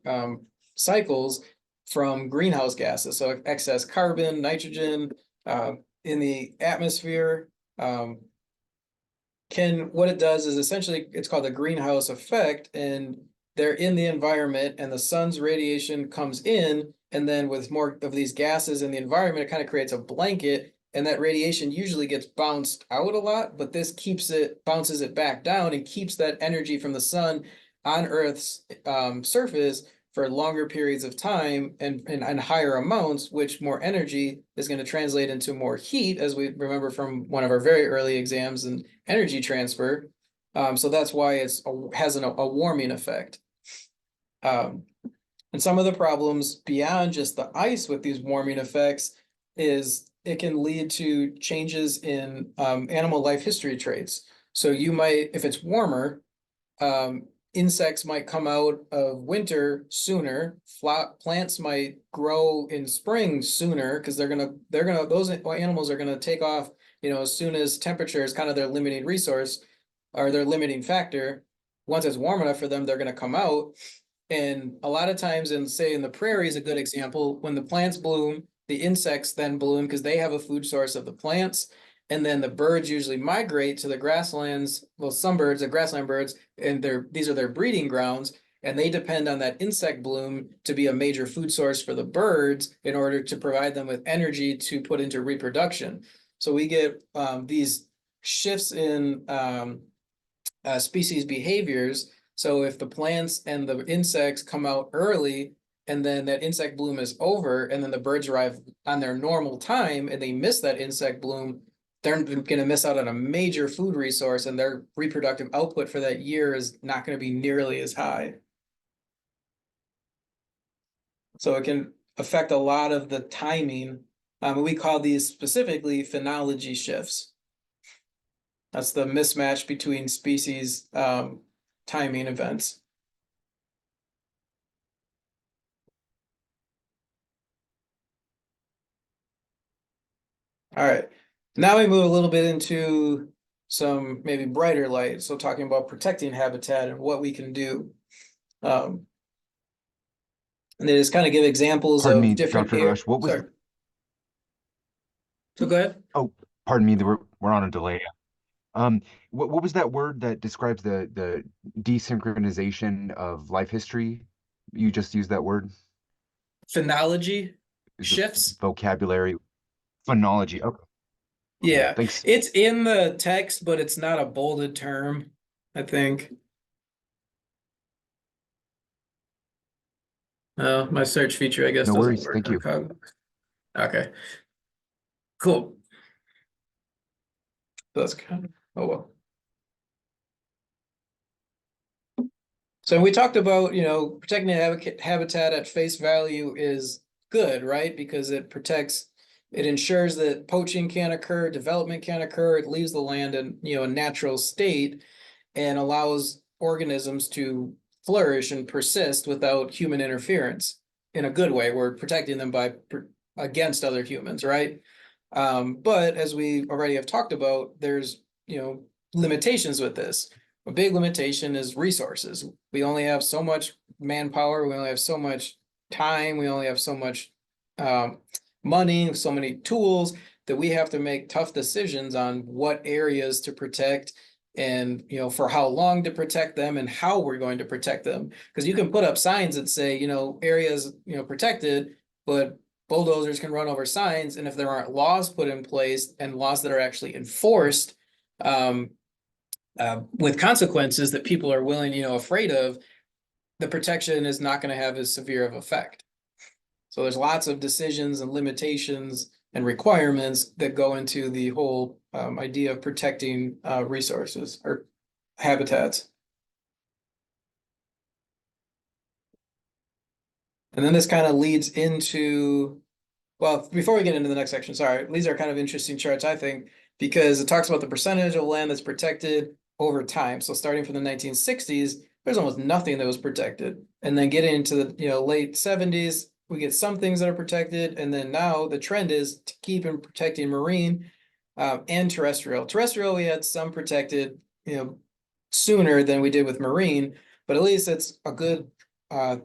cycles, from greenhouse gases. So excess carbon, nitrogen in the atmosphere. What it does is essentially, it's called the greenhouse effect, and they're in the environment and the sun's radiation comes in, and then with more of these gases in the environment, it kind of creates a blanket, and that radiation usually gets bounced out a lot, but this bounces it back down and keeps that energy from the sun on Earth's surface for longer periods of time and higher amounts, which more energy is going to translate into more heat, as we remember from one of our very early exams in energy transfer. So that's why it has a warming effect. And some of the problems beyond just the ice with these warming effects is it can lead to changes in animal life history traits. So you might, if it's warmer, insects might come out of winter sooner. Plants might grow in spring sooner because those animals are gonna take off, as soon as temperature is kind of their limiting resource or their limiting factor. Once it's warm enough for them, they're gonna come out. And a lot of times, in the prairie is a good example, when the plants bloom, the insects then bloom because they have a food source of the plants. And then the birds usually migrate to the grasslands. Well, some birds, the grassland birds, and these are their breeding grounds. And they depend on that insect bloom to be a major food source for the birds in order to provide them with energy to put into reproduction. So we get these shifts in species behaviors. So if the plants and the insects come out early, and then that insect bloom is over, and then the birds arrive on their normal time, and they miss that insect bloom, they're going to miss out on a major food resource, and their reproductive output for that year is not going to be nearly as high. So it can affect a lot of the timing. We call these specifically phenology shifts. That's the mismatch between species timing events. All right. Now we move a little bit into some maybe brighter light. So talking about protecting habitat and what we can do. And they just kind of give examples Pardon of me, different Dr. air. Rush, what was Sorry. So go ahead. oh, pardon me, we're on a delay. Um, what was that word that describes the desynchronization of life history? You just used that word. Phenology Is it shifts. vocabulary? Phonology. Okay, cool. Yeah, Thanks. it's in the text, but it's not a bolded term, I think. My search feature, I guess, No doesn't worries. work Thank on you. Cognos. Okay, cool. That's kind of, oh well. So we talked about, protecting the habitat at face value is good, right? Because it ensures that poaching can't occur, development can't occur, it leaves the land in, a natural state and allows organisms to flourish and persist without human interference in a good way. We're protecting them against other humans, right? But as we already have talked about, there's, limitations with this. A big limitation is resources. We only have so much manpower, we only have so much time, we only have so much um, money, so many tools that we have to make tough decisions on what areas to protect and for how long to protect them and how we're going to protect them. Because you can put up signs that say, areas, protected, but bulldozers can run over signs, and if there aren't laws put in place and laws that are actually enforced um, with consequences that people are willing, afraid of, the protection is not going to have as severe of effect. So there's lots of decisions and limitations and requirements that go into the whole idea of protecting resources or habitats. And then this kind of leads into, well, before we get into the next section, sorry, these are kind of interesting charts, I think, because it talks about the percentage of land that's protected over time. So starting from the 1960s, there's almost nothing that was protected. And then getting into the late 70s, we get some things that are protected. And then now the trend is to keep and protecting marine and terrestrial. Terrestrial, we had some protected, sooner than we did with marine, but at least it's a good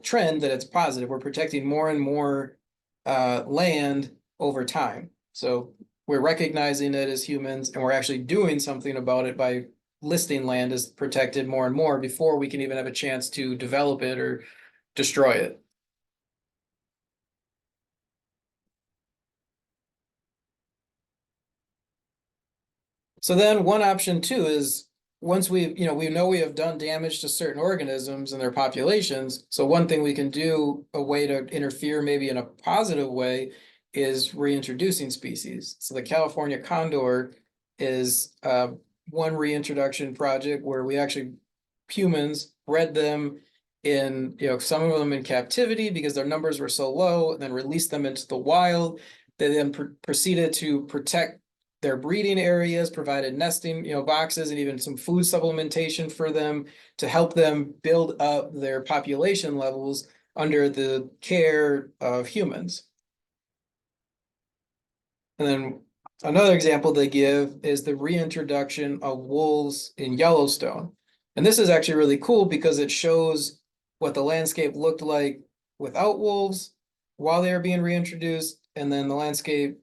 trend that it's positive. We're protecting more and more land over time. So we're recognizing it as humans and we're actually doing something about it by listing land as protected more and more before we can even have a chance to develop it or destroy it. So then one option too is once we know we have done damage to certain organisms and their populations. So one thing we can do, a way to interfere maybe in a positive way, is reintroducing species. So the California condor is one reintroduction project where we actually humans bred them in, some of them in captivity because their numbers were so low, and then released them into the wild. They then proceeded to protect their breeding areas, provided nesting, boxes, and even some food supplementation for them to help them build up their population levels under the care of humans. And then another example they give is the reintroduction of wolves in Yellowstone. And this is actually really cool because it shows what the landscape looked like without wolves while they were being reintroduced, and then the landscape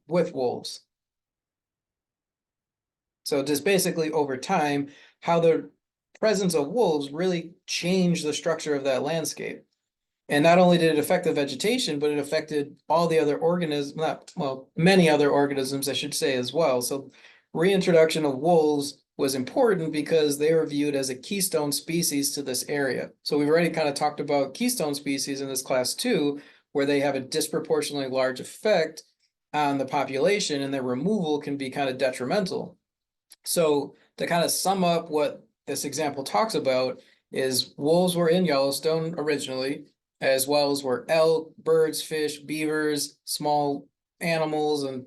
with wolves. So just basically over time, how the presence of wolves really changed the structure of that landscape. And not only did it affect the vegetation, but it affected all the other organisms, not, well, many other organisms, I should say, as well. So reintroduction of wolves was important because they were viewed as a keystone species to this area. So we've already kind of talked about keystone species in this class too, where they have a disproportionately large effect on the population and their removal can be kind of detrimental. So to kind of sum up what this example talks about is wolves were in Yellowstone originally, as well as were elk, birds, fish, beavers, small animals, and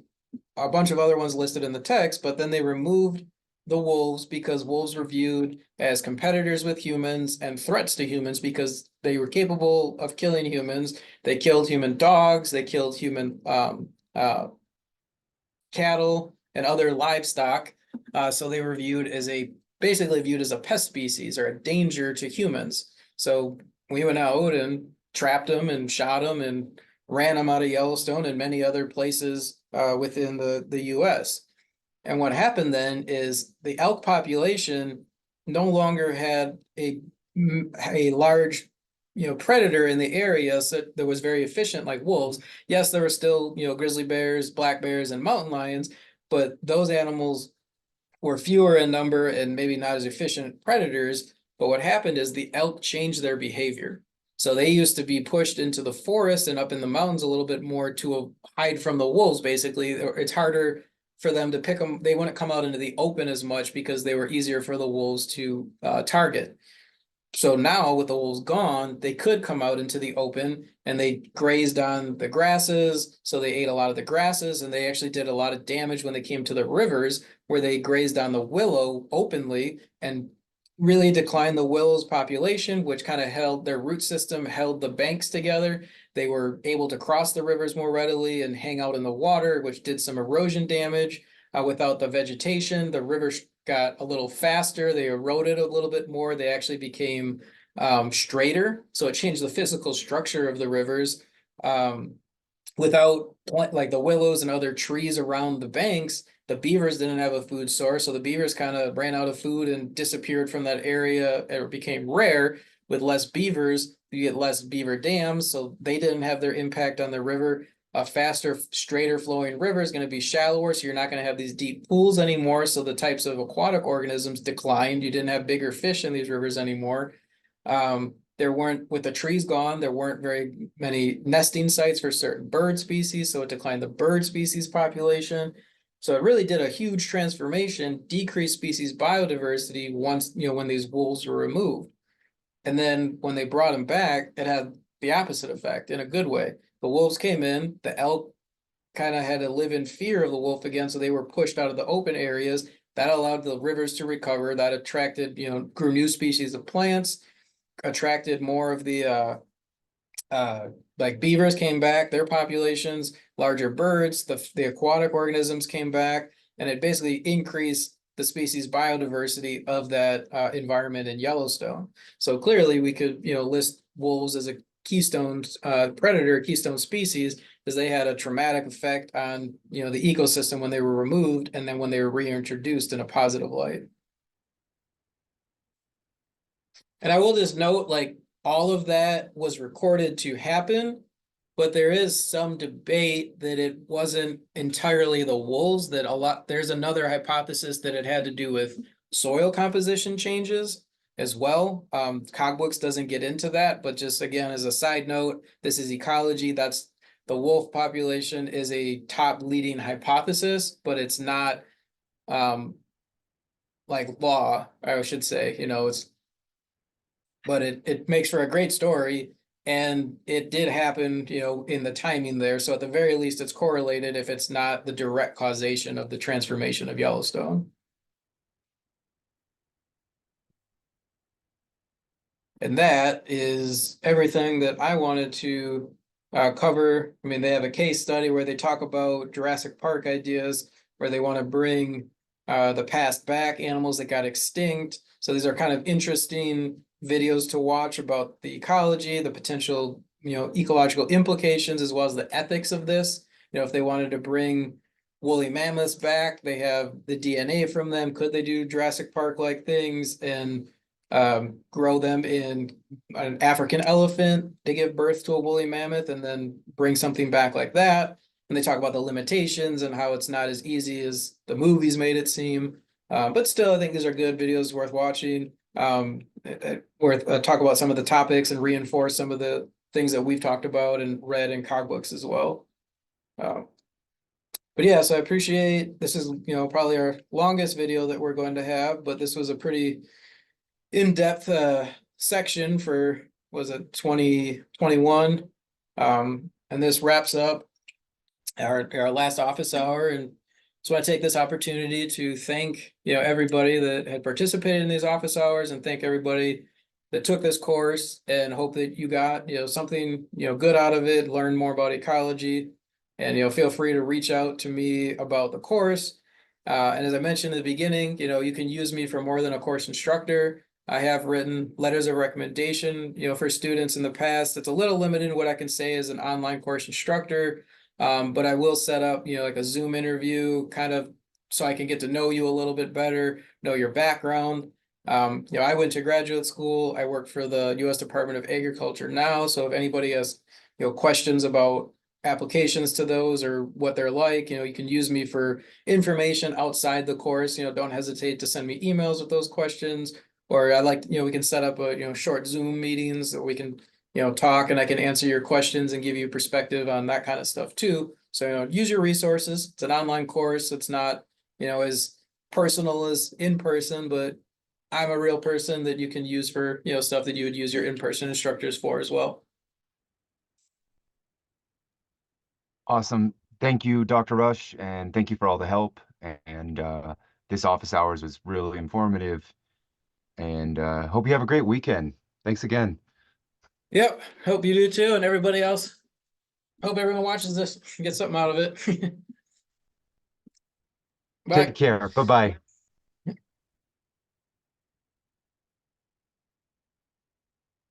a bunch of other ones listed in the text, but then they removed the wolves because wolves were viewed as competitors with humans and threats to humans because they were capable of killing humans. They killed human dogs, they killed human cattle and other livestock. So they were viewed as basically viewed as a pest species or a danger to humans. So we went out and trapped them and shot them and ran them out of Yellowstone and many other places within the US. And what happened then is the elk population no longer had a large, predator in the area so that was very efficient like wolves. Yes, there were still, grizzly bears, black bears, and mountain lions, but those animals were fewer in number and maybe not as efficient predators. But what happened is the elk changed their behavior. So they used to be pushed into the forest and up in the mountains a little bit more to hide from the wolves, basically. It's harder for them to pick them. They wouldn't come out into the open as much because they were easier for the wolves to target. So now with the wolves gone, they could come out into the open and they grazed on the grasses. So they ate a lot of the grasses and they actually did a lot of damage when they came to the rivers where they grazed on the willow openly and really declined the willow's population, which kind of held their root system, held the banks together. They were able to cross the rivers more readily and hang out in the water, which did some erosion damage. Without the vegetation, the rivers got a little faster. They eroded a little bit more. They actually became straighter. So it changed the physical structure of the rivers. Without like the willows and other trees around the banks, the beavers didn't have a food source. So the beavers kind of ran out of food and disappeared from that area. It became rare. With less beavers, you get less beaver dams. So they didn't have their impact on the river. A faster, straighter flowing river is going to be shallower. So you're not going to have these deep pools anymore. So the types of aquatic organisms declined. You didn't have bigger fish in these rivers anymore. There weren't, with the trees gone, there weren't very many nesting sites for certain bird species, so it declined the bird species population. So it really did a huge transformation, decreased species biodiversity once, when these wolves were removed. And then when they brought them back, it had the opposite effect in a good way. The wolves came in, the elk kind of had to live in fear of the wolf again, so they were pushed out of the open areas. That allowed the rivers to recover. That attracted, grew new species of plants, attracted more of the like beavers came back, their populations, larger birds, the aquatic organisms came back, and it basically increased the species biodiversity of that environment in Yellowstone. So clearly we could, list wolves as a keystone predator, keystone species, because they had a traumatic effect on, the ecosystem when they were removed and then when they were reintroduced in a positive light. And I will just note, like, all of that was recorded to happen, but there is some debate that it wasn't entirely the wolves, that there's another hypothesis that it had to do with soil composition changes as well. Cogbooks doesn't get into that, but just again, as a side note, this is ecology. That's the wolf population is a top leading hypothesis, but it's not like law, I should say, but it makes for a great story. And it did happen, in the timing there. So at the very least, it's correlated if it's not the direct causation of the transformation of Yellowstone. And that is everything that I wanted to cover. I mean, they have a case study where they talk about Jurassic Park ideas, where they want to bring the past back, animals that got extinct. So these are kind of interesting videos to watch about the ecology, the potential, ecological implications, as well as the ethics of this. If they wanted to bring woolly mammoths back, they have the DNA from them. Could they do Jurassic Park-like things and grow them in an African elephant to give birth to a woolly mammoth and then bring something back like that? And they talk about the limitations and how it's not as easy as the movies made it seem. But still, I think these are good videos worth watching. Worth talk about some of the topics and reinforce some of the things that we've talked about and read in cogbooks as well. But yeah, so I appreciate this is, probably our longest video that we're going to have, but this was a pretty in-depth section for, was it 2021? And this wraps up our last office hour, and it's So I take this opportunity to thank, everybody that had participated in these office hours and thank everybody that took this course and hope that you got, something, good out of it, learn more about ecology. And, feel free to reach out to me about the course. And as I mentioned in the beginning, you can use me for more than a course instructor. I have written letters of recommendation, for students in the past. It's a little limited in what I can say as an online course instructor. But I will set up, like a Zoom interview kind of so I can get to know you a little bit better, know your background. I went to graduate school. I work for the U.S. Department of Agriculture now. So if anybody has, questions about applications to those or what they're like, you can use me for information outside the course. Don't hesitate to send me emails with those questions. Or I like, we can set up a, short Zoom meetings that we can, talk and I can answer your questions and give you perspective on that kind of stuff too. So, use your resources. It's an online course. It's not, as personal as in person, but I'm a real person that you can use for, stuff that you would use your in-person instructors for as well. Awesome. Thank you, Dr. Rush, and thank you for all the help. And this office hours was really informative. And hope you have a great weekend. Thanks again. Yep. Hope you do too. And everybody else. Hope everyone watches this and gets something out of it. Bye. Take care. Bye-bye.